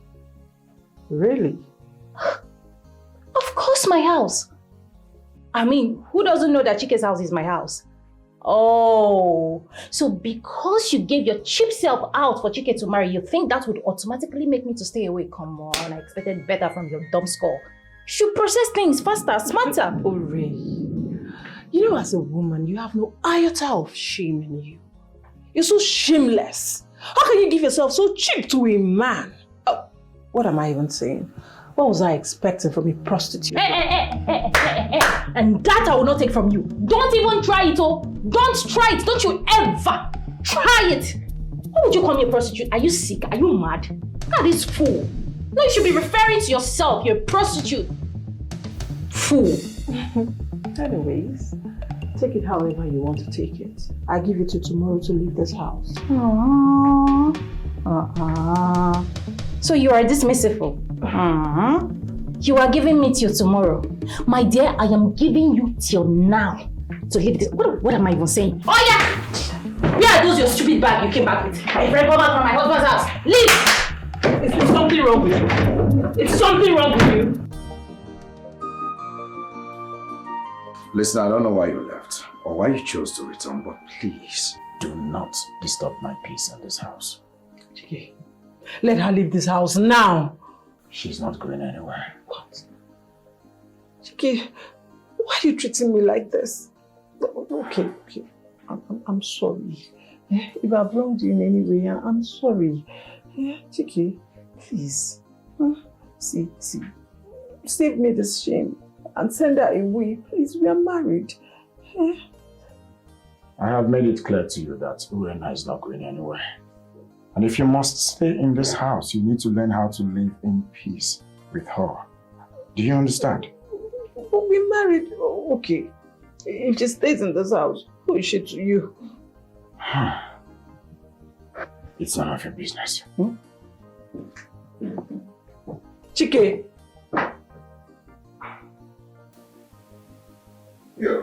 H: Really?
M: Of course my house. I mean, who doesn't know that Chike's house is my house? Oh, so because you gave your cheap self out for Chike to marry, you think that would automatically make me to stay away? Come on, I expected better from your dumb skull. You should process things faster, smarter.
H: Oh, Ray. You know, as a woman, you have no iota of shame in you. You're so shameless. How can you give yourself so cheap to a man? Oh, what am I even saying? What was I expecting from a prostitute?
M: And that I will not take from you. Don't even try it, oh. Don't try it. Don't you ever try it. Why would you call me a prostitute? Are you sick? Are you mad? That is fool. No, you should be referring to yourself. You're a prostitute. Fool.
H: Anyways, take it however you want to take it. I give you till tomorrow to leave this house.
M: So you are dismissive. You are giving me till tomorrow. My dear, I am giving you till now to leave this. What am I even saying? Oh yeah! Where are those your stupid bag you came back with? I brought back from my husband's house. Leave!
H: Is something wrong with you? It's something wrong with you.
B: Listen, I don't know why you left or why you chose to return, but please do not disturb my peace in this house.
H: Chike, let her leave this house now.
B: She's not going anywhere.
H: What? Chike, why are you treating me like this? Okay. I'm sorry. If I've wronged you in any way, I'm sorry. Chike, please. See. Save me this shame and send her away. Please, we are married.
B: I have made it clear to you that Urena is not going anywhere. And if you must stay in this house, you need to learn how to live in peace with her. Do you understand?
H: But we're married. Okay. If she stays in this house, who is she to you?
B: It's none of your business.
H: Chike.
B: Yeah.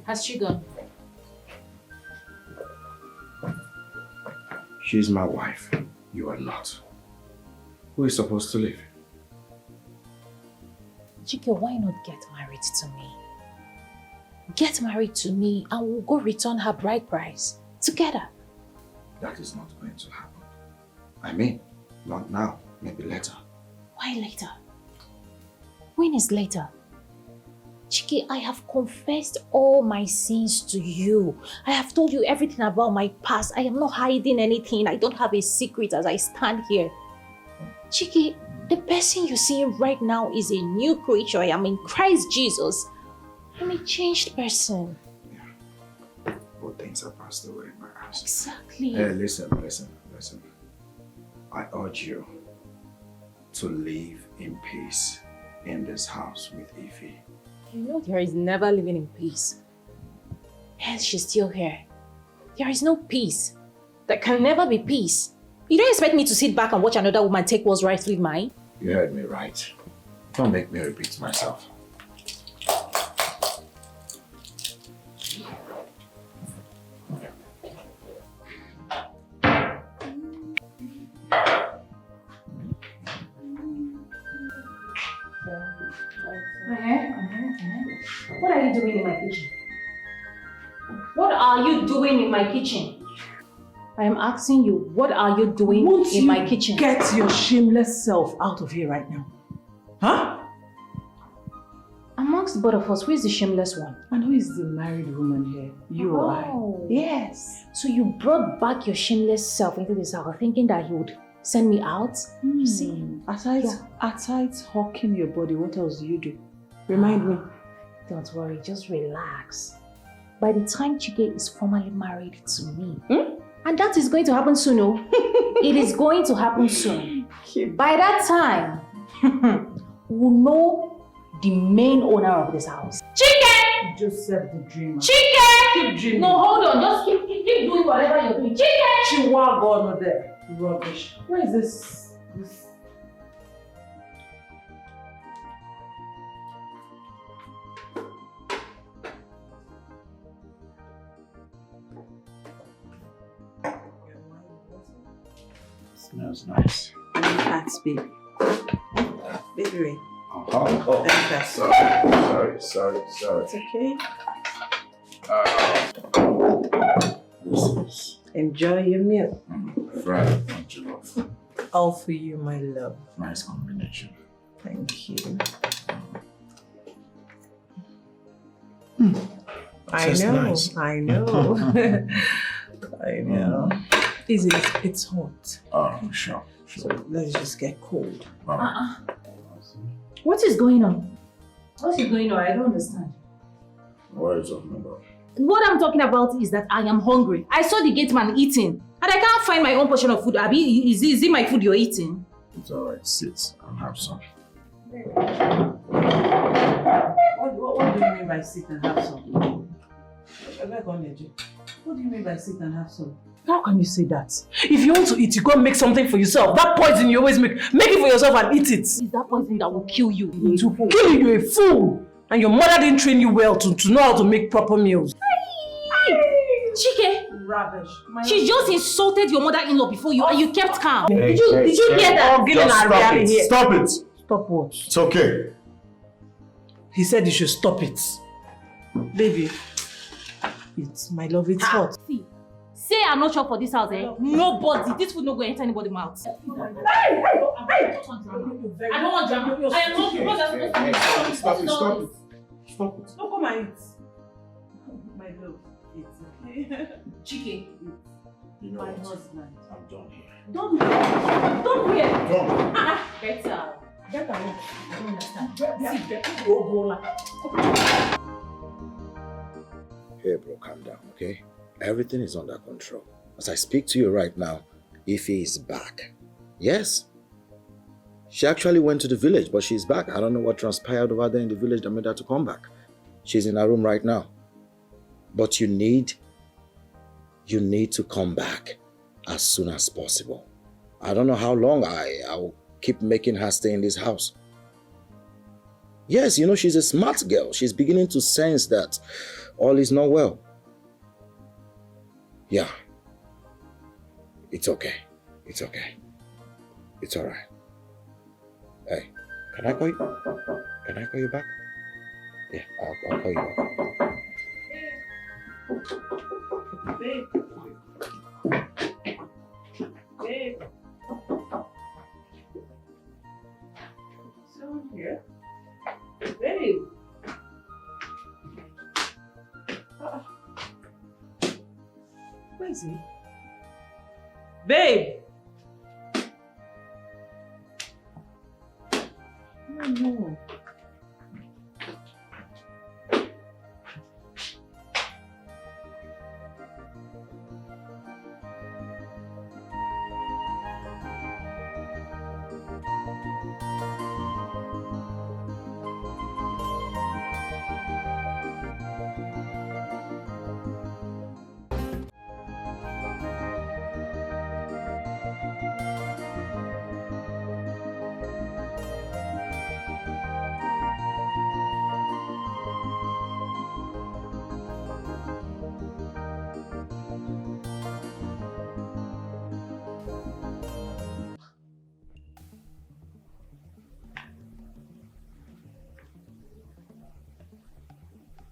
M: Has she gone?
B: She's my wife. You are not. Who is supposed to live?
M: Chike, why not get married to me? Get married to me and we'll go return her bride price together.
B: That is not going to happen. I mean, not now, maybe later.
M: Why later? When is later? Chike, I have confessed all my sins to you. I have told you everything about my past. I am not hiding anything. I don't have a secret as I stand here. Chike, the person you're seeing right now is a new creature. I am in Christ Jesus. I'm a changed person.
B: Yeah. All things have passed away in my eyes.
M: Exactly.
B: Hey, listen. I urge you to live in peace in this house with Ify.
M: You know there is never living in peace. Yes, she's still here. There is no peace. There can never be peace. You don't expect me to sit back and watch another woman take what's rightfully mine?
B: You heard me right. Don't make me repeat myself.
M: What are you doing in my kitchen? What are you doing in my kitchen? I am asking you, what are you doing in my kitchen?
H: Get your shameless self out of here right now. Huh?
M: Amongst both of us, who is the shameless one?
H: And who is the married woman here? You or I? Yes.
M: So you brought back your shameless self into this house thinking that he would send me out? You see?
H: Aside hawking your body, what else do you do? Remind me.
M: Don't worry, just relax. By the time Chike is formally married to me, and that is going to happen soon, oh. It is going to happen soon. By that time, we'll know the main owner of this house. Chike!
H: Joseph the dreamer.
M: Chike!
H: Keep dreaming.
M: No, hold on. Just keep doing whatever you're doing. Chike!
H: Chihuahua, not there. Rubbish. Where is this?
B: Smells nice.
H: And the cats, baby. Baby Ray.
B: Oh, sorry.
H: It's okay. Enjoy your meal.
B: Fried jollof.
H: All for you, my love.
B: Nice combination.
H: Thank you.
B: Just nice.
H: I know. I know. It's hot.
B: Oh, sure.
H: So let's just get cold.
M: What is going on? What is going on? I don't understand.
B: What are you talking about?
M: What I'm talking about is that I am hungry. I saw the gate man eating, and I can't find my own portion of food. Abi, is it my food you're eating?
B: It's alright. Sit and have some.
H: What do you mean by sit and have some? What do you mean by sit and have some? How can you say that? If you want to eat, you go and make something for yourself. That poison you always make it for yourself and eat it.
M: Is that poison that will kill you?
H: To kill you, you're a fool. And your mother didn't train you well to know how to make proper meals.
M: Chike!
H: Rubbish.
M: She just insulted your mother-in-law before you and you kept calm.
B: Hey,
M: did you hear that?
B: Stop it.
H: Stop what?
B: It's okay.
H: He said you should stop it. Baby, it's my love, it's hot.
M: See, say I'm not sure for this house, eh? Nobody, this food not going to enter anybody's mouth. I don't want drama. I am not
B: Stop it.
H: Don't come and eat. My love, it's okay.
M: Chike,
B: You know
H: my
B: what?
H: husband.
B: I'm done here.
M: don't hear.
B: Done.
M: Better. I don't understand.
B: Hey bro, calm down, okay? Everything is under control. As I speak to you right now, Ife is back. Yes. She actually went to the village, but she's back. I don't know what transpired over there in the village that made her to come back. She's in her room right now. But you need to come back as soon as possible. I don't know how long I will keep making her stay in this house. Yes, you know, she's a smart girl. She's beginning to sense that all is not well. Yeah. It's okay. It's okay. It's all right. Hey, can I call you? Can I call you back? Yeah, I'll call you back.
H: Babe. Babe. Someone here? Babe. Where is he? Babe. Oh no.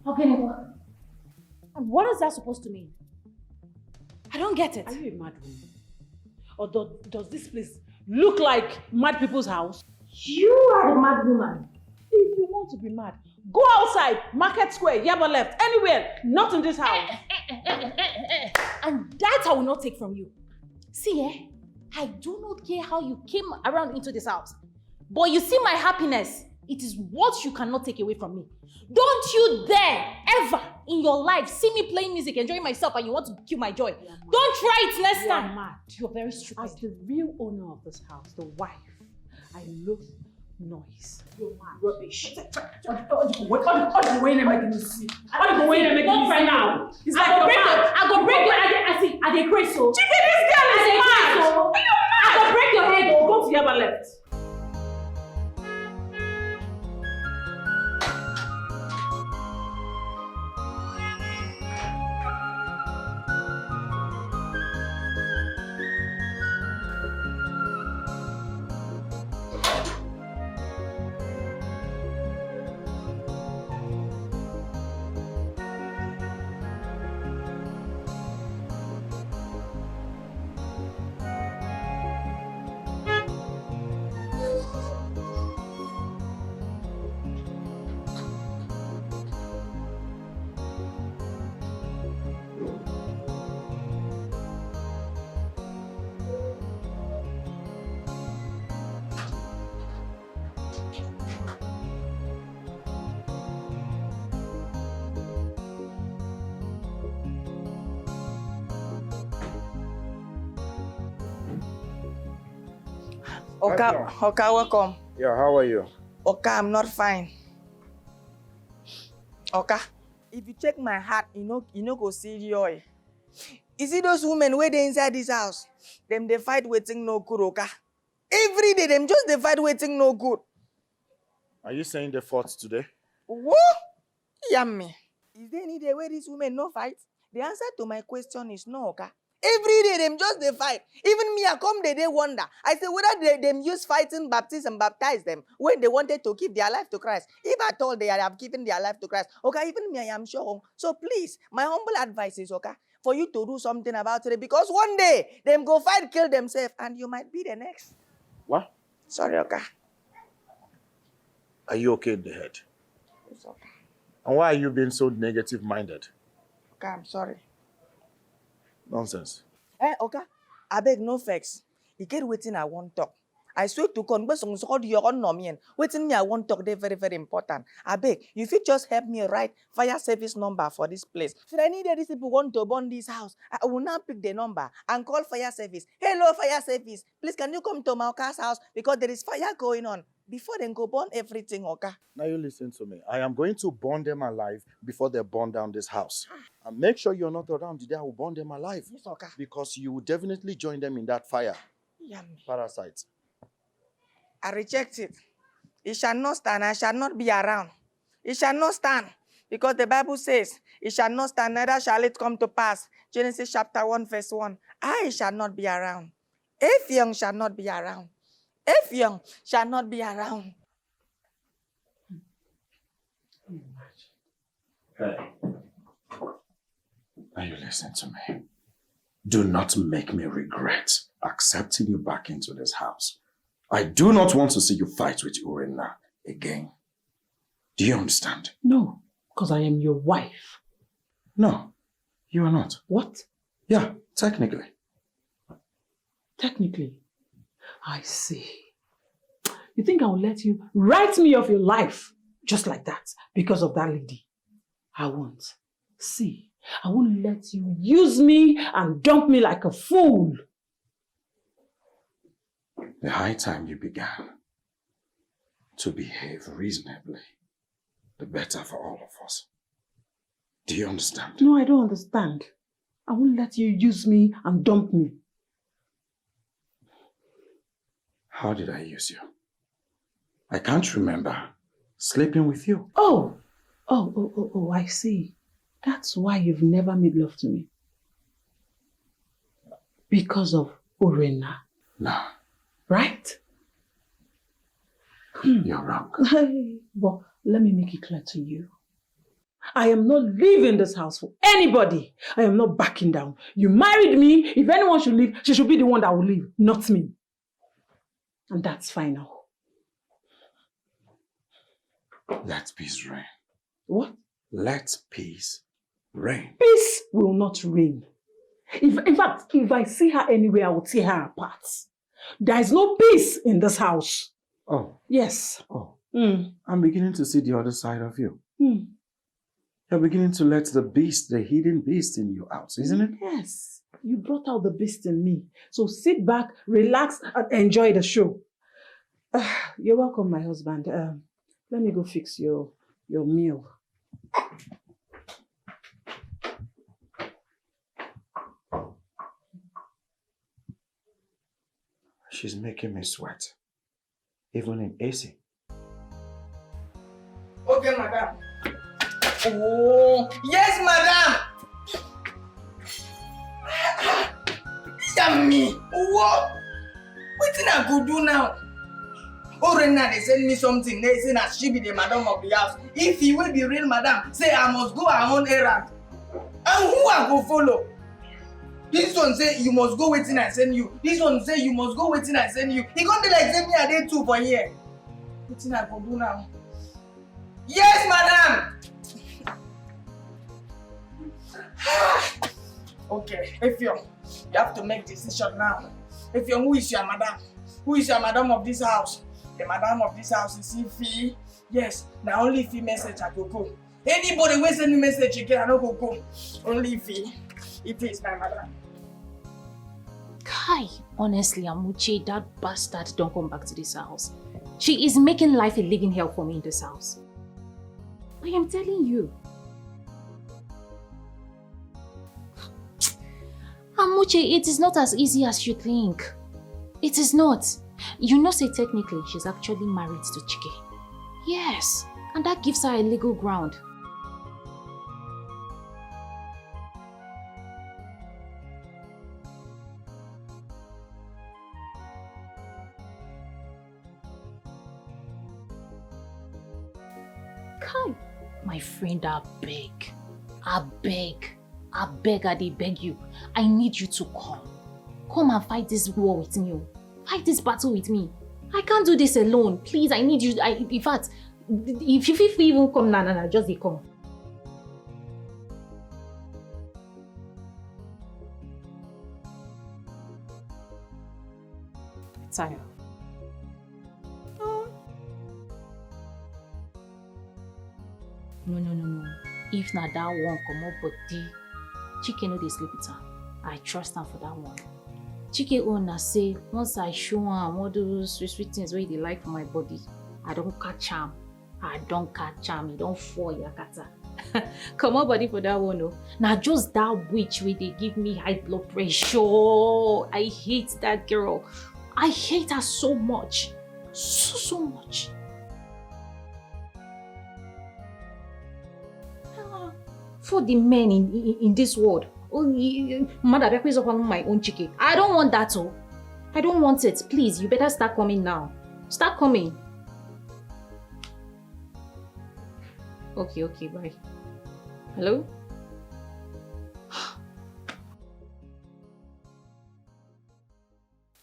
M: Okay, Nicole. And what is that supposed to mean? I don't get it.
H: Are you a mad woman? Or does this place look like mad people's house?
M: You are the mad woman.
H: If you want to be mad, go outside, Market Square, Yaba left, anywhere, not in this house.
M: And that I will not take from you. See, I do not care how you came around into this house. But you see my happiness, it is what you cannot take away from me. Don't you dare ever in your life see me playing music, enjoying myself, and you want to kill my joy. Don't try it next time.
H: You're mad.
M: You're very stupid.
H: As the real owner of this house, the wife, I love noise. You're mad. Rubbish. What are you going to make me see? What are you going to make me see now? It's like you're mad.
M: I go break your head. I see. I dey crazy. So.
H: Chicken, this girl is mad.
M: Are you mad? I go break your head.
H: Go to Yaba left.
Q: Oka, welcome.
K: Yeah, how are you?
Q: Oka, I'm not fine. Oka, if you check my heart, you know go see joy. You see those women where they inside this house? Them they fight waiting no good, Oka. Every day them just they fight waiting no good.
K: Are you saying they fought today?
Q: What? Yummy. Is there any day where these women no fight? The answer to my question is no, Oka. Every day them just they fight. Even me, I come they wonder. I say whether them use fighting baptism baptize them when they wanted to give their life to Christ. If at all they have given their life to Christ, okay, even me, I am sure. So please, my humble advice is okay for you to do something about it because one day them go fight, kill themselves, and you might be the next.
K: What?
Q: Sorry, okay.
K: Are you okay in the head?
Q: It's okay.
K: And why are you being so negative-minded?
Q: Okay, I'm sorry.
K: Nonsense.
Q: Okay. I beg no vex. You get waiting I won't talk. I swear to God, waiting me I won't talk. They're very, very important. I beg, if you just help me write fire service number for this place. Should I need these people want to burn this house, I will now pick the number and call fire service. Hello, fire service. Please, can you come to my car's house because there is fire going on? Before they go burn everything, okay?
K: Now you listen to me. I am going to burn them alive before they burn down this house. And make sure you're not around the day I will burn them alive.
Q: Yes, okay.
K: Because you will definitely join them in that fire.
Q: Yummy.
K: Parasites.
Q: I reject it. It shall not stand. I shall not be around. It shall not stand. Because the Bible says, it shall not stand, neither shall it come to pass. Genesis chapter 1, verse 1. I shall not be around. If young shall not be around. If young shall not be around.
B: Hey. Now you listen to me. Do not make me regret accepting you back into this house. I do not want to see you fight with Urena again. Do you understand?
H: No, because I am your wife.
B: No, you are not.
H: What?
B: Yeah, technically.
H: Technically? I see. You think I will let you write me off your life just like that because of that lady? I won't. See, I won't let you use me and dump me like a fool.
B: The high time you began to behave reasonably, the better for all of us. Do you understand?
H: No, I don't understand. I won't let you use me and dump me.
B: How did I use you? I can't remember sleeping with you.
H: Oh, I see. That's why you've never made love to me. Because of Urena.
B: No.
H: Right?
B: You're wrong.
H: But let me make it clear to you. I am not leaving this house for anybody. I am not backing down. You married me. If anyone should leave, she should be the one that will leave, not me. And that's final.
B: Let peace reign.
H: What?
B: Let peace reign.
H: Peace will not reign. In fact, if I see her anywhere, I will tear her apart. There is no peace in this house.
B: Oh.
H: Yes.
B: Oh. I'm beginning to see the other side of you. You're beginning to let the beast, the hidden beast in you out, isn't it?
H: Yes. You brought out the beast in me. So sit back, relax, and enjoy the show. You're welcome, my husband. Let me go fix your meal.
B: She's making me sweat. Even in AC.
Q: Okay, madam. Oh, yes, madam. Yummy. What? What did I go do now? Oh, right now they send me something. They say that she be the madam of the house. If he will be real madam, say I must go her own errand. And who I go follow? This one say you must go waiting I send you. This one say you must go waiting I send you. He gonna be like send me a day 2 for here. What did I go do now? Yes, madam. Okay, Effiong, you have to make decision now. Effiong, who is your madam? Who is your madam of this house? The madam of this house is Ifi. Yes, now only Ifi message I go go. Anybody who send me message again, I don't go. Only Ifi. Ifi is my madam.
M: Kai, honestly, Amuche, that bastard don't come back to this house. She is making life a living hell for me in this house. I am telling you. Amuche, it is not as easy as you think. It is not. You know, say technically, she's actually married to Chike. Yes, and that gives her a legal ground. Kai, my friend, I beg, I beg you. I need you to come. Come and fight this war with me. Fight this battle with me. I can't do this alone. Please, I need you. In fact, if you even come, nah, just they come. Tired. No. If not that one come up with the Chike no dey sleep with her. I trust her for that one. Chike owner say once I show her all those sweet things where they like for my body, I don't catch him. He don't fall yakata. Come on, body for that one, no. Now just that witch where they give me high blood pressure. I hate that girl. I hate her so much. So much. For the men in this world, mother is upon my own Chike. I don't want that, oh. I don't want it. Please, you better start coming now. Start coming. Okay, bye. Hello?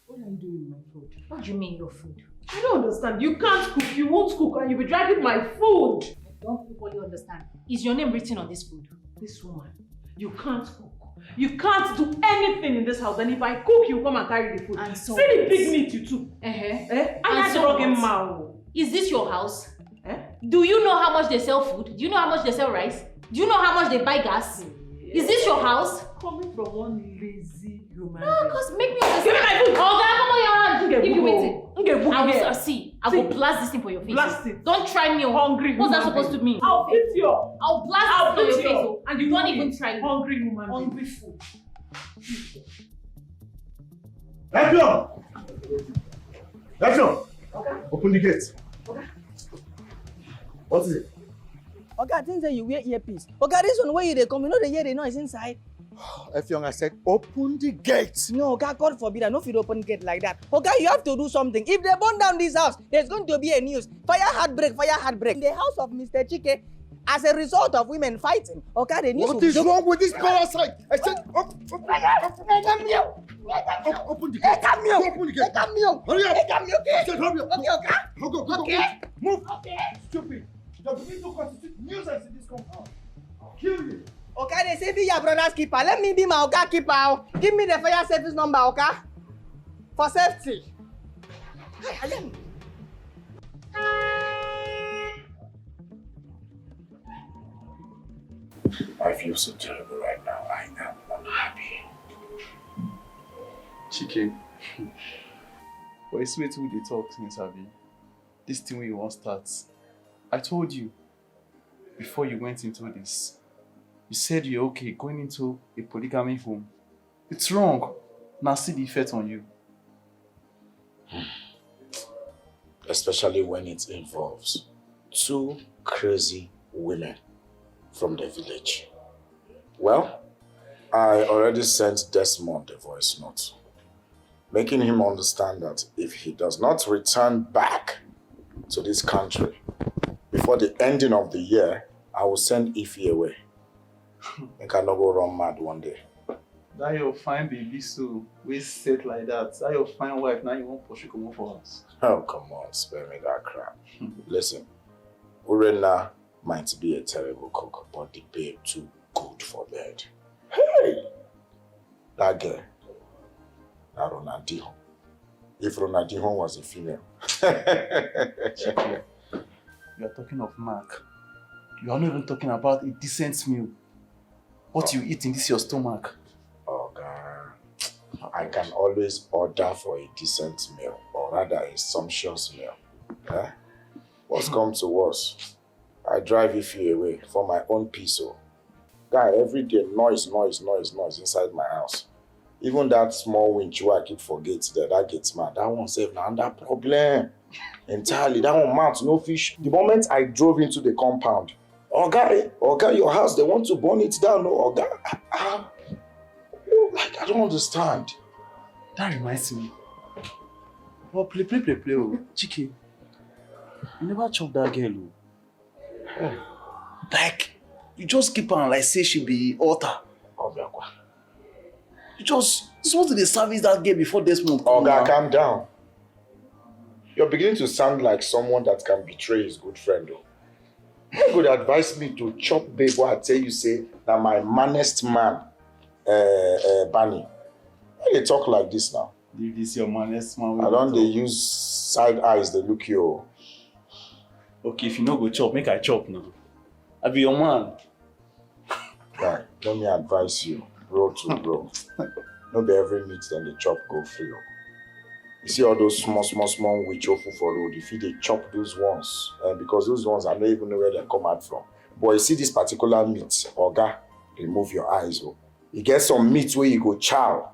H: What are you doing with my food?
M: What do you mean your food?
H: I don't understand. You can't cook, you won't cook, and you'll be dragging my food.
M: I don't fully understand. Is your name written on this food?
H: This woman, you can't cook. You can't do anything in this house, and if I cook, you come and carry the food.
M: And so
H: see the big meat you took.
M: And so is this your house? Do you know how much they sell food? Do you know how much they sell rice? Do you know how much they buy gas? Is this your house?
H: Coming from one lazy human.
M: No, because make me understand.
H: Give me my food.
M: Oh, come on your hand. Give me waiting. I will blast this thing for your face.
H: Blast it.
M: Don't try me.
H: Hungry.
M: What's that supposed to mean?
H: I'll beat you.
M: I'll blast this for your face.
H: And you
M: don't even try me.
H: Hungry woman.
M: Hungry food.
A: Effiong! Open the gate. What is it?
Q: Okay, I think that you wear earpiece. Okay, this one where you they come, you know they hear the noise inside.
A: Effiong, I said, open the gate.
Q: No, okay, God forbid, I know if you open gate like that. Okay, you have to do something. If they burn down this house, there's going to be a news. Fire heartbreak. In the house of Mr. Chike, as a result of women fighting. Okay, they need
A: What is wrong with this parasite? I said, open the gate. Open the gate. Hurry up. I said, hurry up. Go. Move. Stupid. You begin to constitute nuisance in this compound. I'll kill you.
Q: Okay, they say be your brother's keeper. Let me be my Oga keeper. Give me the fire service number, okay? For safety.
B: I feel so terrible right now. I am unhappy.
C: Chike, but it's way too they talk since Abby. This thing we won't start. I told you before you went into this. You said you're okay going into a polygamy home. It's wrong. Now see the effect on you.
B: Especially when it involves two crazy women from the village. Well, I already sent Desmond a voice note, making him understand that if he does not return back to this country before the ending of the year, I will send Ify away. I cannot go run mad one day.
C: That your fine baby so we set like that. That your fine wife now you won't push you come for us.
B: Oh, come on, spare me that crap. Listen, Urena might be a terrible cook, but the babe too good for bed. Hey! That girl, that Ronaldinho. If Ronaldinho was a female.
C: Chike, you are talking of Mark. You are not even talking about a decent meal. What you eat in this your stomach.
B: Oh God, I can always order for a decent meal, or rather a sumptuous meal. Eh? What's come to worse? I drive Ify away for my own peace. Oh. Guy, every day noise inside my house. Even that small winch where I keep forget that gets mad. That one save now that problem. Entirely, that one mount, no fish. The moment I drove into the compound, Oga, your house, they want to burn it down. No, Oga. Like, I don't understand.
C: That reminds me. Oh, play. Oh. Chike, you never chop that girl. Oh. Like, you just keep on like say she be altar. You just supposed to be service that girl before Desmond.
B: Oga, calm down. You're beginning to sound like someone that can betray his good friend. Though. You could advise me to chop babe what I tell you say that my manest man, Bunny. Why they talk like this now?
C: Leave this your manest man.
B: I don't they use side eyes they look you.
C: Okay, if you no go chop, make I chop now. I be your man.
B: Right, let me advise you, roll to roll. Not be every meat then the chop go free. You see all those small which awful for road, if they chop those ones, because those ones I don't even know where they come out from. But you see this particular meat, Oga, remove your eyes. Oh. You get some meat where you go chow,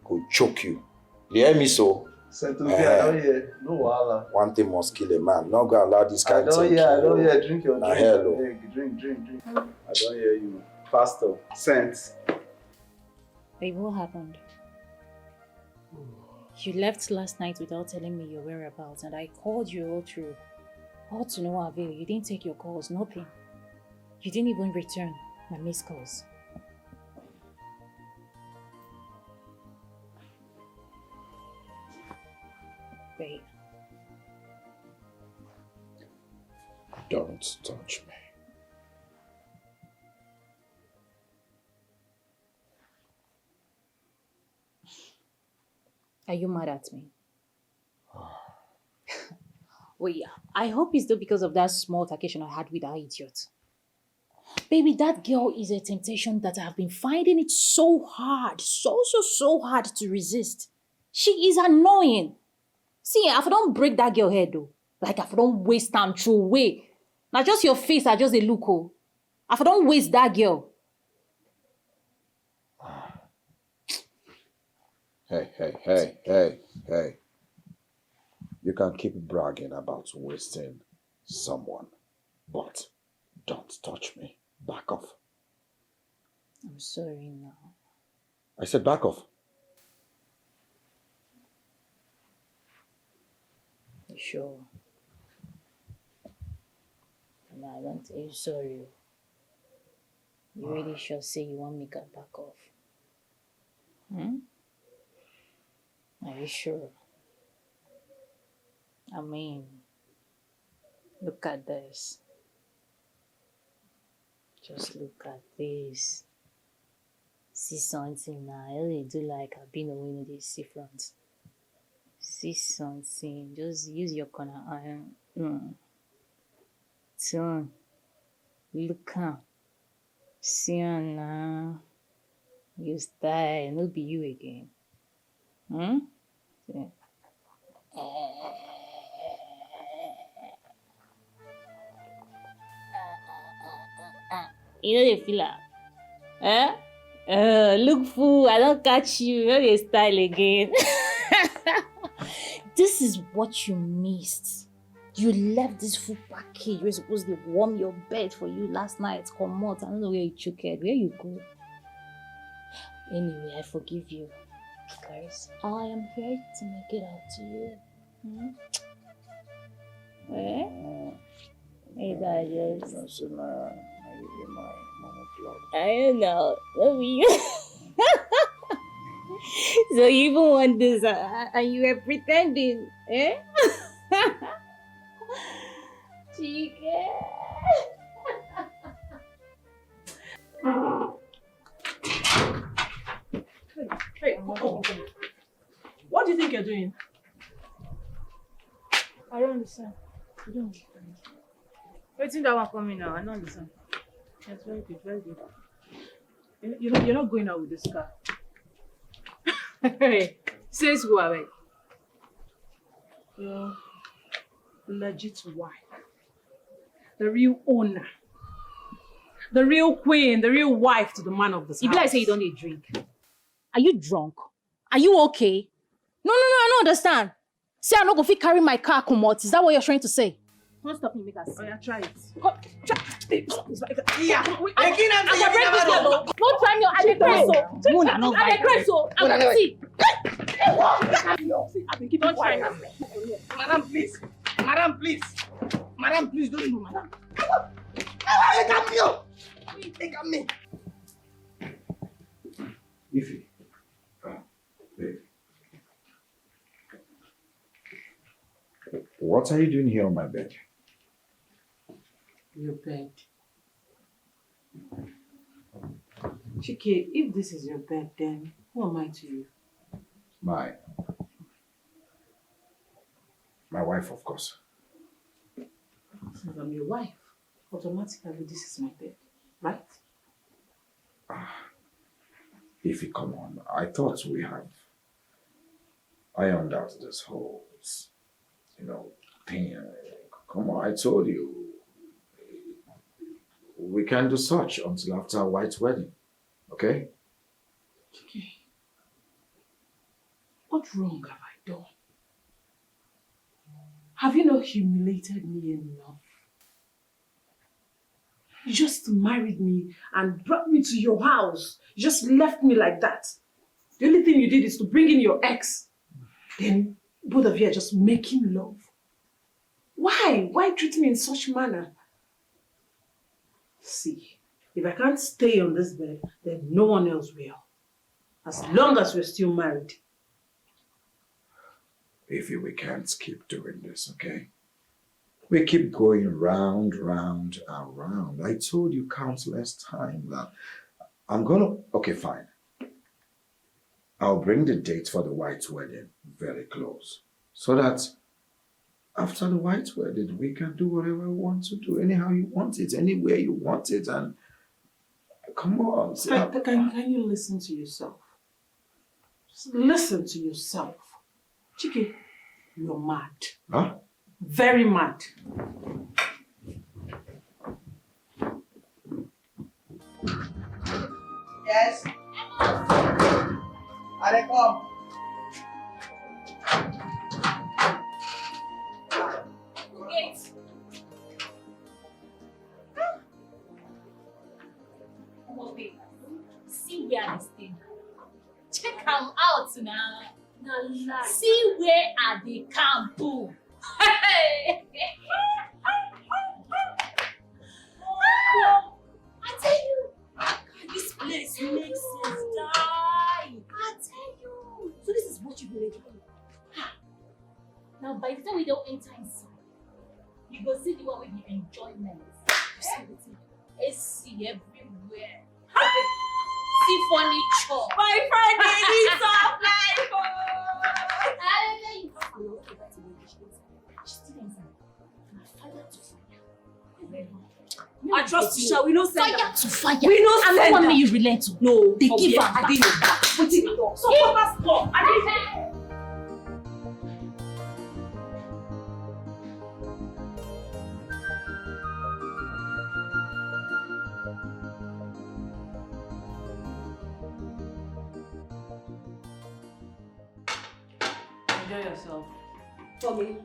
B: go choke you. You hear me so?
C: I don't hear. No wahala.
B: One thing must kill a man. Not gonna allow this kind of thing.
C: I don't hear. Drink your drink.
B: Hello.
C: Drink. I don't hear you. Pastor, sense.
M: Babe, what happened? You left last night without telling me your whereabouts, and I called you all through. All to no avail. You didn't take your calls, nothing. You didn't even return my missed calls. Babe.
B: Don't touch me.
M: Are you mad at me? Wait, I hope it's not because of that small occasion I had with that idiot. Baby, that girl is a temptation that I have been finding it so hard, so hard to resist. She is annoying. See, if I don't break that girl head though, like if I don't waste time through away. Now just your face, I just a look. Oh. If I don't waste that girl.
B: Hey. You can keep bragging about wasting someone, but don't touch me. Back off.
M: I'm sorry now.
B: I said back off.
M: You sure? No, I don't tell you sorry. You really sure say you want me to back off? Are you sure? I mean, look at this. Just look at this. See something now. I only do like I've been away in the sea front. See something. Just use your corner iron. Turn. Look out. See now. You style. It'll be you again. Yeah. You know the feel look fool, I don't catch you. You know the style again. This is what you missed. You left this food package. You were supposed to warm your bed for you last night. Come out. I don't know where you took it. Where you go? Anyway, I forgive you. Guys, I am here to make it up to you. Hey, guys. I don't know. Love you. So you even want this and you were pretending, eh? Chica.
H: Hey, what do you think you're doing?
R: I don't understand.
H: You don't understand.
R: Wait till that one coming now. I don't understand.
H: Yes, very good, very good. You're not going out with this car.
R: Hey, says who are we?
H: Your legit wife. The real owner. The real queen, the real wife to the man of this house.
M: If I say you don't need drink. Are you drunk? Are you okay? No, I don't understand. Say I'm not going to carry my car, come out. Is that what you're trying to say? Don't stop me, make us.
H: Oh yeah, try it.
M: Come, try.
H: Yeah.
M: Don't try me. I declare so. I declare so. See.
H: Don't try me. Madam, please. Madam, please. Madam, please don't do, madam. Take me.
B: Ify. Babe. What are you doing here on my bed?
H: Your bed. Chike, if this is your bed, then who am I to you?
B: My wife, of course.
H: Since I'm your wife, automatically this is my bed, right?
B: Ify, come on. I thought we have ironed out this whole, thing. Come on, I told you. We can't do such until after a white wedding, okay?
H: Okay. What wrong have I done? Have you not humiliated me enough? You just married me and brought me to your house. You just left me like that. The only thing you did is to bring in your ex. Then both of you are just making love. Why? Why treat me in such manner? See, if I can't stay on this bed, then no one else will. As long as we're still married.
B: Ify, we can't keep doing this, okay? We keep going round and round. I told you countless times that I'm gonna... Okay, fine. I'll bring the date for the white wedding very close. So that after the white wedding, we can do whatever we want to do. Anyhow you want it, anywhere you want it. And come on.
H: Can you listen to yourself? Just listen to yourself. Chike, you're mad.
B: Huh?
H: Very mad.
Q: Yes. Are come.
M: Wait. Okay. See where I stay. Check them out now. See where are the camp?
R: be everywhere. See furniture.
L: My friend, they need some life. I trust you, shall we not send
R: fire to fire.
L: We not
R: and
L: send
R: no one
L: her.
R: may you relent to.
L: No,
R: they give her
L: I
R: back.
L: didn't know that. Put it on. So what has come? I didn't.
R: Enjoy yourself.
L: Tommy.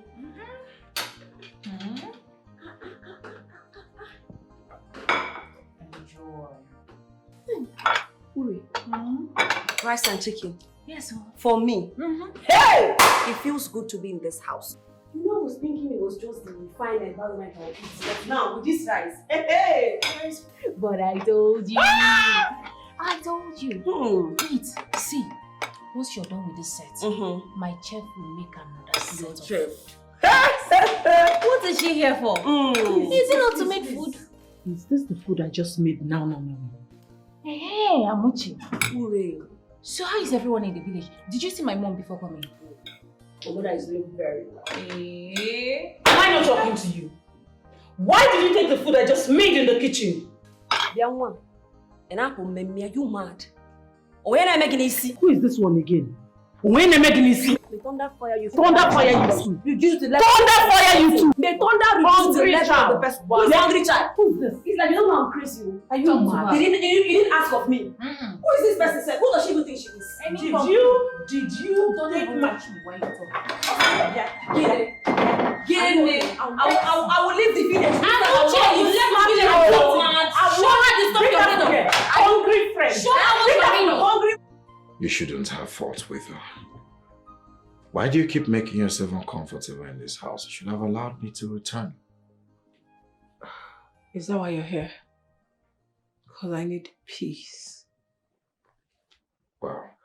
L: Uri. Rice and chicken.
R: Yes, sir.
L: For me. Hey! It feels good to be in this house. You know, I was thinking it was just the fine environment I would eat. But now, with this rice, hey!
R: But I told you. I told you. Wait, see. Once you're done with this set, my chef will make another set of food. What is she here for? Is it not to make food?
H: Is this the food I just made now?
R: Hey, Amuchi.
L: Hooray.
R: So how is everyone in the village? Did you see my mom before coming?
L: My mother is doing very well.
H: Am I not talking to you? Why did you take the food I just made in the kitchen?
L: Young one. And Apple, are you mad? When I making it?
H: Who is this one again? When I making it?
L: The thunder fire you.
H: Thunder fire you too.
L: Reduce the level.
H: Thunder fire you too.
L: The thunder reduce the level of the person. Who's the hungry child?
H: Who's this?
L: It's like you don't know I'm crazy.
H: Are you mad?
L: You didn't ask of me. Who is this person? Said? Who does she even think she is?
H: Did you
R: don't
H: take
R: even
H: my...
R: touch me while you talk?
L: Get it. I will leave the village.
R: You left my village. Show her the stuff you're doing.
H: Hungry friend.
R: Show her what you're doing.
L: Hungry.
B: You shouldn't have fought with her. Why do you keep making yourself uncomfortable in this house? You should have allowed me to return.
D: Is that why you're here? Because I need peace.
B: Well,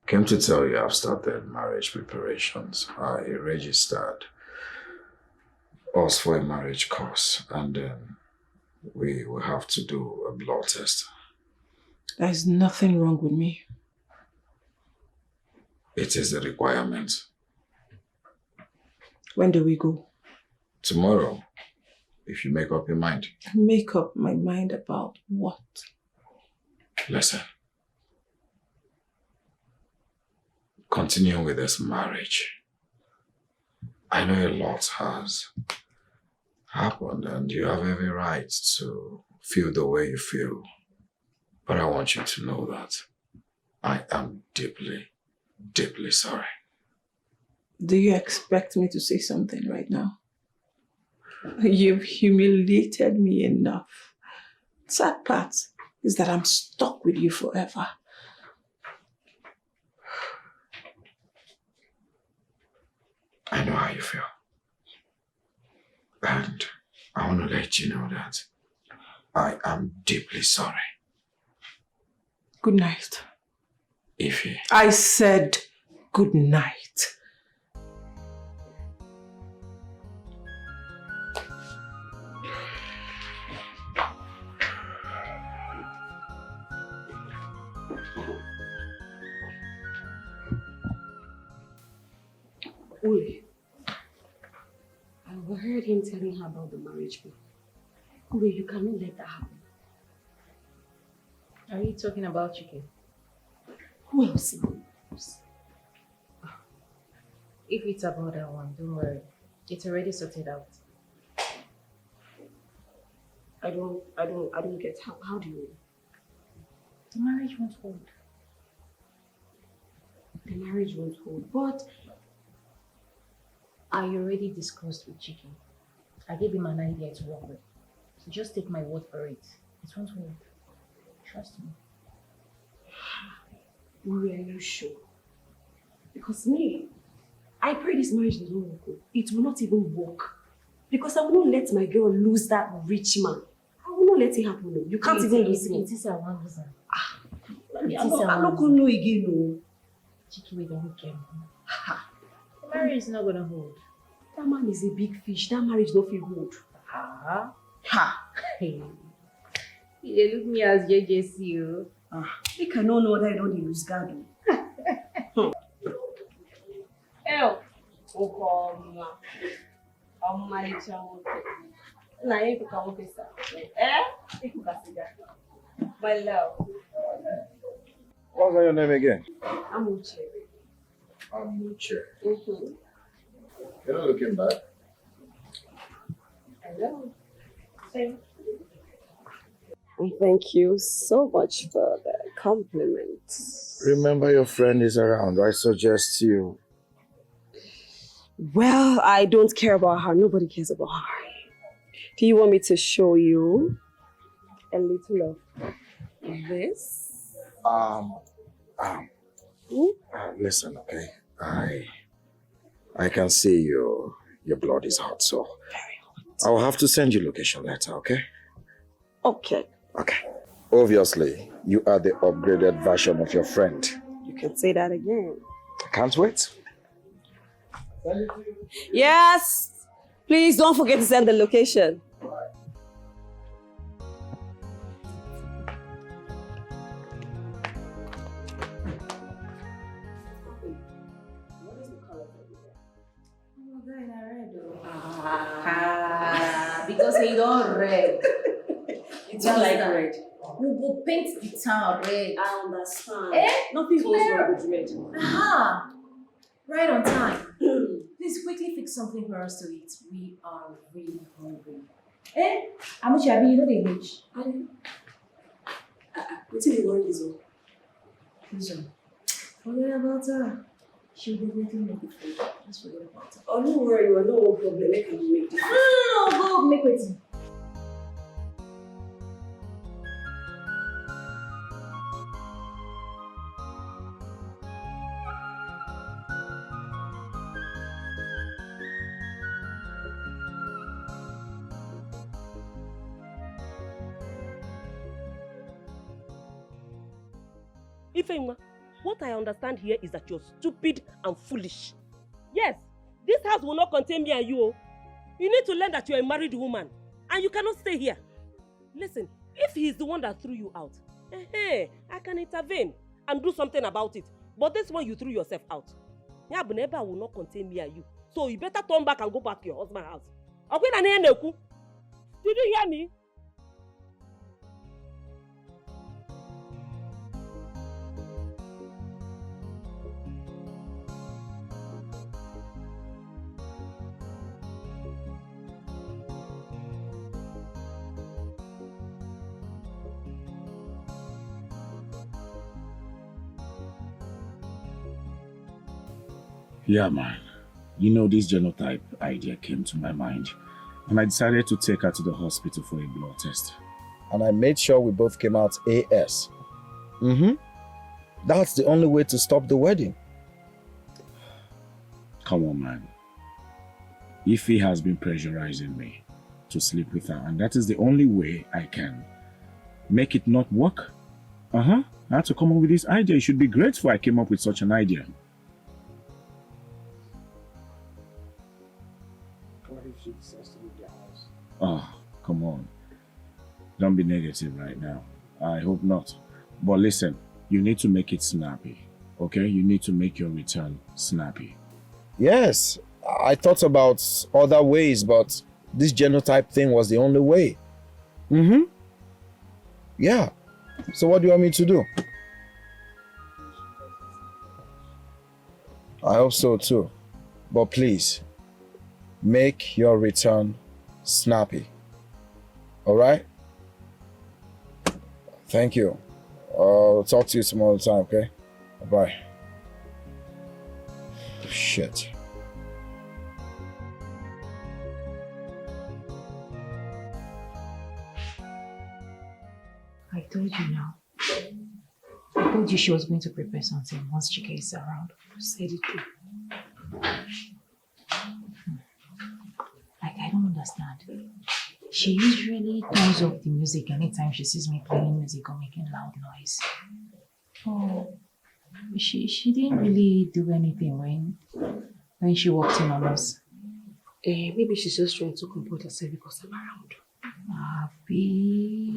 B: came to tell you I've started marriage preparations. I registered us for a marriage course, and then we will have to do a blood test.
D: There's nothing wrong with me.
B: It is a requirement.
D: When do we go?
B: Tomorrow, if you make up your mind.
D: Make up my mind about what?
B: Listen. Continue with this marriage. I know a lot has happened and you have every right to feel the way you feel. But I want you to know that I am deeply, deeply sorry.
D: Do you expect me to say something right now? You've humiliated me enough. Sad part is that I'm stuck with you forever.
B: I know how you feel. And I want to let you know that I am deeply sorry.
D: Good night.
B: Ify.
D: I said good night.
L: Uri, I overheard him telling her about the marriage bill. Uri, you cannot let that happen.
R: Are you talking about Chike?
L: Who else?
R: If it's about that one, don't worry. It's already sorted out.
L: I don't get how do you?
R: The marriage won't hold.
L: The marriage won't hold, but
R: I already discussed with Chike. I gave him an idea to work with. So just take my word for it. It won't hold. Trust me.
L: Uri, are you sure? Because me, I pray this marriage doesn't work. It will not even work. Because I will not let my girl lose that rich man. I will not let it happen. No. You can't even lose him.
R: It is a one reason.
L: I'm not going to know again. No.
R: Chike will don't care. The marriage is not going to hold.
L: That man is a big fish. That marriage don't feel good.
R: Ha! He You look me as JJC.
L: They cannot know that I don't use guard.
R: Oh, my love.
K: What's your name again?
L: I'm Uche.
K: Amuche.
L: Mm-hmm.
K: You're not looking bad.
L: Hello. Thank you so much for the compliment.
K: Remember, your friend is around. I suggest you.
L: Well, I don't care about her. Nobody cares about her. Do you want me to show you a little of this?
K: Listen, okay. I can see your blood is hot, so I'll have to send you location later, okay?
L: Okay.
K: Okay. Obviously, you are the upgraded version of your friend.
L: You can say that again.
K: I can't wait.
L: Yes. Please don't forget to send the location.
R: Because he don't red.
L: You don't like red.
R: We will paint the town red.
L: I understand.
R: Nothing
L: goes wrong with red.
R: Aha! Right on time. Please quickly fix something for us to eat. We are really hungry. How much have you know they reach?
L: What do you want, Lizzo?
R: Lizzo. Forget about her. She'll definitely make it for you. Just forget about her.
L: Oh, don't worry, you no problem. I can make it.
R: No, go make it.
F: Ifeima, what I understand here is that you're stupid and foolish. Yes, this house will not contain me and you. Oh. You need to learn that you're a married woman and you cannot stay here. Listen, if he's the one that threw you out, I can intervene and do something about it. But this one you threw yourself out. Neighbor will not contain me and you. So you better turn back and go back to your husband's house. Did you hear me?
B: Yeah, man. You know, this genotype idea came to my mind. And I decided to take her to the hospital for a blood test.
K: And I made sure we both came out AS. That's the only way to stop the wedding.
B: Come on, man. Ify has been pressurizing me to sleep with her. And that is the only way I can make it not work. I had to come up with this idea. You should be grateful I came up with such an idea. Oh, come on. Don't be negative right now. I hope not. But listen, you need to make it snappy, okay? You need to make your return snappy.
K: Yes, I thought about other ways, but this genotype thing was the only way. Yeah. So what do you want me to do? I hope so too. But please, make your return snappy. All right? Thank you. I'll talk to you some other time, okay? Bye. Shit.
M: I told you now. I told you she was going to prepare something once Chike is around. You said it too. Like, I don't understand. She usually turns off the music anytime she sees me playing music or making loud noise. Oh, she didn't really do anything when she walked in on us.
L: Maybe she's just trying to comport herself because I'm around.
R: Happy.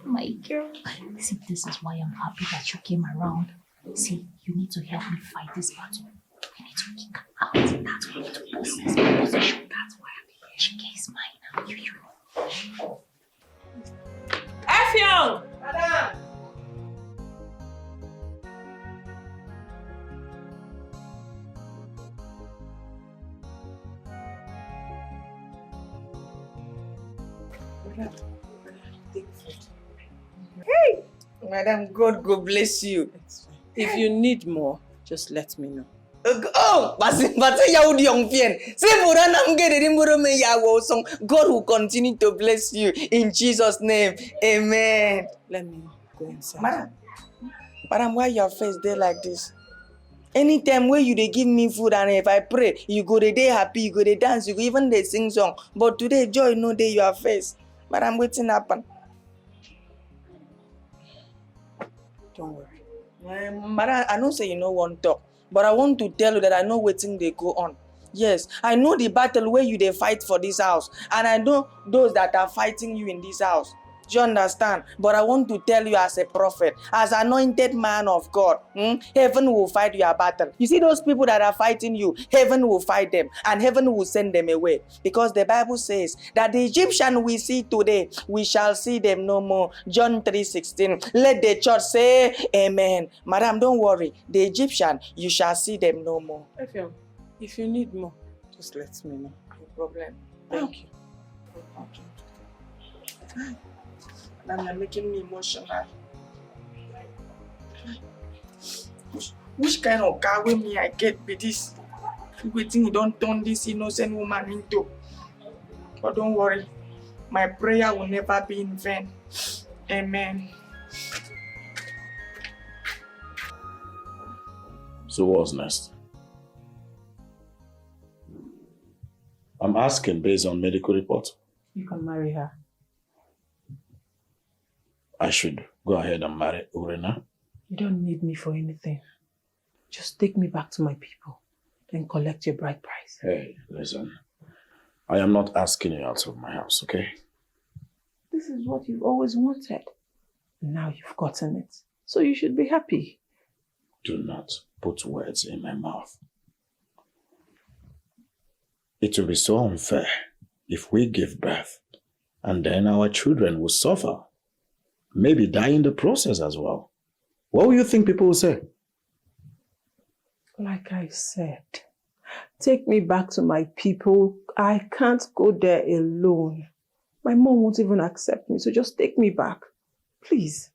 R: My girl. See, this is why I'm happy that you came around. See, you need to help me fight this battle. I need to kick her out. That's why I need to possess my position. That's why I'm here. Chike is mine. You.
H: Effiong! Madam!
Q: Hey! Madam, God go bless you. If you need more, just let me know. Oh, but God will continue to bless you in Jesus' name. Amen. Let me go inside. Madam, why your face there like this? Anytime where you they give me food and if I pray, you go the day happy, you go the dance, you go even they sing song. But today joy no day your face. Madam, waiting happen. Don't worry. Madam, I know say you know one talk, but I want to tell you that I know waiting they go on. Yes, I know the battle where you they fight for this house, and I know those that are fighting you in this house. Do you understand? But I want to tell you as a prophet, as anointed man of God, heaven will fight your battle. You see those people that are fighting you, heaven will fight them and heaven will send them away. Because the Bible says that the Egyptian we see today, we shall see them no more. John 3:16. Let the church say amen. Madam, don't worry. The Egyptian, you shall see them no more. If you need more, just let me know. No problem. Thank you. Okay. Madam, you're making me emotional. Which kind of car with me I get with this? Waiting, you don't turn this innocent woman into. But don't worry, my prayer will never be in vain. Amen.
B: So what's next? I'm asking based on medical report.
D: You can marry her.
B: I should go ahead and marry Urena.
D: You don't need me for anything. Just take me back to my people, then collect your bride price.
B: Hey, listen. I am not asking you out of my house, okay?
D: This is what you've always wanted. Now you've gotten it. So you should be happy.
B: Do not put words in my mouth. It will be so unfair if we give birth and then our children will suffer. Maybe die in the process as well. What will you think people will say?
D: Like I said, take me back to my people. I can't go there alone. My mom won't even accept me, so just take me back. Please.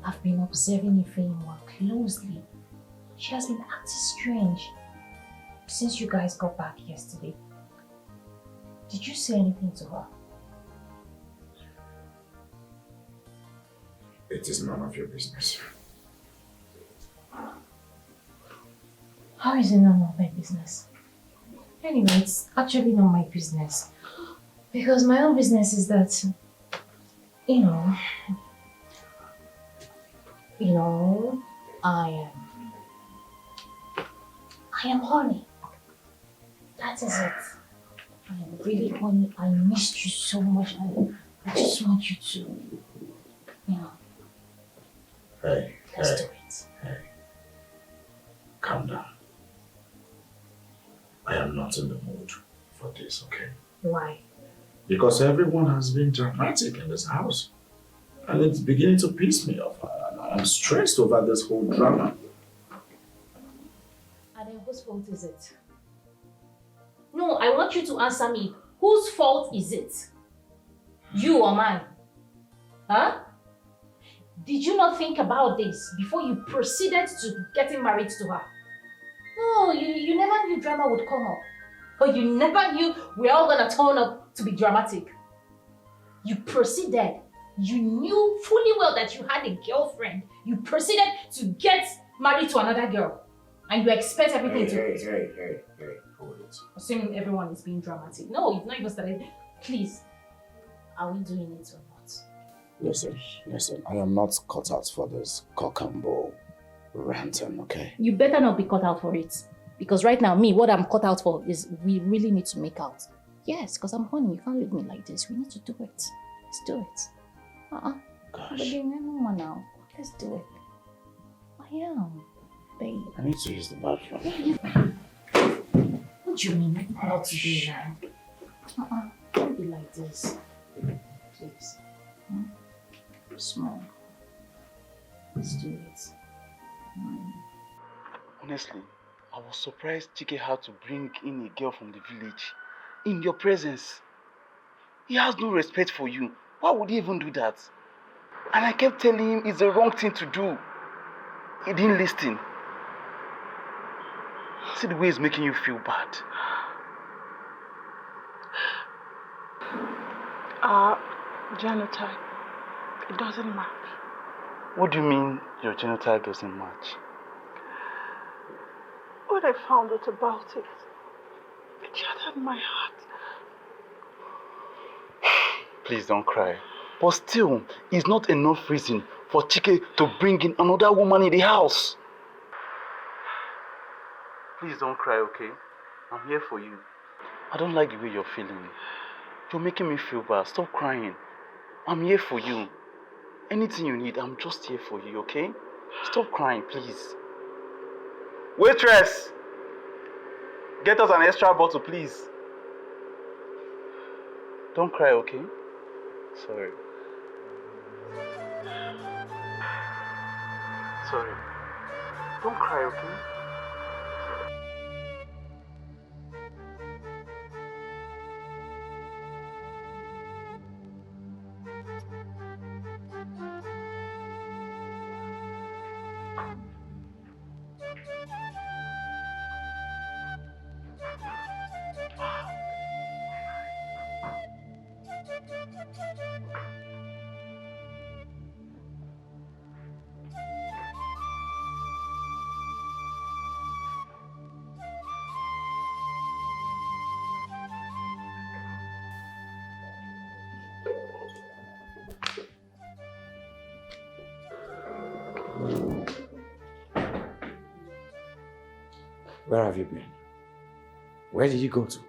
R: I've been observing Ife more closely. She has been acting strange since you guys got back yesterday. Did you say anything to her?
B: It is none of your business.
R: How is it none of my business? Anyway, it's actually not my business. Because my own business is that, I am I am horny. That is it. I am really horny. I missed you so much. I just want you to, you know.
B: Hey,
R: Let's do it.
B: Hey. Calm down. I am not in the mood for this, okay?
R: Why?
B: Because everyone has been dramatic in this house. And it's beginning to piss me off. I'm stressed over this whole drama.
R: And then whose fault is it? No, I want you to answer me. Whose fault is it? You or mine? Huh? Did you not think about this before you proceeded to getting married to her? No, you never knew drama would come up. Or you never knew we're all gonna turn up to be dramatic. You proceeded. You knew fully well that you had a girlfriend. You proceeded to get married to another girl. And you expect everything to...
B: Hey, hold it.
R: Assuming everyone is being dramatic. No, you've not even started. Please, are we doing it or not?
B: Listen, I am not cut out for this cock and bull ranting, okay?
R: You better not be cut out for it. Because right now, me, what I'm cut out for is we really need to make out. Yes, because I'm horny. You can't leave me like this. We need to do it. Let's do it.
B: Gosh.
R: But you know now. Let's do it. I am, babe.
B: I need to use the bathroom.
R: What do you mean not to do that? Don't be like this. Please. Small. Let's do it.
C: Honestly, I was surprised Chike had to bring in a girl from the village in your presence. He has no respect for you. Why would he even do that? And I kept telling him it's the wrong thing to do. He didn't listen. See the way he's making you feel bad.
D: Genotype. It doesn't match.
C: What do you mean your genotype doesn't match?
D: When I found out about it, it shattered my heart.
C: Please don't cry. But still, it's not enough reason for Chike to bring in another woman in the house. Please don't cry, okay? I'm here for you. I don't like the way you're feeling. You're making me feel bad. Stop crying. I'm here for you. Anything you need, I'm just here for you, okay? Stop crying, please. Waitress! Get us an extra bottle, please. Don't cry, okay? Sorry. Sorry. Don't cry, okay?
B: Where have you been? Where did you go to?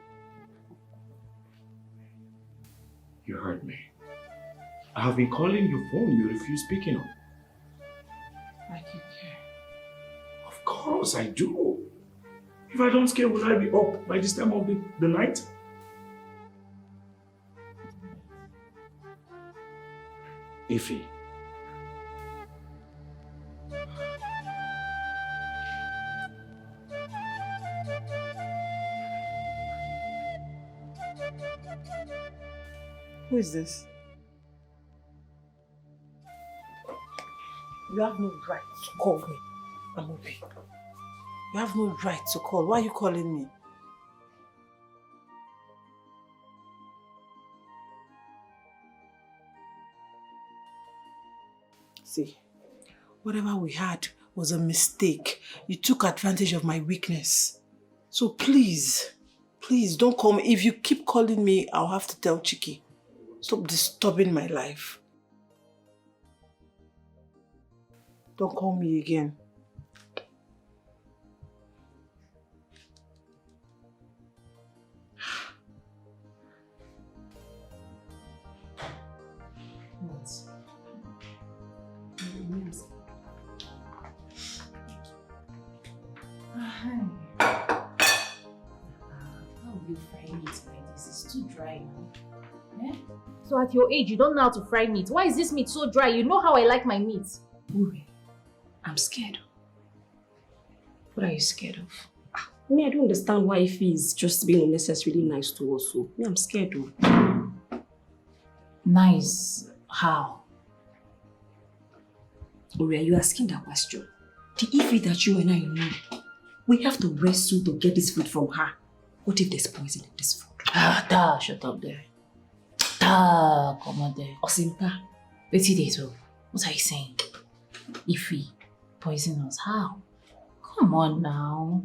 B: You heard me. I have been calling your phone, you refuse picking up.
D: Like you care.
B: Of course I do. If I don't care, will I be up by this time of the night? Ify.
D: Who is this? You have no right to call me, Amobi. You have no right to call. Why are you calling me? See, whatever we had was a mistake. You took advantage of my weakness. So please don't call me. If you keep calling me, I'll have to tell Chike. Stop disturbing my life. Don't call me again.
R: you frying meat like this? It's too dry now. Eh? So at your age, you don't know how to fry meat. Why is this meat so dry? You know how I like my meat.
L: Uri, I'm scared.
R: What are you scared of?
L: Me, I don't understand why Ify is just being unnecessarily nice to us. So, me, I'm scared of.
R: Nice? How?
L: Uri, are you asking that question? The Ify that you and I know, we have to wrestle to get this food from her. What if there's poison in this food?
R: Da, shut up there. Da, come on there.
L: Osimpa.
R: Betty Dato, what are you saying? Ify, poison us? How? Come on now.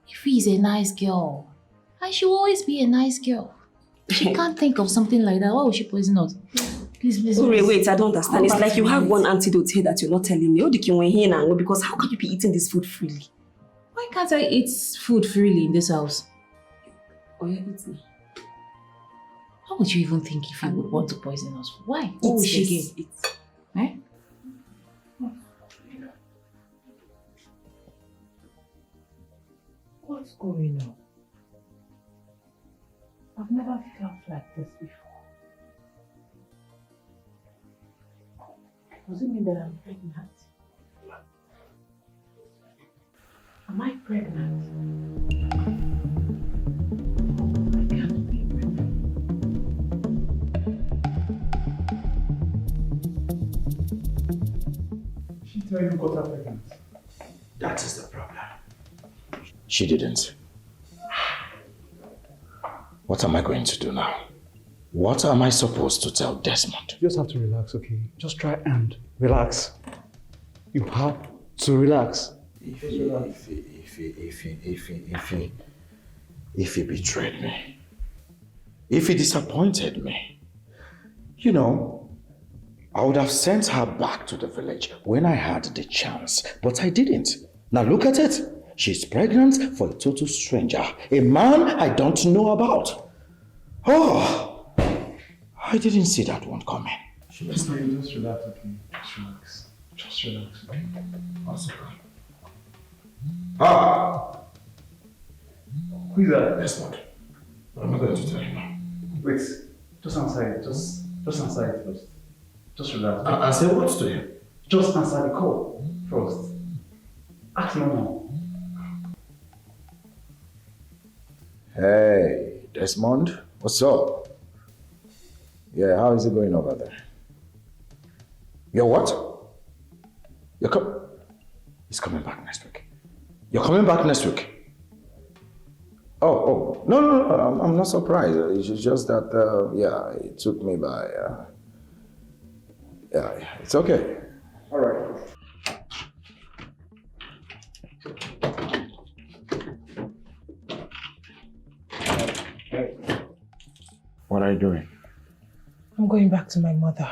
R: Ify is a nice girl. And she will always be a nice girl. She can't think of something like that. Why would she poison us? Please.
L: Wait, I don't understand. It's like you have one antidote here that you're not telling me. Because how can you be eating this food freely?
R: Why can't I eat food freely in this house?
L: Oh, you're eating.
R: How would you even think if you would want to poison us? Why? What would she give? Eh?
H: What's going on? I've never felt like this before. Does it mean that I'm pregnant? Am I pregnant? I can't be pregnant.
C: She tell you got her pregnant.
B: That is the problem. She didn't. What am I going to do now? What am I supposed to tell Desmond?
C: You just have to relax, okay? Just try and relax. You have to relax.
B: If he betrayed me, if he disappointed me, you know, I would have sent her back to the village when I had the chance, but I didn't. Now look at it. She's pregnant for a total stranger, a man I don't know about. Oh, I didn't see that one coming.
C: Just relax, okay? Just relax. Okay?
B: What's it called? Ah!
C: Who is that?
B: Desmond. What am I going to tell you now?
C: Wait, just answer it. Just answer it first. Just relax.
B: And say what to him?
C: Just answer the call first. Ask no more.
K: Hey, Desmond, what's up? Yeah, how is it going over there?
B: You're what? He's coming back next week. You're coming back next week? Oh, no, I'm not surprised. It's just that, yeah, it took me by, yeah, it's okay.
C: All right.
B: What are you doing?
H: I'm going back to my mother.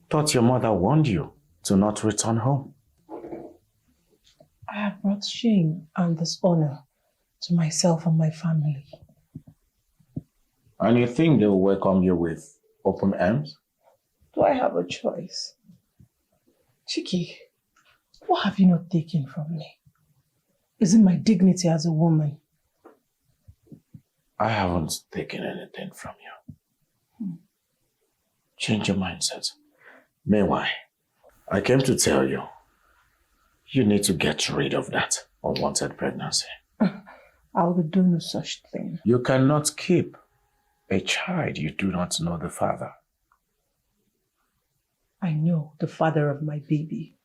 B: Thought your mother warned you to not return home.
H: I have brought shame and dishonor to myself and my family.
B: And you think they'll welcome you with open arms?
H: Do I have a choice? Chiki, what have you not taken from me? Is it my dignity as a woman?
B: I haven't taken anything from you. Change your mindset. Meanwhile, I came to tell you, you need to get rid of that unwanted pregnancy.
H: I will do no such thing.
B: You cannot keep a child you do not know the father.
H: I know the father of my baby.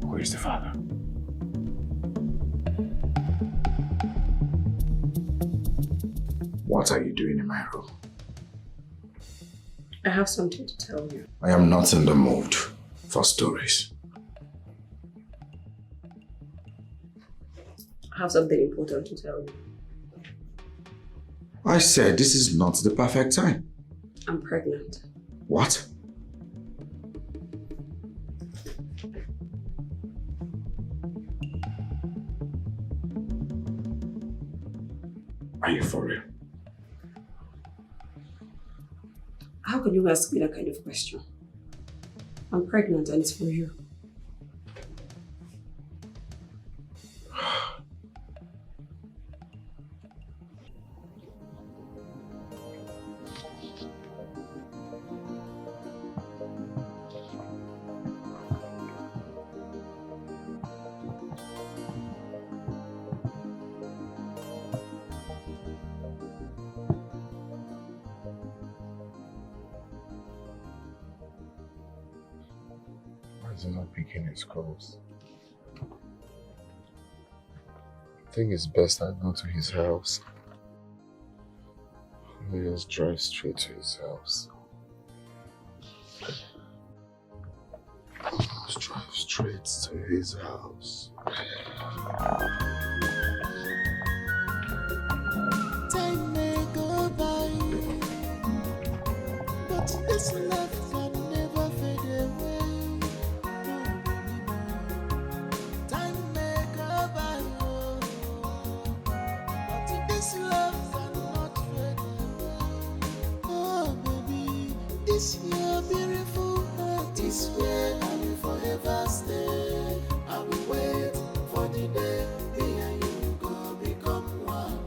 B: Who is the father? What are you doing in my room?
L: I have something to tell you.
B: I am not in the mood for stories.
L: I have something important to tell you.
B: I said this is not the perfect time.
L: I'm pregnant.
B: What? Are you for real?
L: How can you ask me that kind of question? I'm pregnant and it's for you.
E: He's not picking his calls. I think it's best I go to his house. Let me just drive straight to his house. Let's drive straight to his house.
J: Time may go by, but this love can never fade away. Time may go by, but this love cannot fade away. Oh baby, this your beautiful heart is where I will forever stay. I will wait for the day me and you go become one.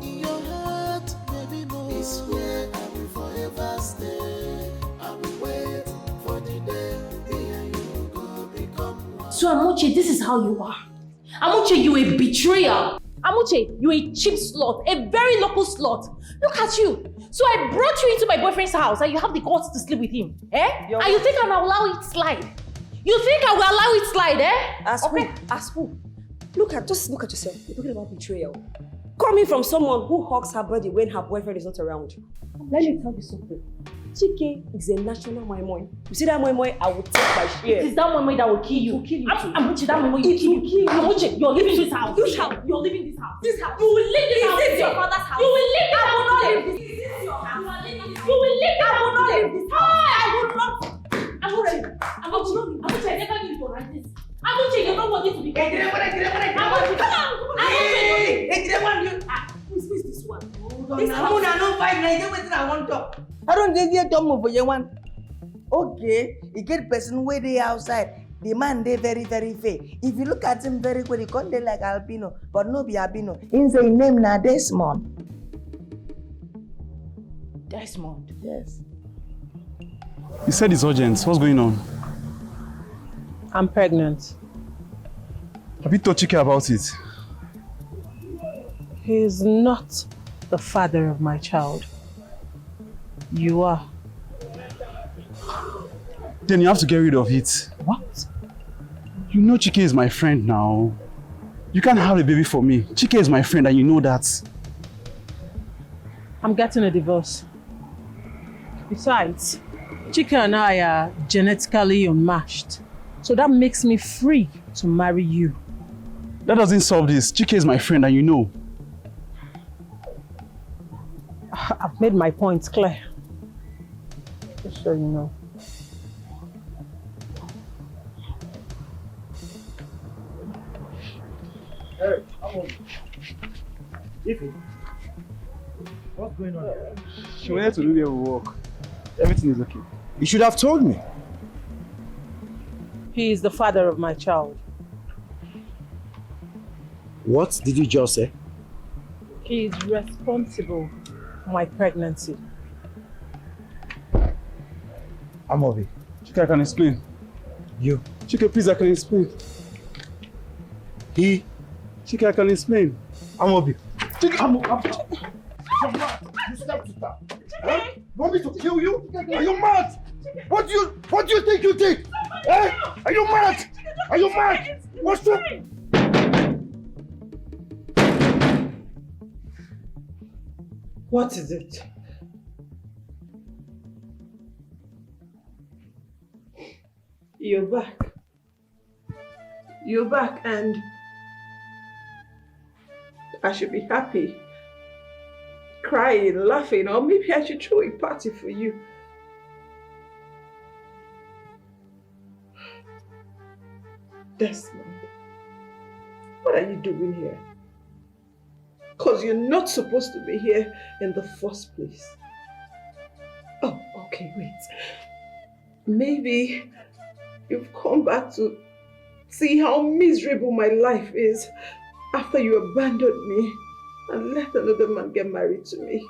J: In your heart, baby, more is where I will forever stay. I will wait for the day me and you go become one.
R: So Amuche, this is how you are. Amuche, you a betrayer. Amuche, you a cheap slut, a very local slut. Look at you. So I brought you into my boyfriend's house and you have the guts to sleep with him, eh? And you think I'll allow it slide? You think I will allow it slide, eh?
L: As who? As who? Just look at yourself. You're talking about betrayal. Coming from someone who hugs her body when her boyfriend is not around. Let me tell you something. Chike is a national moimoi. You see that moimoi, I will take my share.
R: It is that moimoi that will kill you.
L: Kill you too.
R: Amuche, that moimoi will kill you. Amuche, you're leaving this house.
L: Which house?
R: You're leaving this house.
L: This house.
R: You will leave this house.
L: Is this your father's house?
R: You will leave this house.
L: I will not leave this.
R: Is this your house? You will leave this house. I will not leave this house. I will not. Amuche, I never knew you were like this. Amuche, you don't want it to be. Amuche,
L: Who is this one?
Q: This one I don't find I want to. I don't think you don't move for you one. Okay, you get person where they outside. The man they very, very fair. If you look at him very good, he can't be like albino, but no be albino. In the name na Desmond.
H: Desmond.
Q: Yes.
C: You said it's urgent. What's going on?
H: I'm pregnant.
C: Have you told Chike about it?
H: He is not the father of my child. You are.
C: Then you have to get rid of it.
H: What?
C: You know Chike is my friend now. You can't have a baby for me. Chike is my friend and you know that.
H: I'm getting a divorce. Besides, Chike and I are genetically unmatched. So that makes me free to marry you.
C: That doesn't solve this. Chike is my friend and you know.
H: I've made my points clear. Just so you know.
K: Hey, come on. Ify, what's going on here?
C: She wanted to do their work. Everything is okay.
K: You should have told me.
H: He is the father of my child.
K: What did you just say?
H: He is responsible for my pregnancy.
K: Amobi.
C: Chike, I can explain.
K: You?
C: Chike, please, I can explain.
K: He?
C: Chike, I can explain.
K: Amobi.
C: Chike,
A: You step to that. Huh? Want me to kill you? Are you mad? What do you think you did? Eh? Are you mad? Are you mad? What's up?
D: What is it? You're back. You're back and I should be happy, crying, laughing, or maybe I should throw a party for you. Desmond, what are you doing here? Because you're not supposed to be here in the first place. Oh, okay, wait. Maybe you've come back to see how miserable my life is after you abandoned me and let another man get married to me.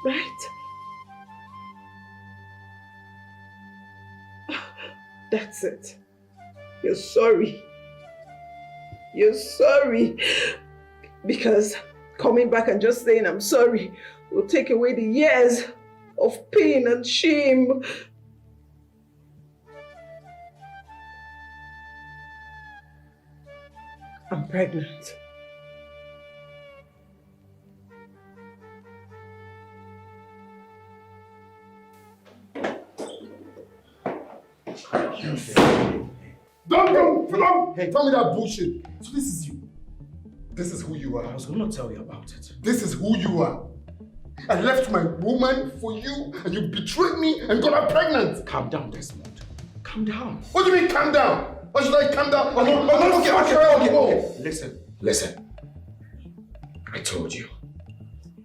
D: Right? That's it. You're sorry. You're sorry. Because coming back and just saying I'm sorry will take away the years of pain and shame.
H: I'm pregnant.
A: Don't! Hey, tell me that bullshit. So this is you. This is who you are.
B: I was gonna tell you about it.
A: This is who you are. I left my woman for you and you betrayed me and got her pregnant.
B: Calm down, Desmond. Calm down.
A: What do you mean calm down? Why should I calm down? Okay.
B: Listen. I told you.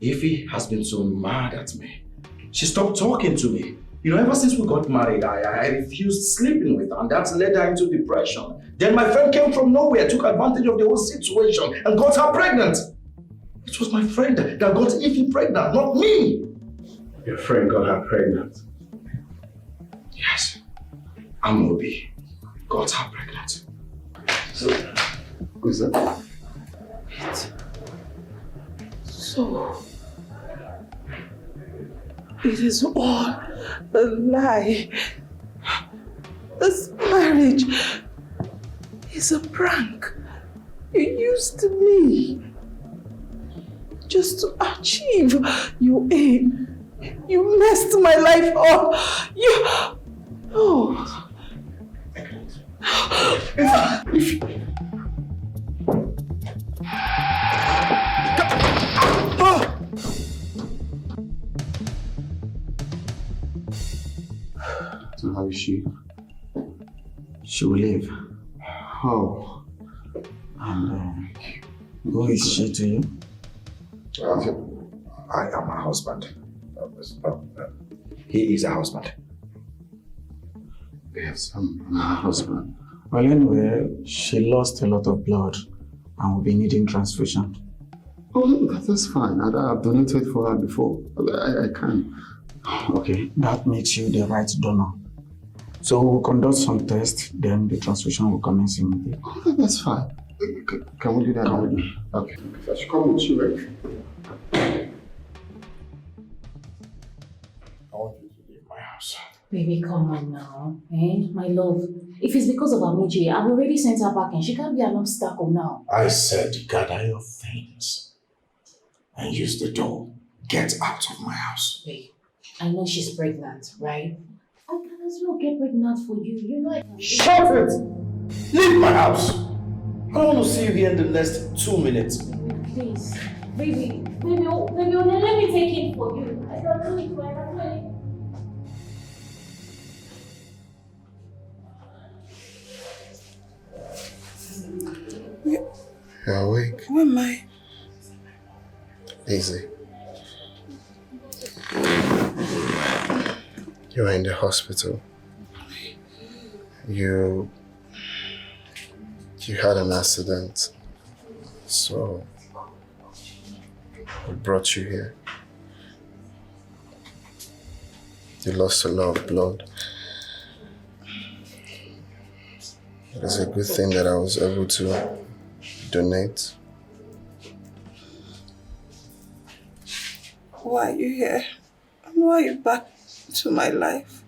B: Ify has been so mad at me. She stopped talking to me. You know, ever since we got married, I refused sleeping with her, and that led her into depression. Then my friend came from nowhere, took advantage of the whole situation, and got her pregnant. It was my friend that got Ify pregnant, not me.
C: Your friend got her pregnant?
B: Yes. Amobi got her pregnant.
A: So, who's that?
D: So, it is all a lie. This marriage is a prank. You used me just to achieve your aim. You messed my life up.
C: So how is she? She will live. How? And who is she to you?
K: I am her husband. He is a husband.
C: Yes, I'm her husband. Well, anyway, she lost a lot of blood and will be needing transfusion.
E: Oh, that's fine. I've donated for her before. I can.
C: Okay, that makes you the right donor. So we'll conduct some tests, then the transfusion will commence immediately.
E: Oh, that's fine. Can we do that?
C: Come with me.
E: Okay. I should come with you, right?
B: I want you to leave my house.
R: Baby, come on now. Eh? My love. If it's because of Amuji, I've already sent her back and she can't be an obstacle now.
B: I said gather your things and use the door. Get out of my house.
R: Babe, I know she's pregnant, right? I can as well get pregnant for you. You know I can.
B: Shut it! Leave my house! I don't want to see you here in the next 2 minutes.
R: Please. Baby, let me take it for you. I can do it for you.
E: You're awake.
D: Who am I?
E: Easy. You're in the hospital. You had an accident, so we brought you here. You lost a lot of blood. It is a good thing that I was able to donate.
D: Why are you here? And why are you back to my life?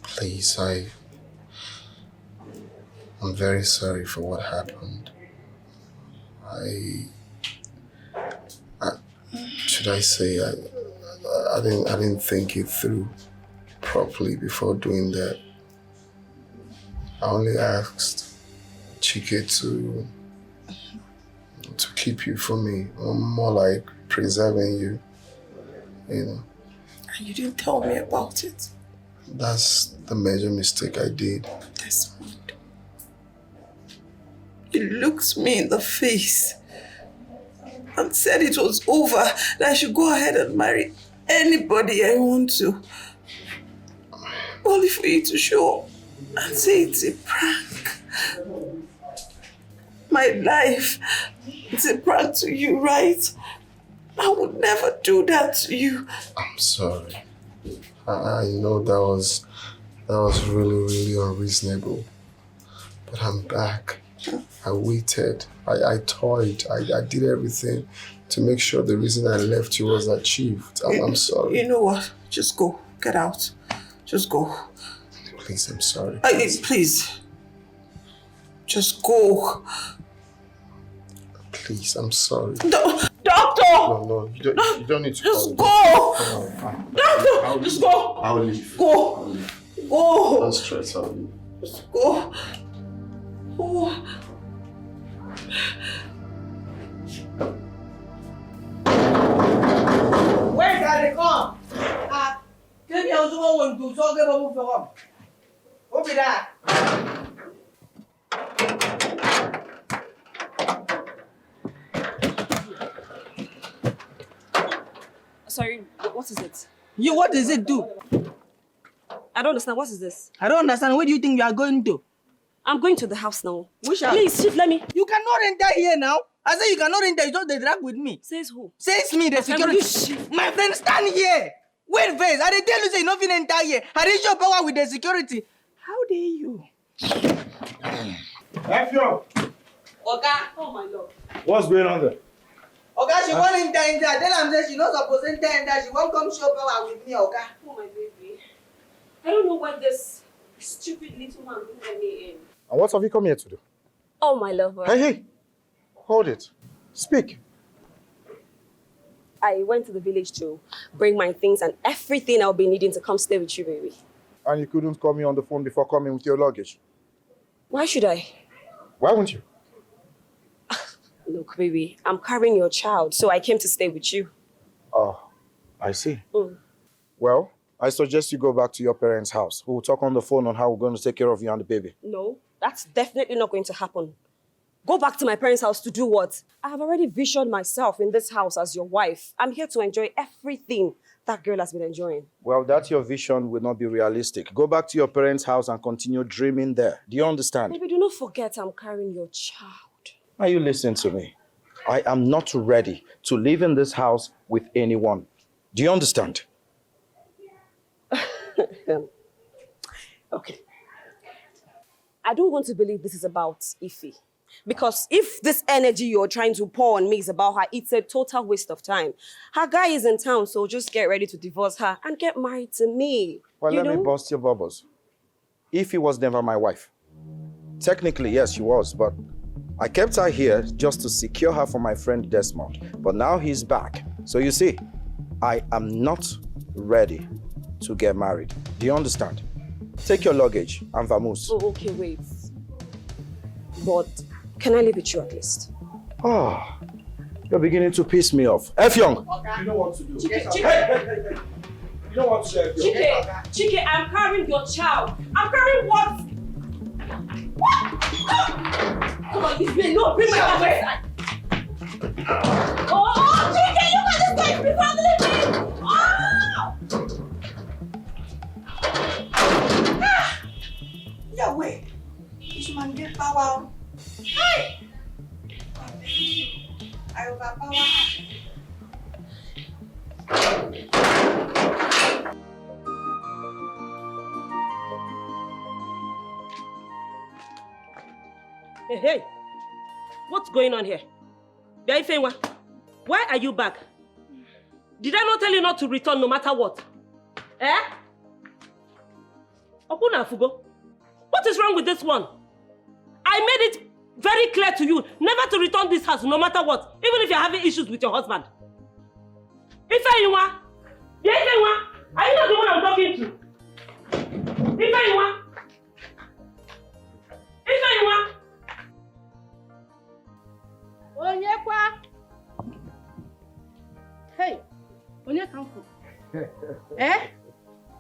E: Please, I'm very sorry for what happened. Should I say I didn't think it through properly before doing that. I only asked Chike to keep you for me, or more like preserving you, you know.
D: And you didn't tell me about it.
E: That's the major mistake I did.
D: Desmond, you looked me in the face and said it was over, that I should go ahead and marry anybody I want to. Only for you to show and say it's a prank. My life, it's a prank to you, right? I would never do that to you.
E: I'm sorry. I know that was really, really unreasonable. But I'm back. I waited. I toyed. I did everything to make sure the reason I left you was achieved. I'm sorry.
D: You know what? Just go. Get out. Just go.
E: Please, I'm sorry.
D: Please.
J: Just go.
E: Please, I'm sorry.
J: Doctor!
E: No, you don't need to
J: just
E: call.
J: Go! Doctor! Just go!
E: I'll leave.
J: Go! Go!
E: Don't stress, I'll leave.
J: Just go! Go!
Q: Where can they come? Give me also one to talk about for home. Open that.
L: Sorry, what is it?
Q: You, what does it do?
L: I don't understand. What is this?
Q: I don't understand. Where do you think you are going to?
L: I'm going to the house now.
Q: Which house?
L: Please, Chief, let me.
Q: You cannot enter here now. I say you cannot enter. You just the drag with me.
L: Says who?
Q: Says me, the security. My friend, stand here. Wait first. I didn't tell you say you nothing enter here. I didn't show power with the security. How dare you?
K: Efio!
Q: Oga.
L: Oh my Lord.
K: What's going on there?
Q: Oga, she won't enter. Tell am say she not supposed to enter. She won't come show power with me, Oga.
L: Oh my baby. I don't know what this stupid little man brought me in.
K: And what have you come here to do?
L: Oh my lover.
K: Hey! Hold it. Speak.
L: I went to the village to bring my things and everything I'll be needing to come stay with you, baby.
K: And you couldn't call me on the phone before coming with your luggage?
L: Why should I?
K: Why wouldn't you?
L: Look, baby, I'm carrying your child, so I came to stay with you.
K: Oh, I see.
L: Mm.
K: Well, I suggest you go back to your parents' house. We'll talk on the phone on how we're going to take care of you and the baby.
L: No, that's definitely not going to happen. Go back to my parents' house to do what? I have already visioned myself in this house as your wife. I'm here to enjoy everything that girl has been enjoying.
K: Well, that your vision will not be realistic. Go back to your parents' house and continue dreaming there. Do you understand?
L: Baby, do not forget I'm carrying your child.
K: Are you listening to me? I am not ready to live in this house with anyone. Do you understand?
L: Okay. I don't want to believe this is about Ify. Because if this energy you're trying to pour on me is about her, it's a total waste of time. Her guy is in town, so just get ready to divorce her and get married to me.
K: Well, let me bust your bubbles. Ify was never my wife. Technically, yes, she was, but I kept her here just to secure her for my friend Desmond. But now he's back. So you see, I am not ready to get married. Do you understand? Take your luggage and vamoose.
L: Oh, okay, wait. But can I live with you at least?
K: Oh, you're beginning to piss me off. F Young!
J: You know what to do.
L: Chike,
J: Hey. You know what to do.
L: Chike, I'm carrying your child. I'm carrying what? What? Come on, this way. No, bring my child inside. Oh, Chike, look at this guy. Be family me. Oh!
Q: Yeah, wait. This man get power.
L: Hey!
Q: I overpower.
L: Hey, what's going on here? Ifewa, why are you back? Did I not tell you not to return no matter what? Eh? Okuna Fugo, what is wrong with this one? I made it very clear to you never to return this house no matter what, even if you're having issues with your husband. Ifewa, are you not the one I'm talking to? Ifewa.
O: Onyekwa. Hey, onye ka mfu?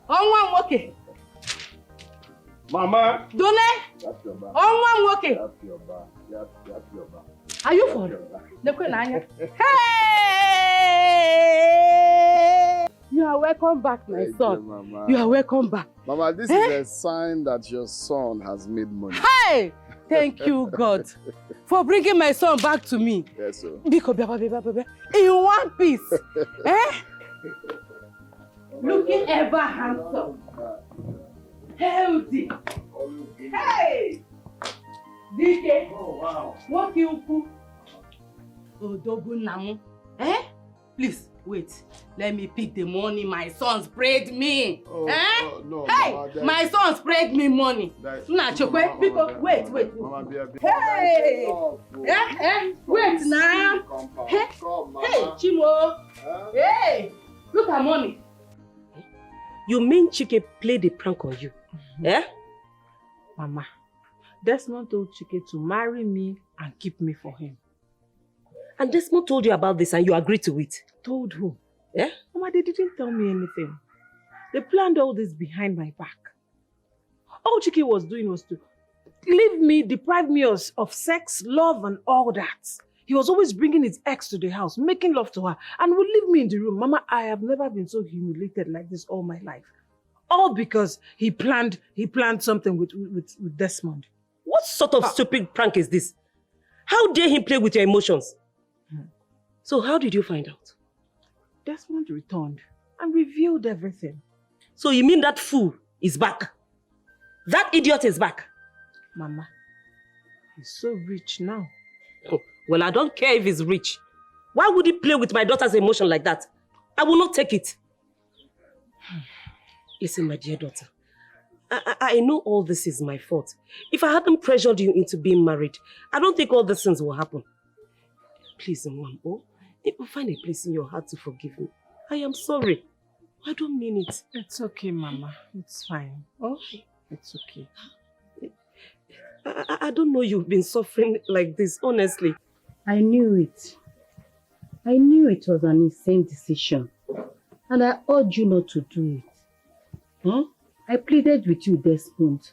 O: Ọnwa nwoke.
K: Mama.
O: Dole. Ọnwa nwoke. Are you for? Lekwe na anya. Hey! You are welcome back, my son.
E: Mama.
O: You are welcome back.
E: Mama, this is a sign that your son has made money.
O: Hey! Thank you, God, for bringing my son back to me.
E: Yes, sir.
O: Because in one piece. Looking ever handsome. Healthy. Hey! DK. Oh, wow. What you put? Odogu namu. Please,
I: Wait, let me pick the money my son sprayed me.
E: Oh, no,
I: hey,
E: Mama,
I: my son sprayed me money. Nah, Chokwe, because wait.
E: Mama,
I: Hey, wait now. Hey, Chimo. Hey, look at money.
F: You mean Chike played a prank on you? Eh?
H: Mama, Desmond told Chike to marry me and keep me for him.
F: And Desmond told you about this and you agreed to it?
H: Told who?
F: Eh?
H: Mama, they didn't tell me anything. They planned all this behind my back. All Chike was doing was to leave me, deprive me of sex, love, and all that. He was always bringing his ex to the house, making love to her, and would leave me in the room. Mama, I have never been so humiliated like this all my life. All because he planned something with Desmond.
F: What sort of stupid prank is this? How dare he play with your emotions? So how did you find out?
H: Desmond returned and revealed everything.
F: So you mean that fool is back? That idiot is back?
H: Mama, he's so rich now.
F: Oh, well, I don't care if he's rich. Why would he play with my daughter's emotion like that? I will not take it. Listen, my dear daughter. I know all this is my fault. If I hadn't pressured you into being married, I don't think all these things will happen. Please, Mom, find a place in your heart to forgive me. I am sorry. I don't mean it.
H: It's okay, Mama. It's fine. Oh, it's okay.
F: I don't know you've been suffering like this, honestly.
I: I knew it. I knew it was an insane decision. And I urged you not to do it. Huh? I pleaded with you, Desmond.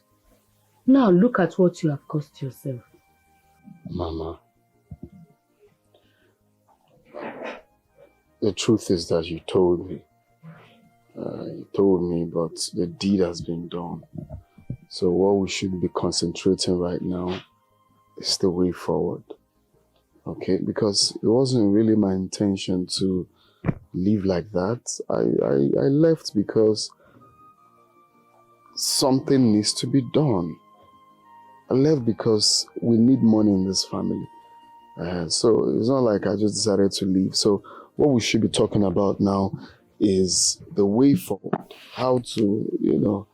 I: Now look at what you have cost yourself.
E: Mama, the truth is that you told me. But the deed has been done. So what we should be concentrating right now is the way forward. Okay? Because it wasn't really my intention to live like that. I left because something needs to be done. I left because we need money in this family. So it's not like I just decided to leave. So what we should be talking about now is the way forward. How to,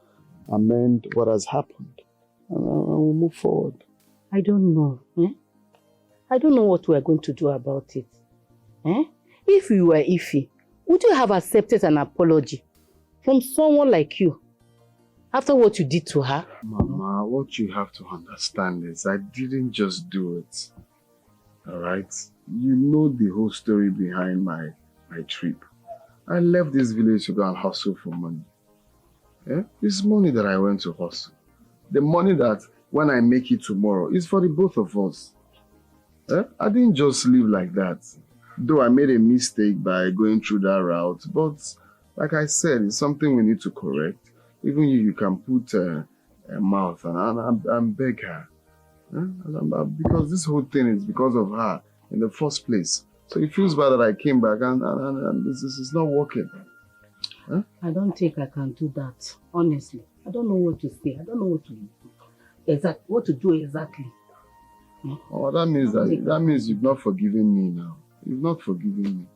E: amend what has happened. And we'll move forward.
I: I don't know. I don't know what we are going to do about it. If you were Ify, would you have accepted an apology from someone like you after what you did to her?
E: Mama, what you have to understand is I didn't just do it. Alright? You know the whole story behind my trip. I left this village to go and hustle for money. It's money that I went to hustle. The money that when I make it tomorrow is for the both of us. I didn't just live like that. Though I made a mistake by going through that route, but like I said, it's something we need to correct. Even you can put a mouth and beg her. Because this whole thing is because of her in the first place. So it feels bad that I came back and this is not working.
I: I don't think I can do that, honestly. I don't know what to say. I don't know what to do exactly.
E: Oh, that means you've not forgiven me now. You've not forgiven me.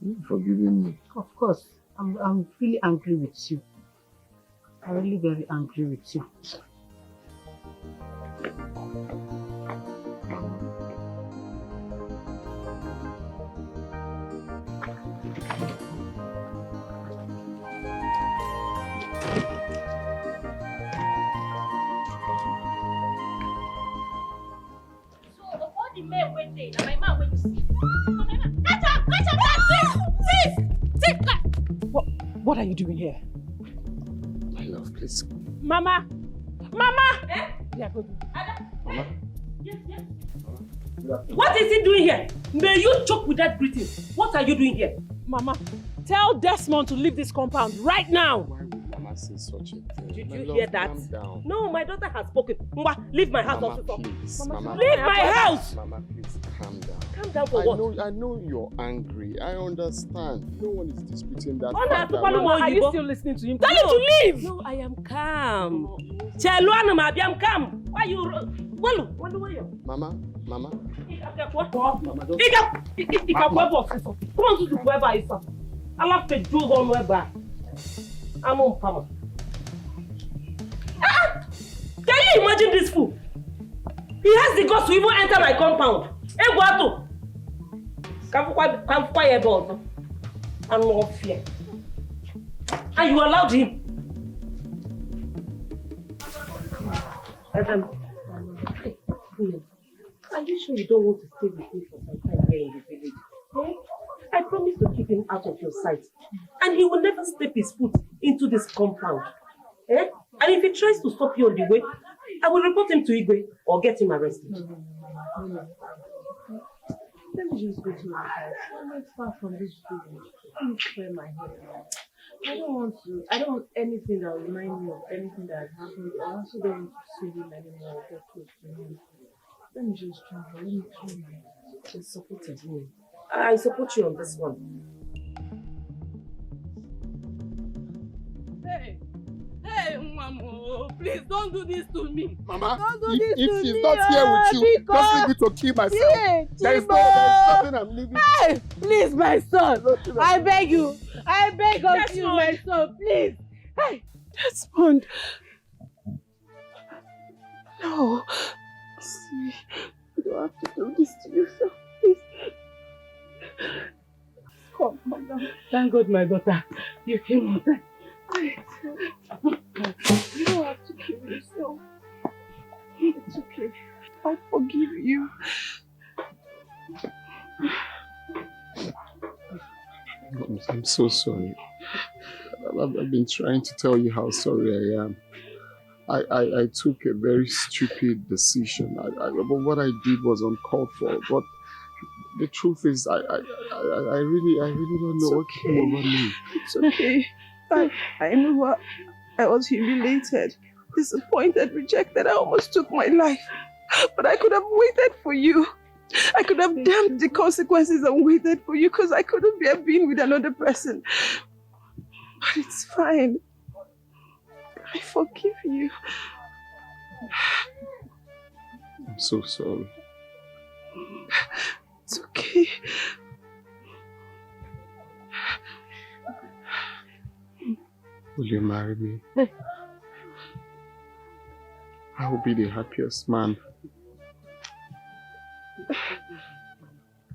E: You've forgiven me.
I: Of course. I'm really angry with you. I'm really very angry with you.
H: What are you doing here?
E: My love, please.
H: Mama!
F: Eh?
H: Yeah, go.
E: Mama?
F: Yes. What is he doing here? May you choke with that greeting. What are you doing here?
H: Mama, tell Desmond to leave this compound right now.
E: Why, Mama? say such a thing.
F: Did
E: My
F: you
E: love,
F: hear that?
E: Calm down.
F: No, my daughter has spoken. Mwa, leave my house,
E: Mama,
F: officer.
E: please.
F: Mama,
E: Mama,
F: leave my house!
E: Mama, please, calm down.
F: Calm down for what?
E: I know you're angry. I understand. No one is disputing that
F: Mama,
E: fact.
F: are you still
H: listening to him?
F: Tell him to leave! No, I am calm. Cheluana, I am calm. Why you... Walu, where you?
E: Mama.
F: Come on to the whoever is up. I love to do on whoever. I'm on power. Can you imagine this fool? He has the guts to even enter my compound. Hey, Guato! Come quiet about. I'm not fear. And you allowed him. Adam. Are you sure you don't want to stay with me for some time here in the village? Eh? I promise to keep him out of your sight. And he will never step his foot into this compound. Eh? And if he tries to stop you on the way, I will report him to Igwe or get him arrested.
R: Let me just go to my house. I'm not far from this village. Let me clear my head now. I don't want anything that will remind me of anything that has happened. I also don't want to see him anymore or get close to him. Let me just travel. Let me clear my head.
F: Just supported me. I support you on this one.
D: Hey, Mama, please don't do this to me.
E: Mama,
D: don't do this
E: if
D: to
E: she's
D: me.
E: not here with you, just leave me to kill myself.
D: Hey,
E: there's nothing I'm leaving.
D: Hey, please, my son. I beg you. I beg of you, my son, please. Hey, Desmond. No. See, you don't have to do this to yourself, please. Come down.
H: Thank God, my daughter. You came on time.
D: You don't have to kill yourself. It's okay. I forgive you.
E: I'm so sorry. I've been trying to tell you how sorry I am. I took a very stupid decision. But what I did was uncalled for. But the truth is, I really don't know what came over me.
D: It's okay. I remember I was humiliated, disappointed, rejected. I almost took my life. But I could have waited for you. I could have damped the consequences and waited for you because I couldn't bear being with another person. But it's fine. I forgive you.
E: I'm so sorry.
D: It's okay.
E: Will you marry me? I will be the happiest man.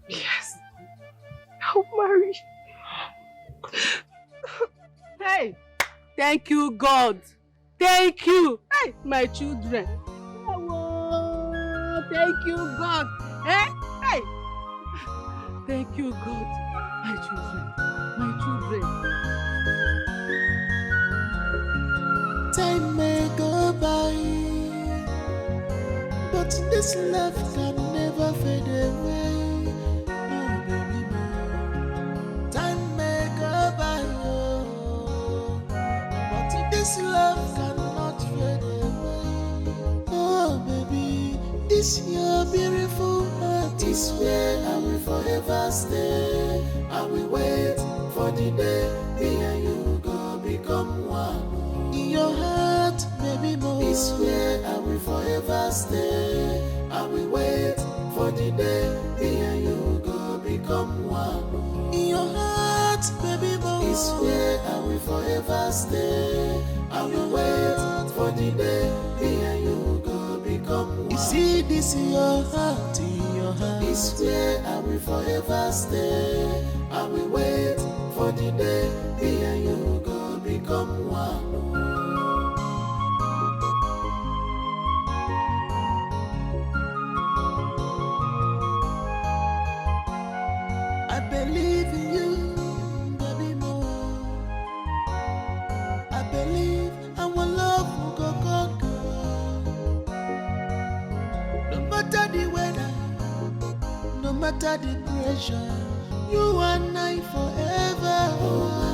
D: Yes. I'll marry. Hey, thank you, God. Thank you. Hey, my children. Oh, thank you, God. Hey. Thank you, God. My children. My children.
J: Time may go by, but this love can never fade away. Oh, baby, time may go by, oh, but this love cannot fade away. Oh, baby, this your beautiful heart is where I will forever stay. I will wait for the day me and you go become one. In your heart, baby, more is where I will forever stay. I will wait for the day me and you go become one. In your heart, baby, more is where I will forever stay. I will wait for the day me and you go become one. You see this in your heart, is where I will forever stay. I will wait for the day me and you go become one. I believe in you, baby, more. I believe our love will go conquer. No matter the weather, no matter the pressure, you and I forever. Oh,